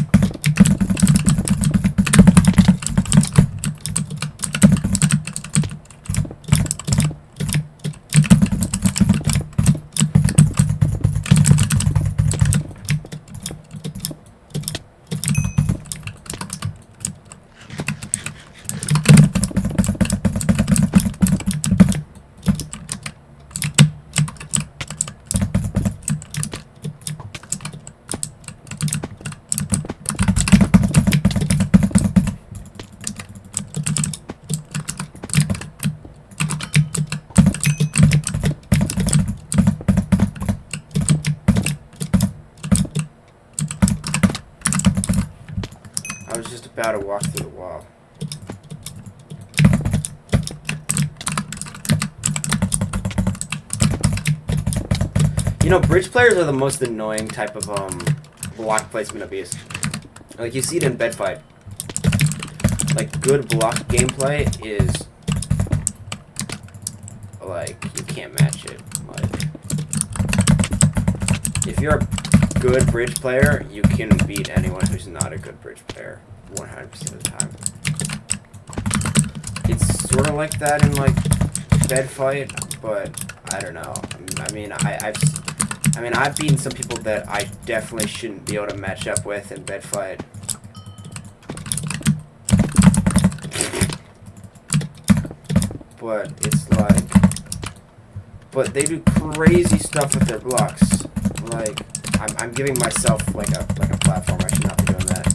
just about to walk through the wall. You know, bridge players are the most annoying type of block placement abuse. Like, you see it in bed fight. Like, good block gameplay is like, you can't match it. Like, if you're a good bridge player, you can beat anyone who's not a good bridge player 100% of the time. It's sort of like that in like bed fight, but I don't know. I mean, I've beaten some people that I definitely shouldn't be able to match up with in bed fight. But it's like, but they do crazy stuff with their blocks. Like, I'm giving myself like a platform. I should not be doing that.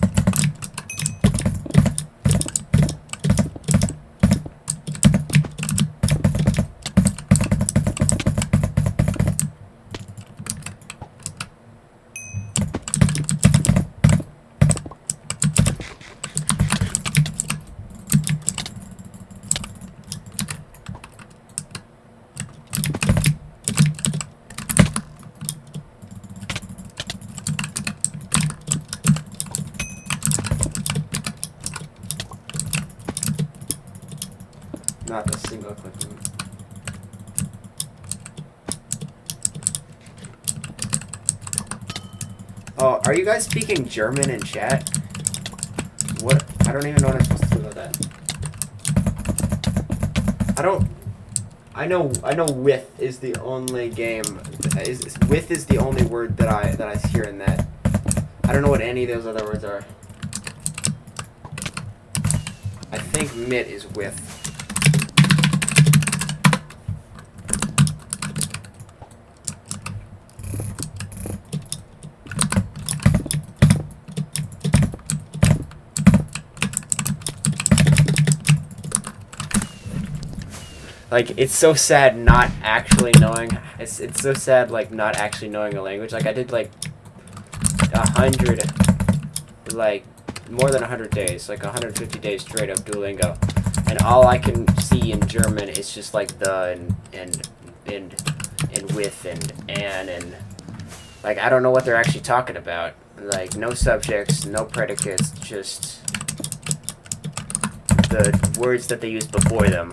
Not a single click. Oh, are you guys speaking German in chat? What? I don't even know what I'm supposed to do about that. I know with is the only game. With is the only word that I hear in that. I don't know what any of those other words are. I think mit is with. Like, it's so sad not actually knowing. It's so sad, like, not actually knowing a language. Like, I did, like, 100, like, more than 100 days, like 150 days straight of Duolingo. And all I can see in German is just, like, the and with and, like, I don't know what they're actually talking about. Like, no subjects, no predicates, just the words that they use before them.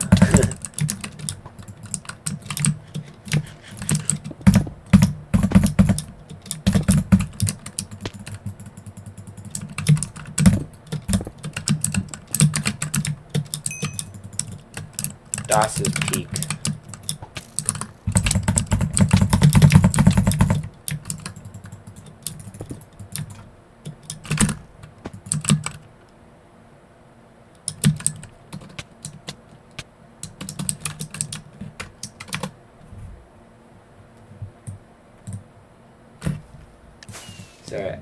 Das is peak. So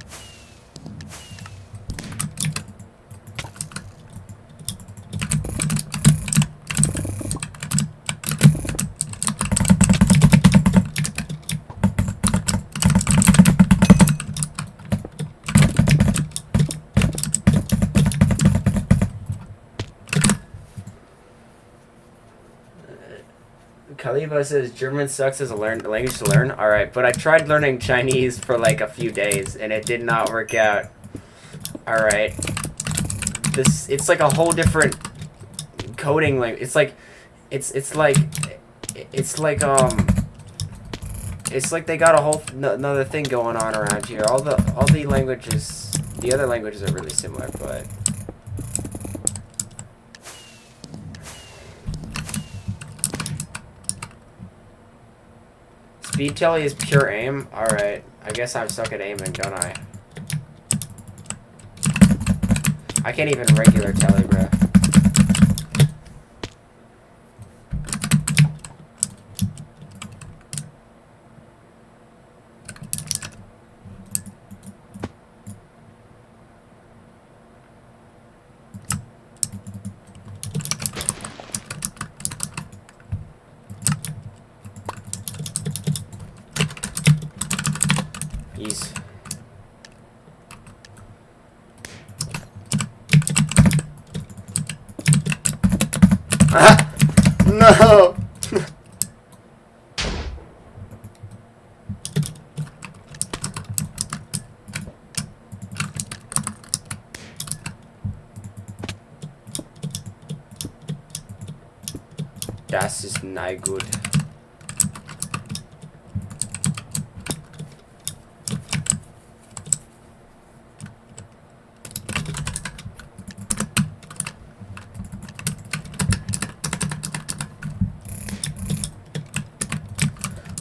Khalifa says German sucks as a language to learn. All right, but I tried learning Chinese for like a few days and it did not work out. All right, it's like a whole different coding language. It's like they got a whole another thing going on around here. All the languages, the other languages are really similar, but. Speed telly is pure aim? Alright. I guess I suck at aiming, don't I? I can't even regular telly, bro. No! Das ist nicht gut.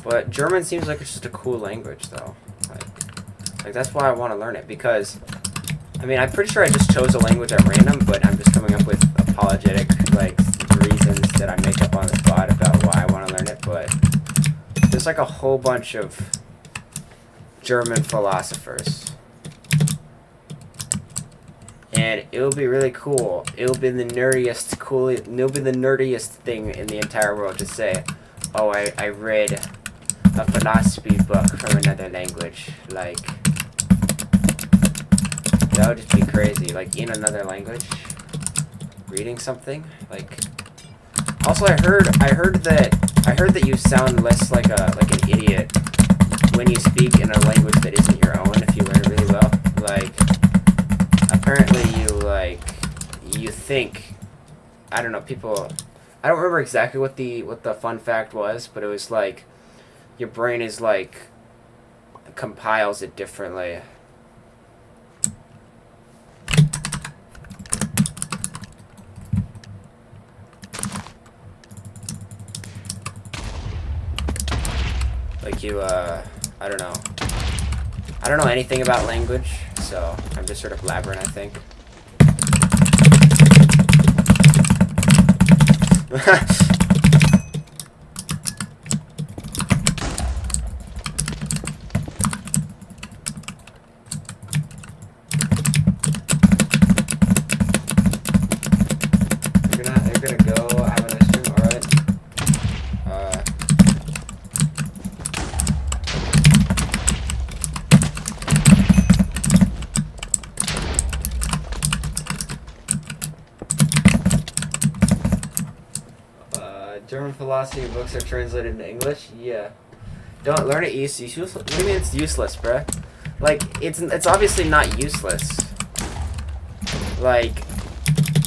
But German seems like it's just a cool language, though. Like that's why I want to learn it, because, I mean, I'm pretty sure I just chose a language at random, but I'm just coming up with apologetic, like, reasons that I make up on the spot about why I want to learn it, but there's like a whole bunch of German philosophers. And it'll be really cool. It'll be the nerdiest thing in the entire world to say, oh, I read a philosophy book from another language. Like, that would just be crazy. Like, in another language, reading something. Like, also I heard that you sound less like an idiot when you speak in a language that isn't your own if you learn it really well. Like, apparently you think, I don't know, people, I don't remember exactly what the fun fact was, but it was like your brain is like compiles it differently. Like you I don't know anything about language, so I'm just sort of blabbering, I think. You're gonna go have a nice stream, alright? German philosophy books are translated into English? Yeah. Don't learn it useless. What do you mean it's useless, bruh? Like, it's obviously not useless. Like,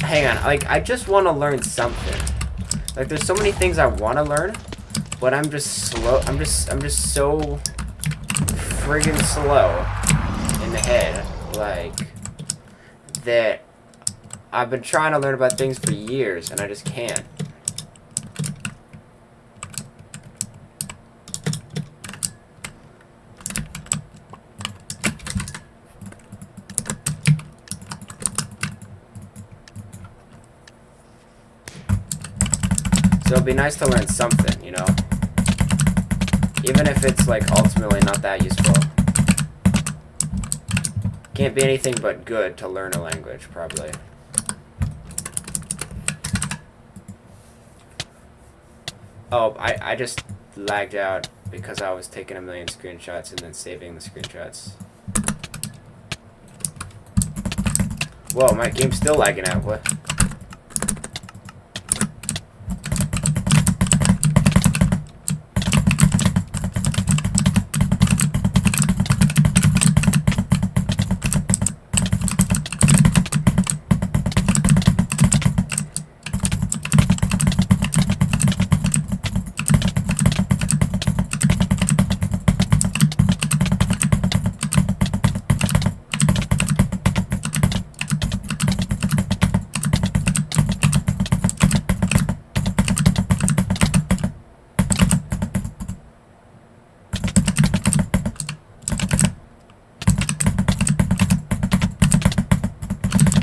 hang on. Like, I just want to learn something. Like, there's so many things I want to learn, but I'm just slow. I'm just so friggin' slow in the head. Like, that I've been trying to learn about things for years, and I just can't. So it'd be nice to learn something, you know? Even if it's, like, ultimately not that useful. Can't be anything but good to learn a language, probably. Oh, I just lagged out because I was taking a million screenshots and then saving the screenshots. Whoa, my game's still lagging out, what?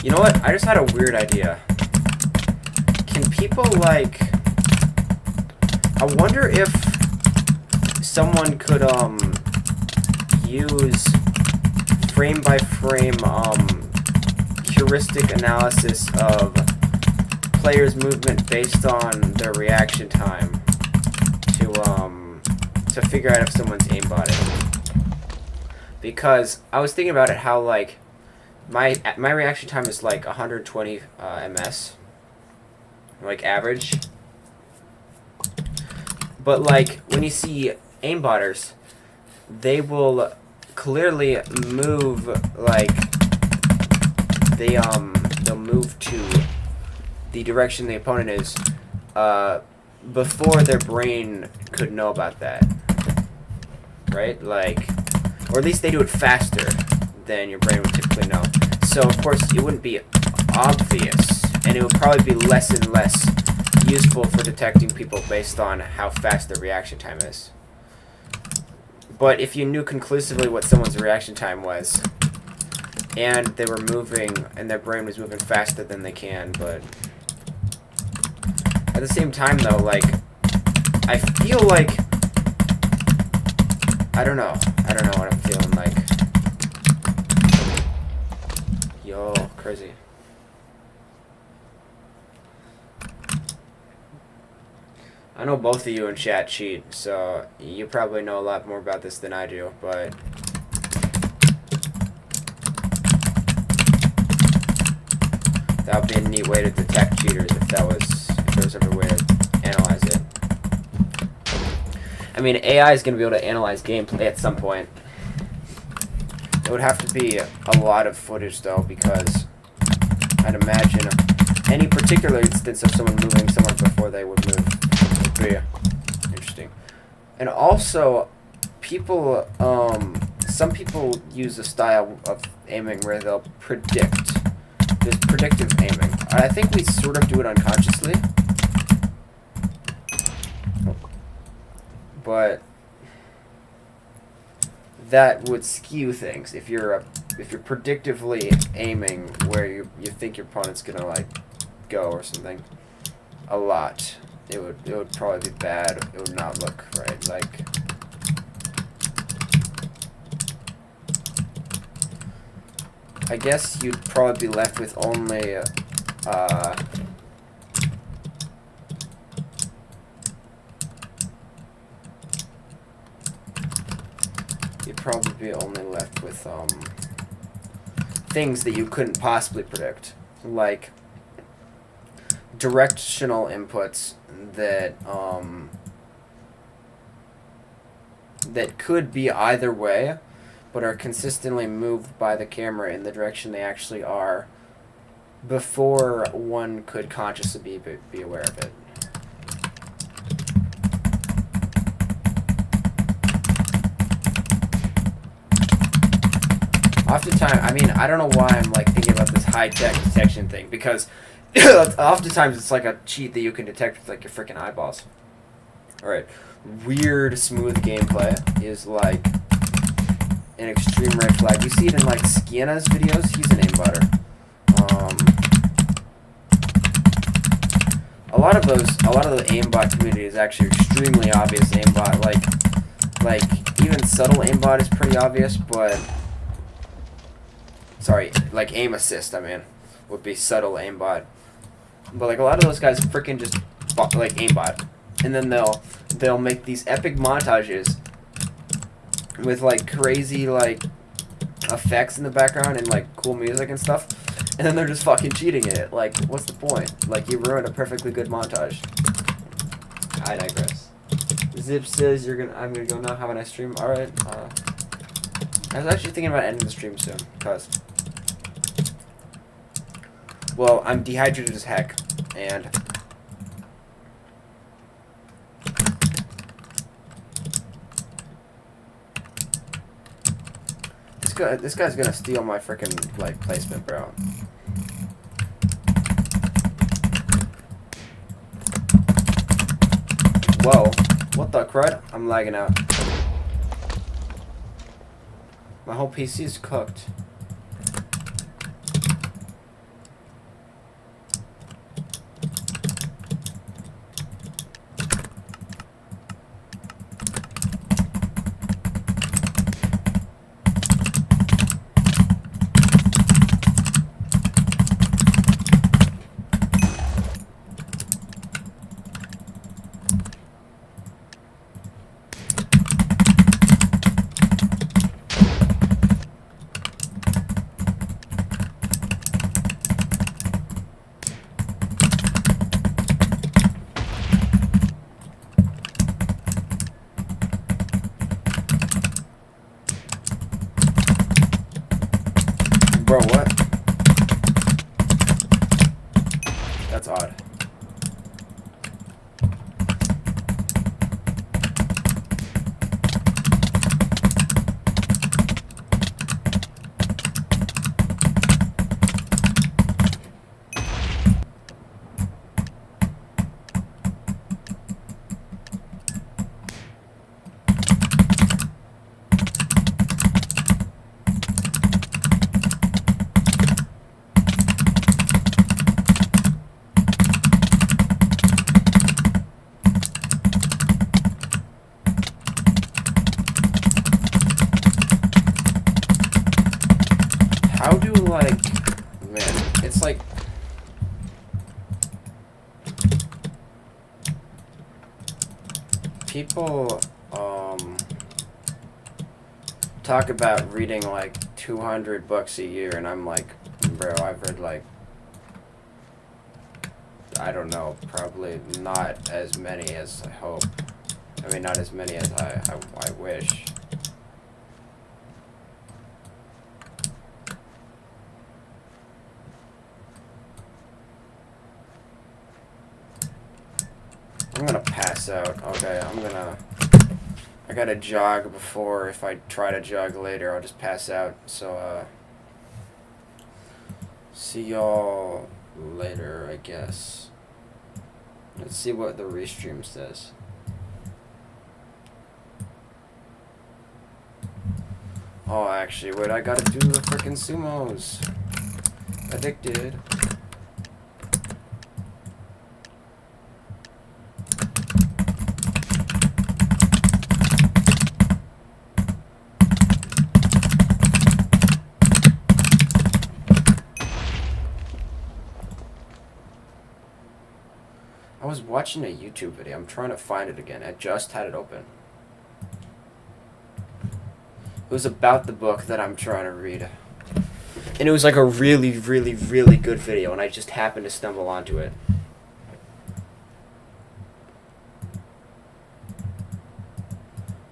You know what? I just had a weird idea. Can people, like... I wonder if someone could, use frame-by-frame, heuristic analysis of players' movement based on their reaction time to figure out if someone's aimbotted. Because I was thinking about it, how, like, my reaction time is like 120 ms, like average. But like when you see aimbotters, they will clearly move like they'll move to the direction the opponent is before their brain could know about that, right? Like, or at least they do it faster than your brain would typically know. So of course it wouldn't be obvious, and it would probably be less and less useful for detecting people based on how fast their reaction time is. But if you knew conclusively what someone's reaction time was, and they were moving, and their brain was moving faster than they can, but at the same time though, like, I feel like, I don't know what I'm feeling like. Yo, crazy. I know both of you in chat cheat, so you probably know a lot more about this than I do, but that would be a neat way to detect cheaters if there was ever a way to analyze it. I mean, AI is going to be able to analyze gameplay at some point. It would have to be a lot of footage, though, because I'd imagine any particular instance of someone moving somewhere before they would move would be interesting. And also, people, some people use a style of aiming where they'll predict. There's predictive aiming. I think we sort of do it unconsciously. But that would skew things if you're predictively aiming where you think your opponent's gonna like go or something a lot. It would probably be bad. It would not look right. Like, I guess you'd probably be left with only you'd probably be only left with things that you couldn't possibly predict, like directional inputs that that could be either way, but are consistently moved by the camera in the direction they actually are before one could consciously be aware of it. Oftentimes, I mean, I don't know why I'm like thinking about this high-tech detection thing, because oftentimes it's like a cheat that you can detect with like your freaking eyeballs. Alright, weird smooth gameplay is like an extreme red flag. You see it in like Skiana's videos. He's an aimbotter. A lot of the aimbot community is actually extremely obvious aimbot. Like even subtle aimbot is pretty obvious, but sorry, like aim assist, I mean, would be subtle aimbot. But like a lot of those guys freaking just like aimbot, and then they'll make these epic montages with like crazy like effects in the background and like cool music and stuff, and then they're just fucking cheating it. Like, what's the point? Like, you ruined a perfectly good montage. I digress. Zip says I'm gonna go now. Have a nice stream. All right. I was actually thinking about ending the stream soon, cause well, I'm dehydrated as heck, and this guy's gonna steal my freaking like placement, bro. Whoa, what the crud? I'm lagging out. My whole PC is cooked. Bro, what? That's odd. How do, like, man, it's like, people, talk about reading, like, 200 books a year, and I'm like, bro, I've read, like, I don't know, probably not as many as I hope. I mean, not as many as I wish. I'm gonna pass out. Okay, I gotta jog before. If I try to jog later, I'll just pass out. So, see y'all later, I guess. Let's see what the restream says. Oh, actually, wait, I gotta do the frickin' sumos. Addicted. I was watching a YouTube video. I'm trying to find it again. I just had it open. It was about the book that I'm trying to read. And it was like a really, really, really good video, and I just happened to stumble onto it.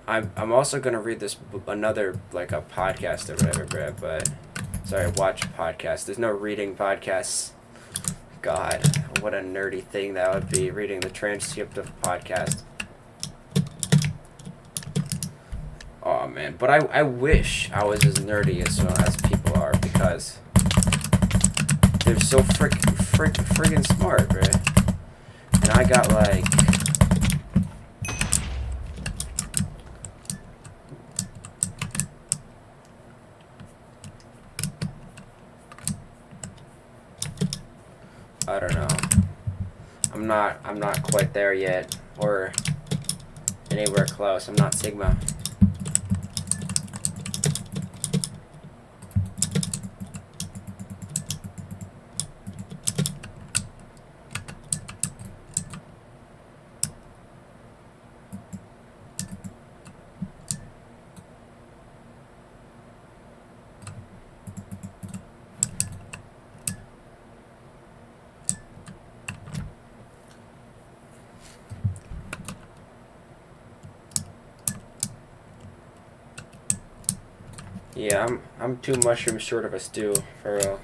I'm also going to read this, another, like, a podcast or whatever, but... Sorry, watch a podcast. There's no reading podcasts. God, what a nerdy thing that would be, reading the transcript of a podcast. Oh, man. But I wish I was as nerdy as people are, because they're so friggin' smart, right? And I got, like... I don't know. I'm not quite there yet, or anywhere close. I'm not Sigma. Yeah, I'm 2 mushrooms short of a stew, for real.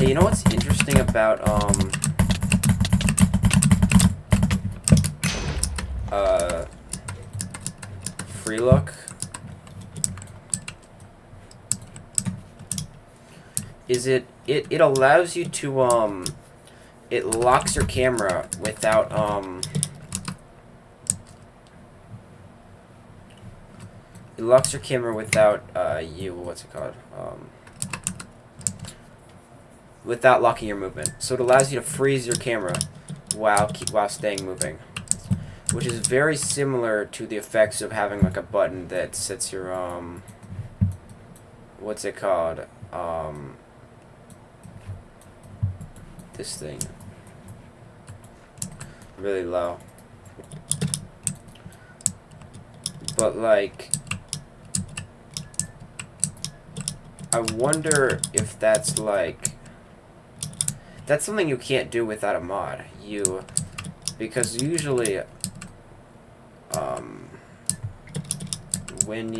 Hey, you know what's interesting about, free look? Is it allows you to, it locks your camera without, it locks your camera without, what's it called? Without locking your movement. So it allows you to freeze your camera while staying moving, which is very similar to the effects of having like a button that sets your what's it called? this thing really low. But like, I wonder if that's like, that's something you can't do without a mod. Because usually, when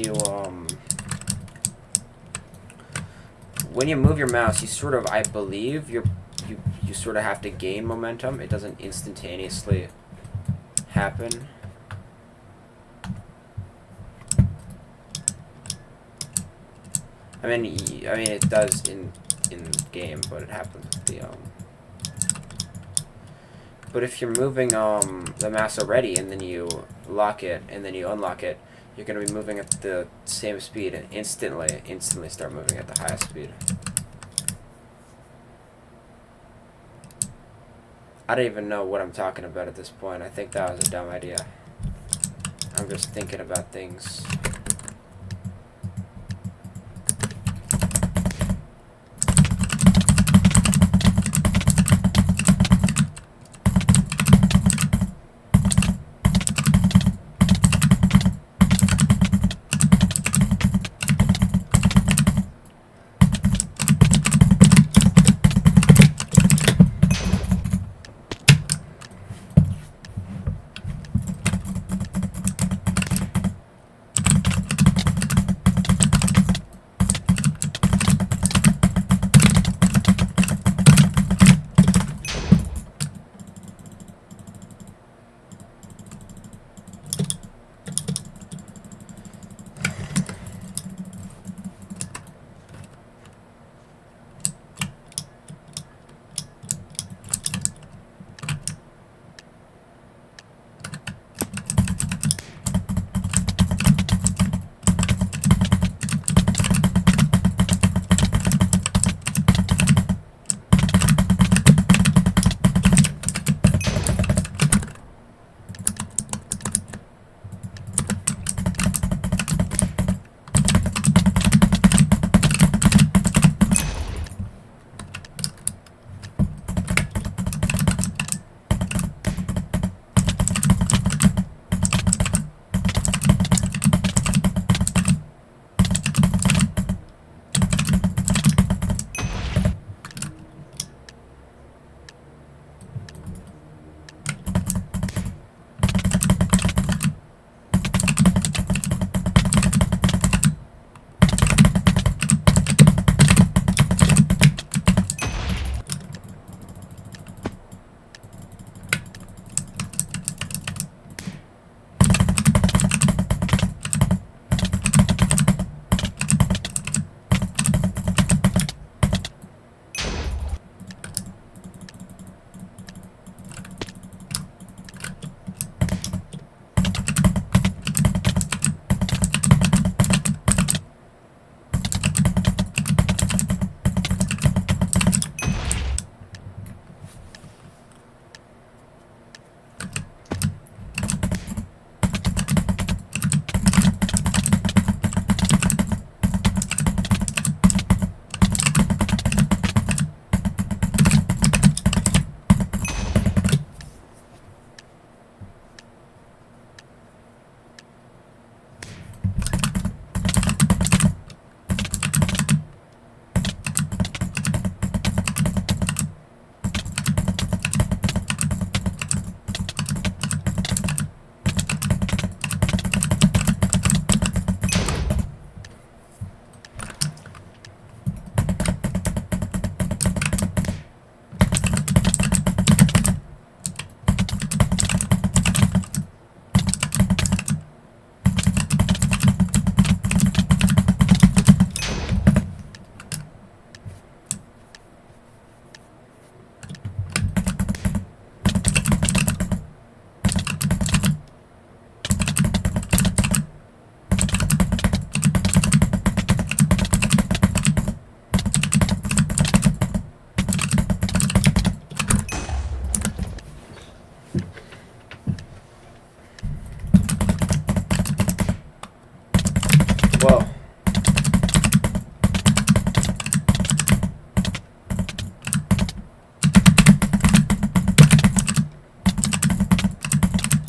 you move your mouse, you sort of, I believe, you sort of have to gain momentum. It doesn't instantaneously happen. I mean, it does in game, but it happens with the But if you're moving the mouse already, and then you lock it, and then you unlock it, you're gonna be moving at the same speed, and instantly start moving at the highest speed. I don't even know what I'm talking about at this point. I think that was a dumb idea. I'm just thinking about things.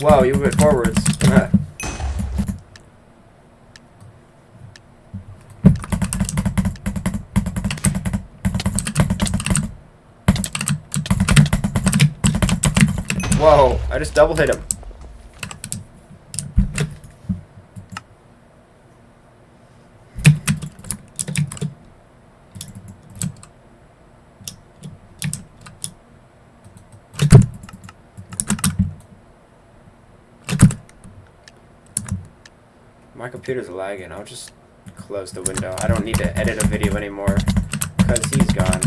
Whoa, you went forwards. Whoa, I just double hit him. My computer's lagging. I'll just close the window. I don't need to edit a video anymore because he's gone.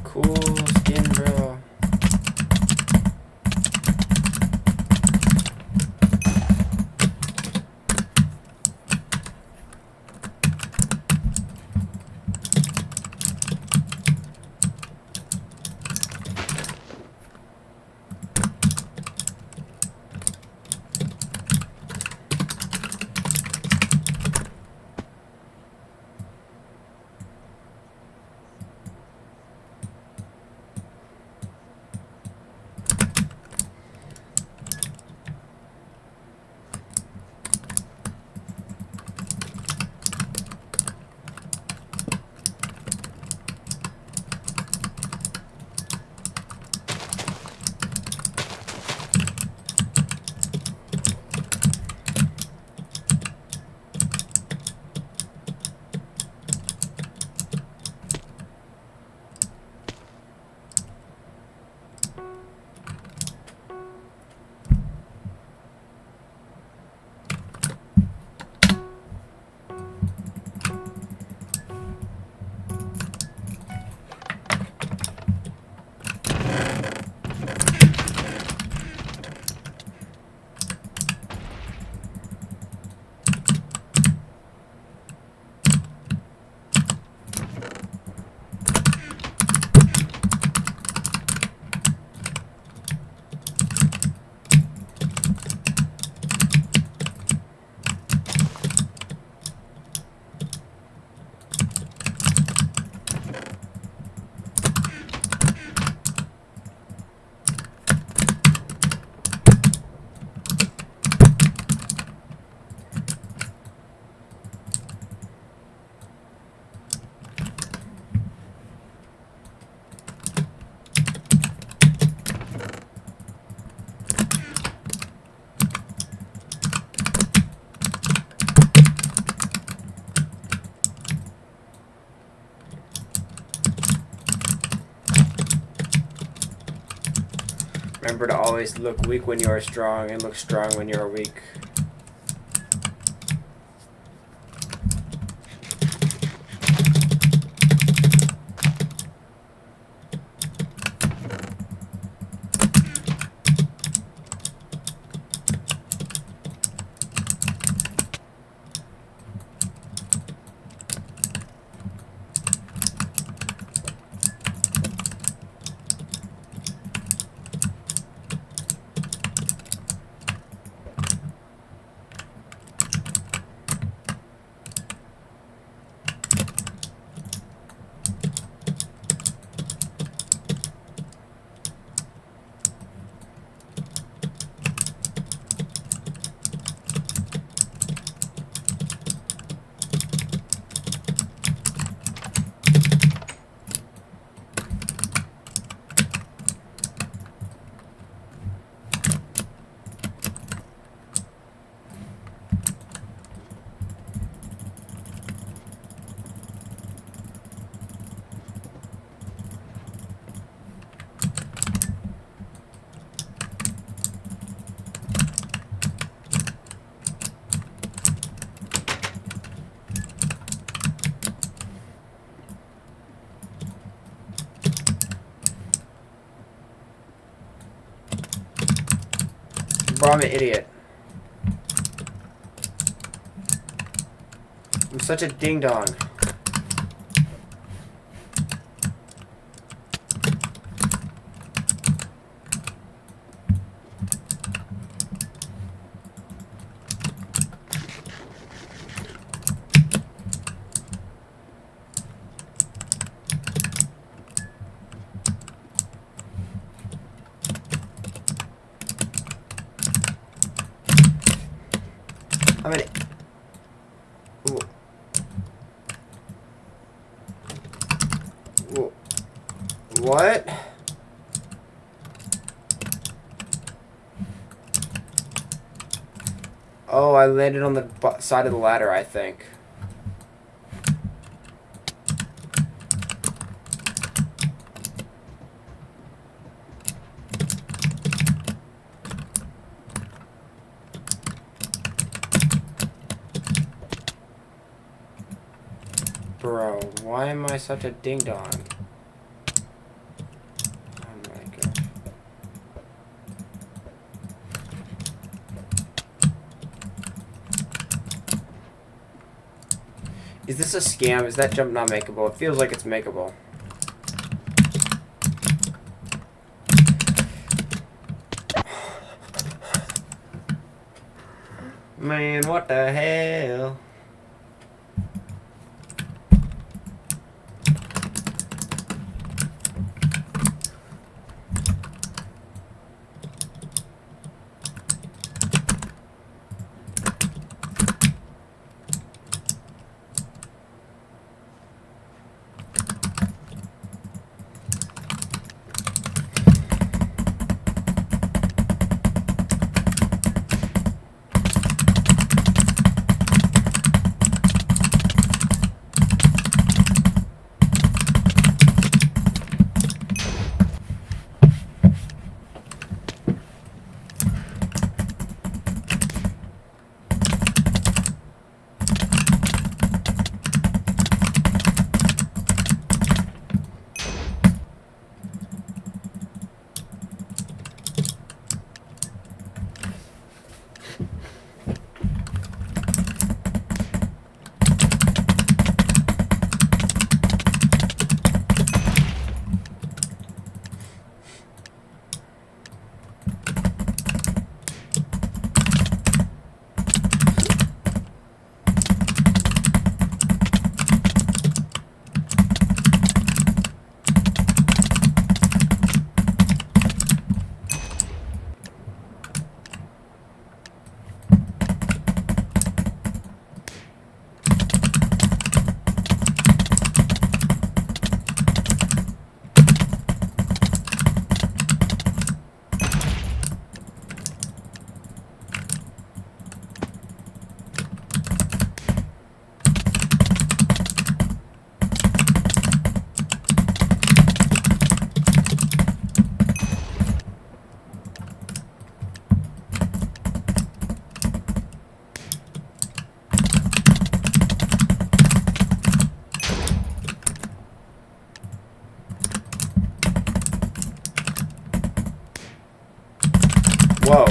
Cool skin, bro. Remember to always look weak when you are strong and look strong when you are weak. Bro, I'm an idiot. I'm such a ding-dong. I'm an... Ooh. Ooh. What? Oh, I landed on the side of the ladder, I think. Bro, why am I such a ding-dong? Oh my gosh. Is this a scam? Is that jump not makeable? It feels like it's makeable. Man, what the hell? Whoa.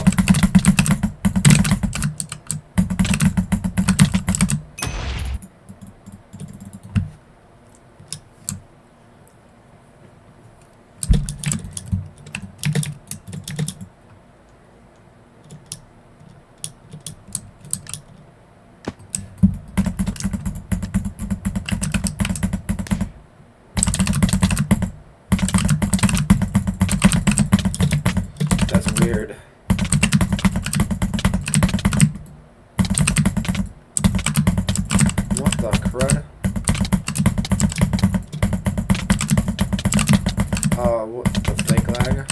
That's weird. What the crud? What the fake lag?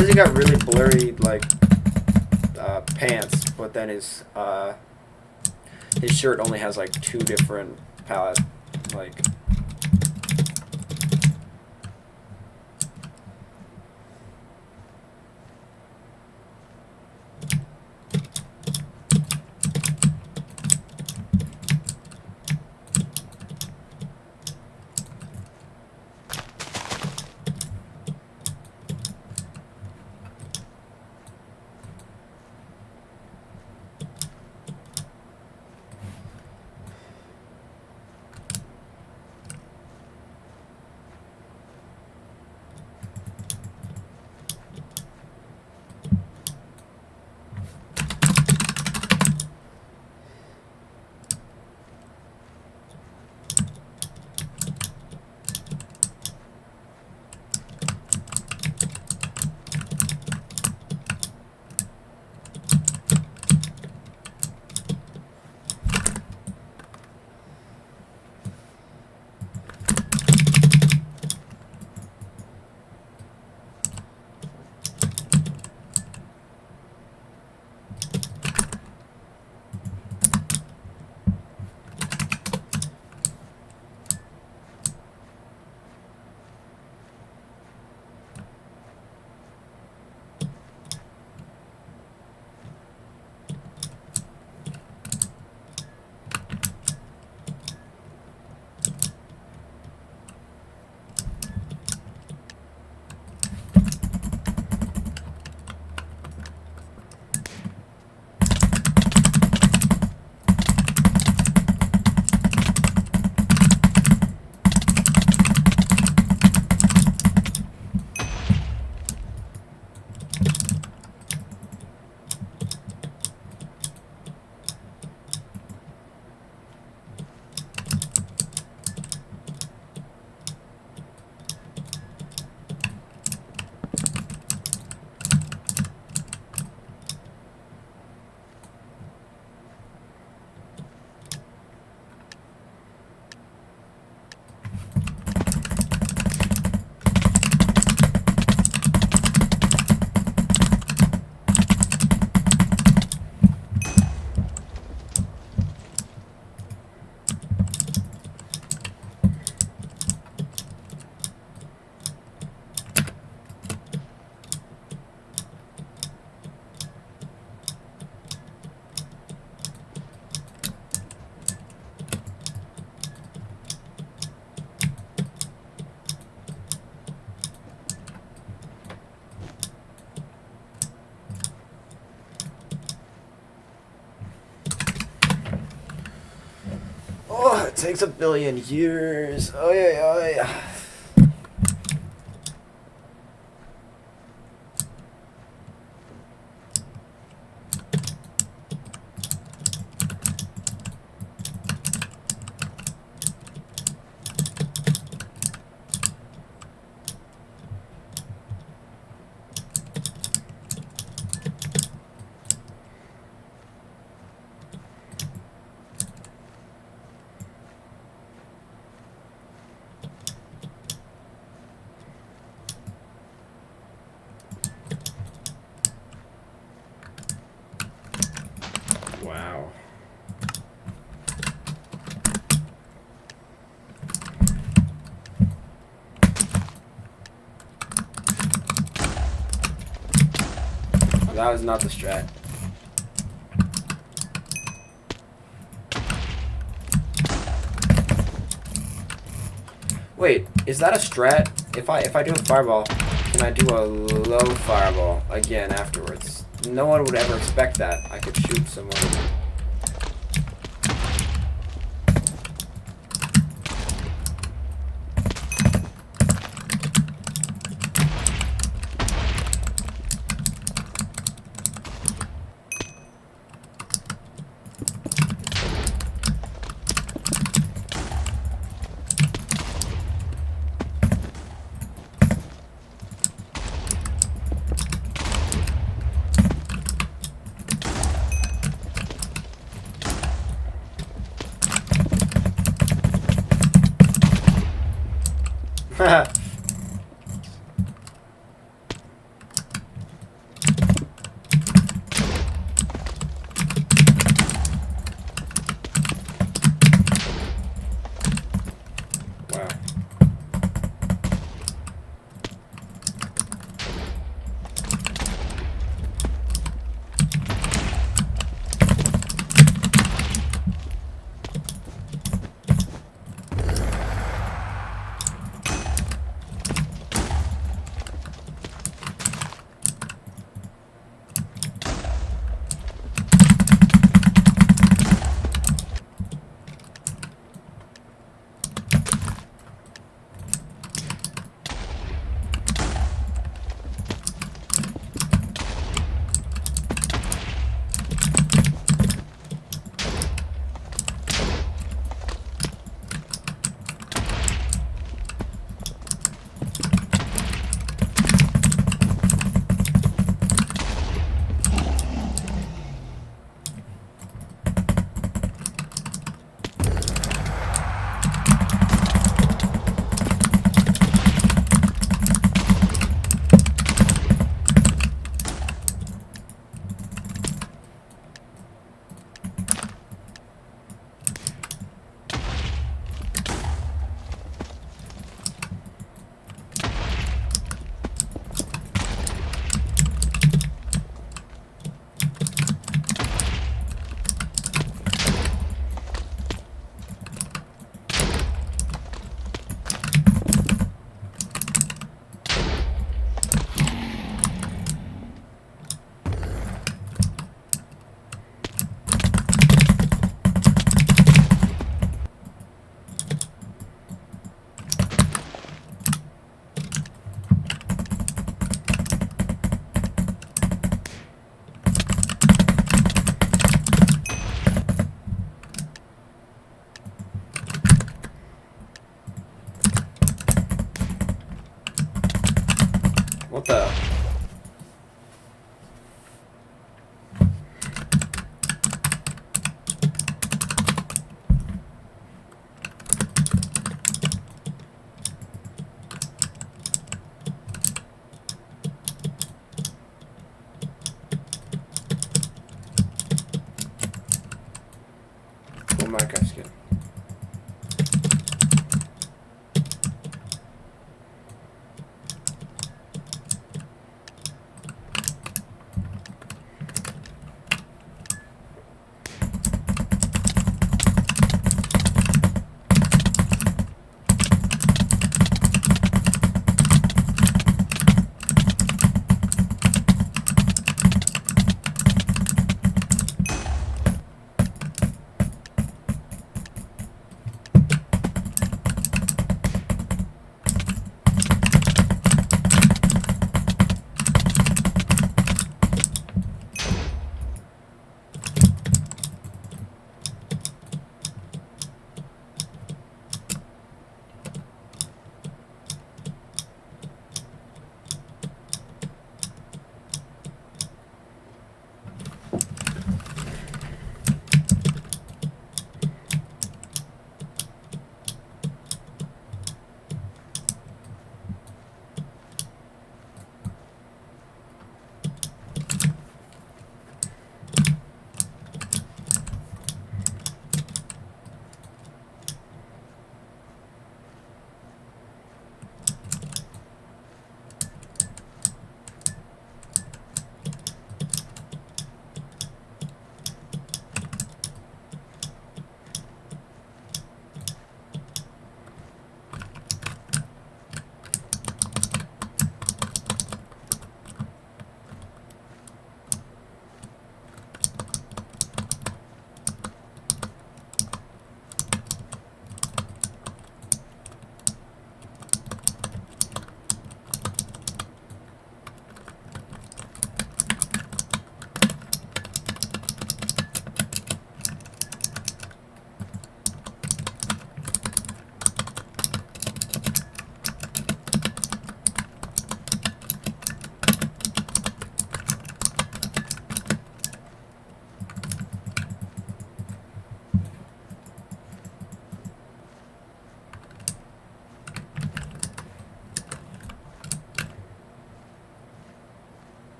does he got really blurry like pants, but then his shirt only has like 2 different palette like. Oh, it takes 1,000,000,000 years. Oh yeah, oh yeah. Wow. That was not the strat. Wait, is that a strat? If I do a fireball, can I do a low fireball again afterwards? No one would ever expect that. I could shoot someone. What the? Cool Minecraft skin.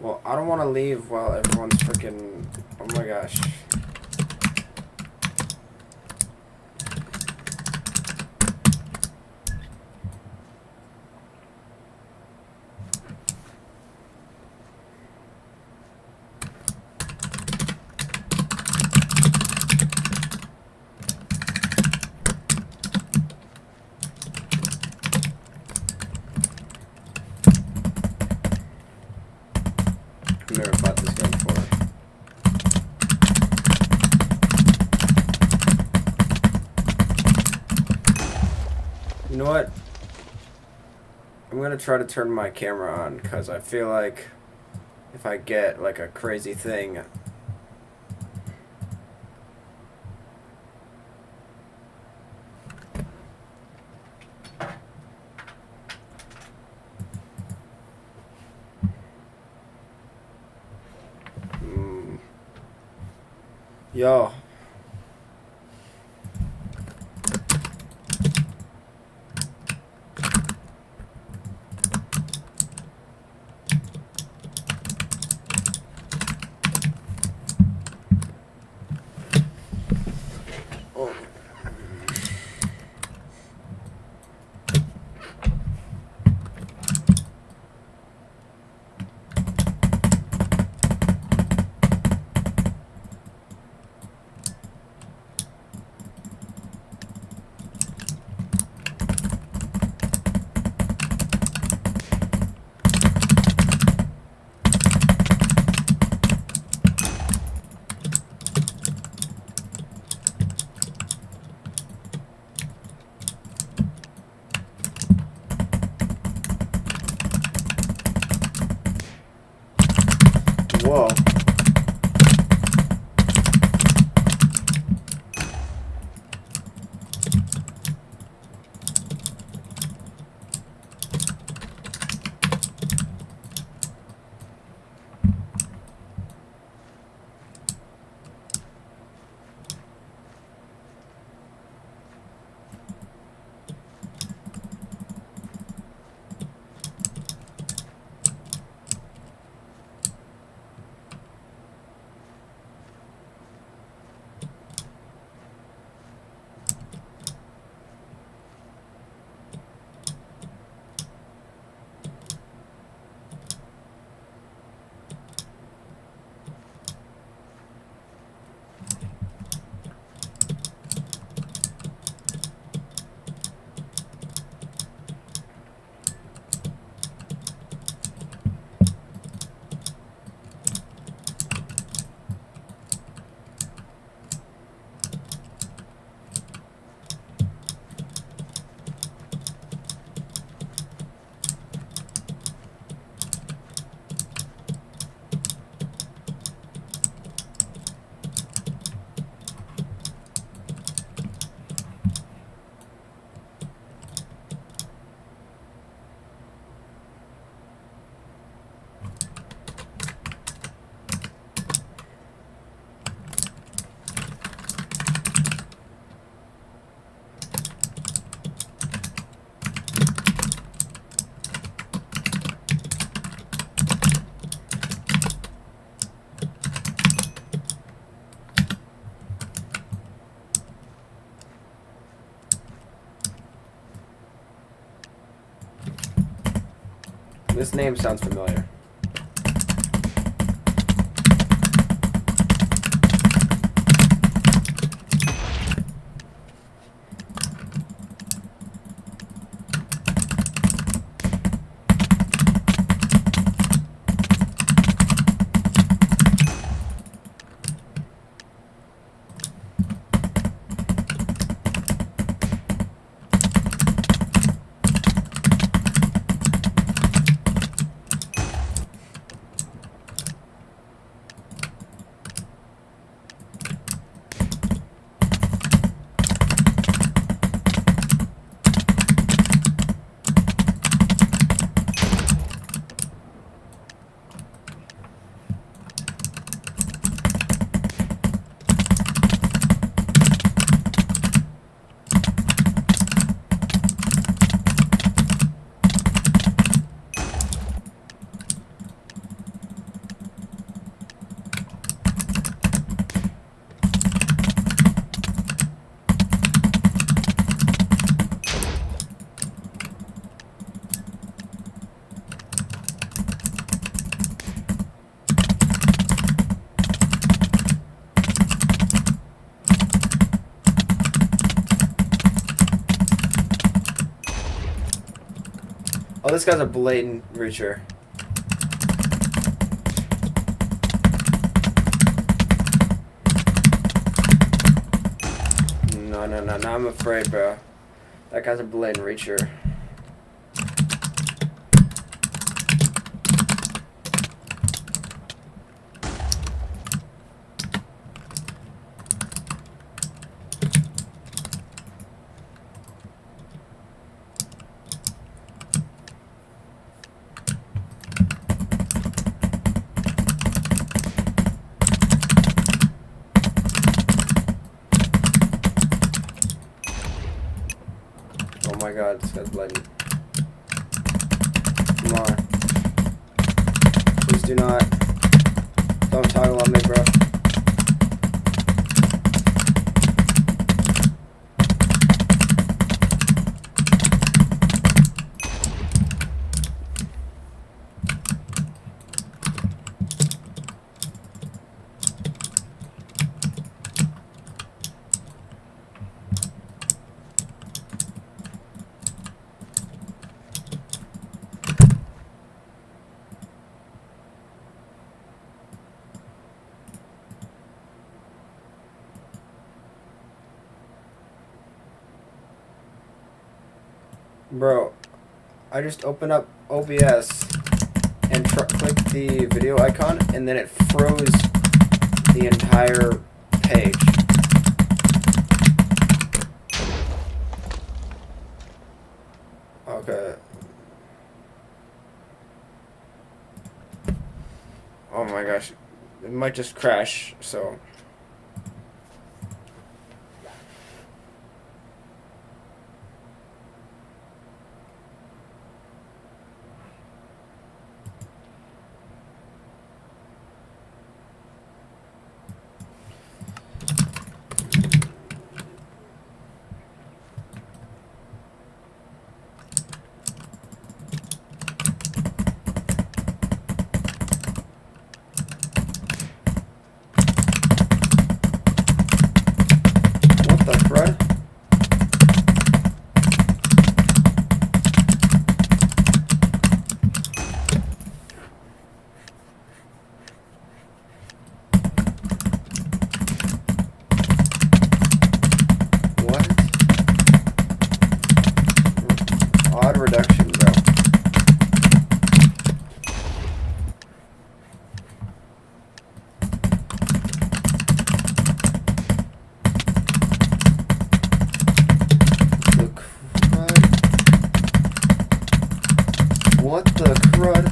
Well, I don't want to leave while everyone's freaking... Oh my gosh. I've never fought this guy before. know what? I'm gonna try to turn my camera on because I feel like if I get like a crazy thing. Yo. Oh. Whoa. This name sounds familiar. Oh, this guy's a blatant reacher. No, I'm afraid, bro. That guy's a blatant reacher. Oh my god, this guy's bleeding. Come on. Please do not. Don't toggle on me, bro. Bro, I just opened up OBS and clicked the video icon, and then it froze the entire page. Okay. Oh my gosh. It might just crash, so... Reduction, bro. The crud. What the crud?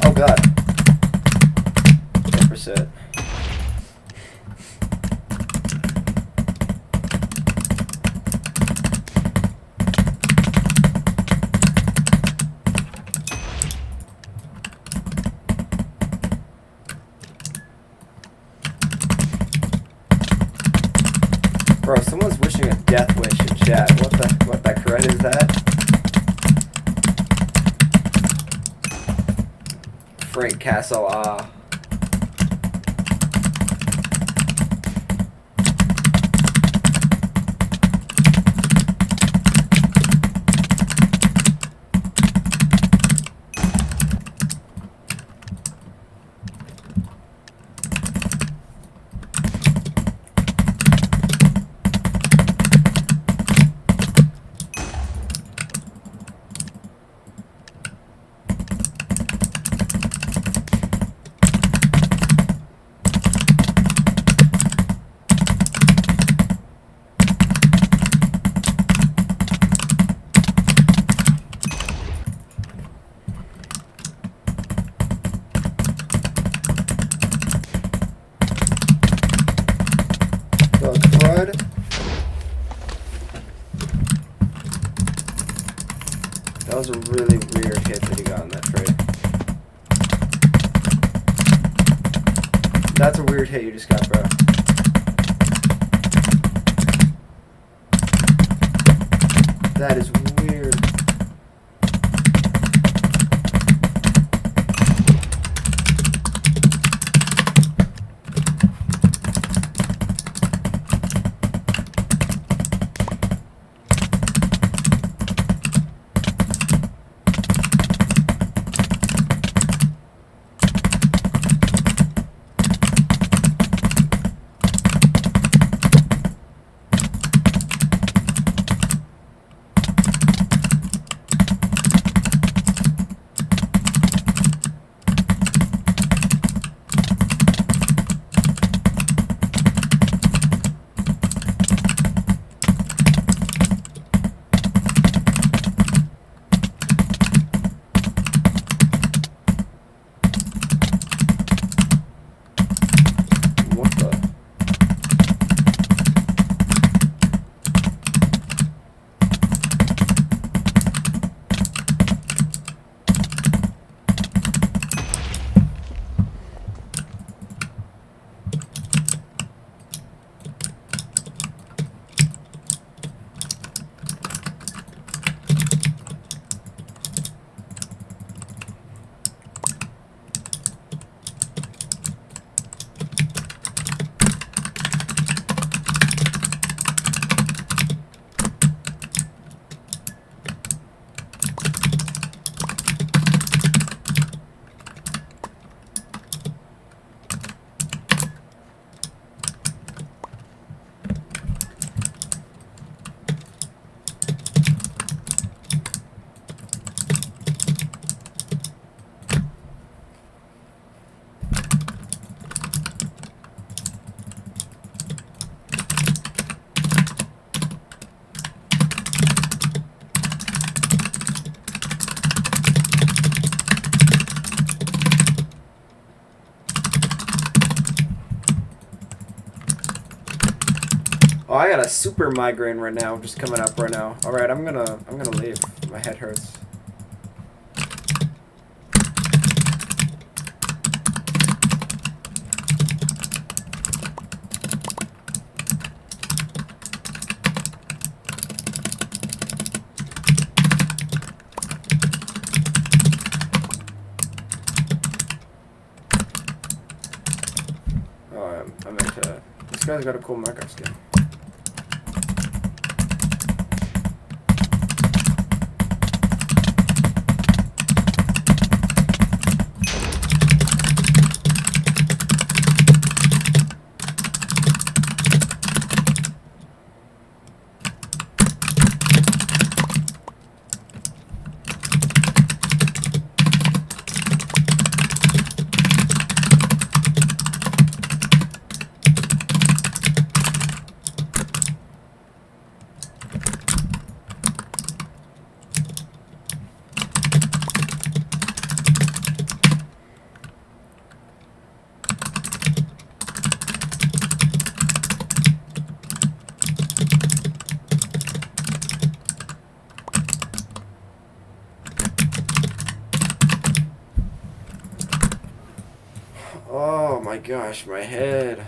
Oh god. 10%. Bro, someone's wishing a death wish in chat. What the crud is that? Frank Castle, That was a really weird hit that he got in that trade. That's a weird hit you just got, bro. That is weird. Oh, I got a super migraine right now, just coming up right now. All right, I'm gonna leave. My head hurts. Oh, I'm into. This guy's got a cool marker skin. Oh my gosh, my head.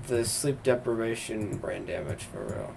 The sleep deprivation, brain damage for real.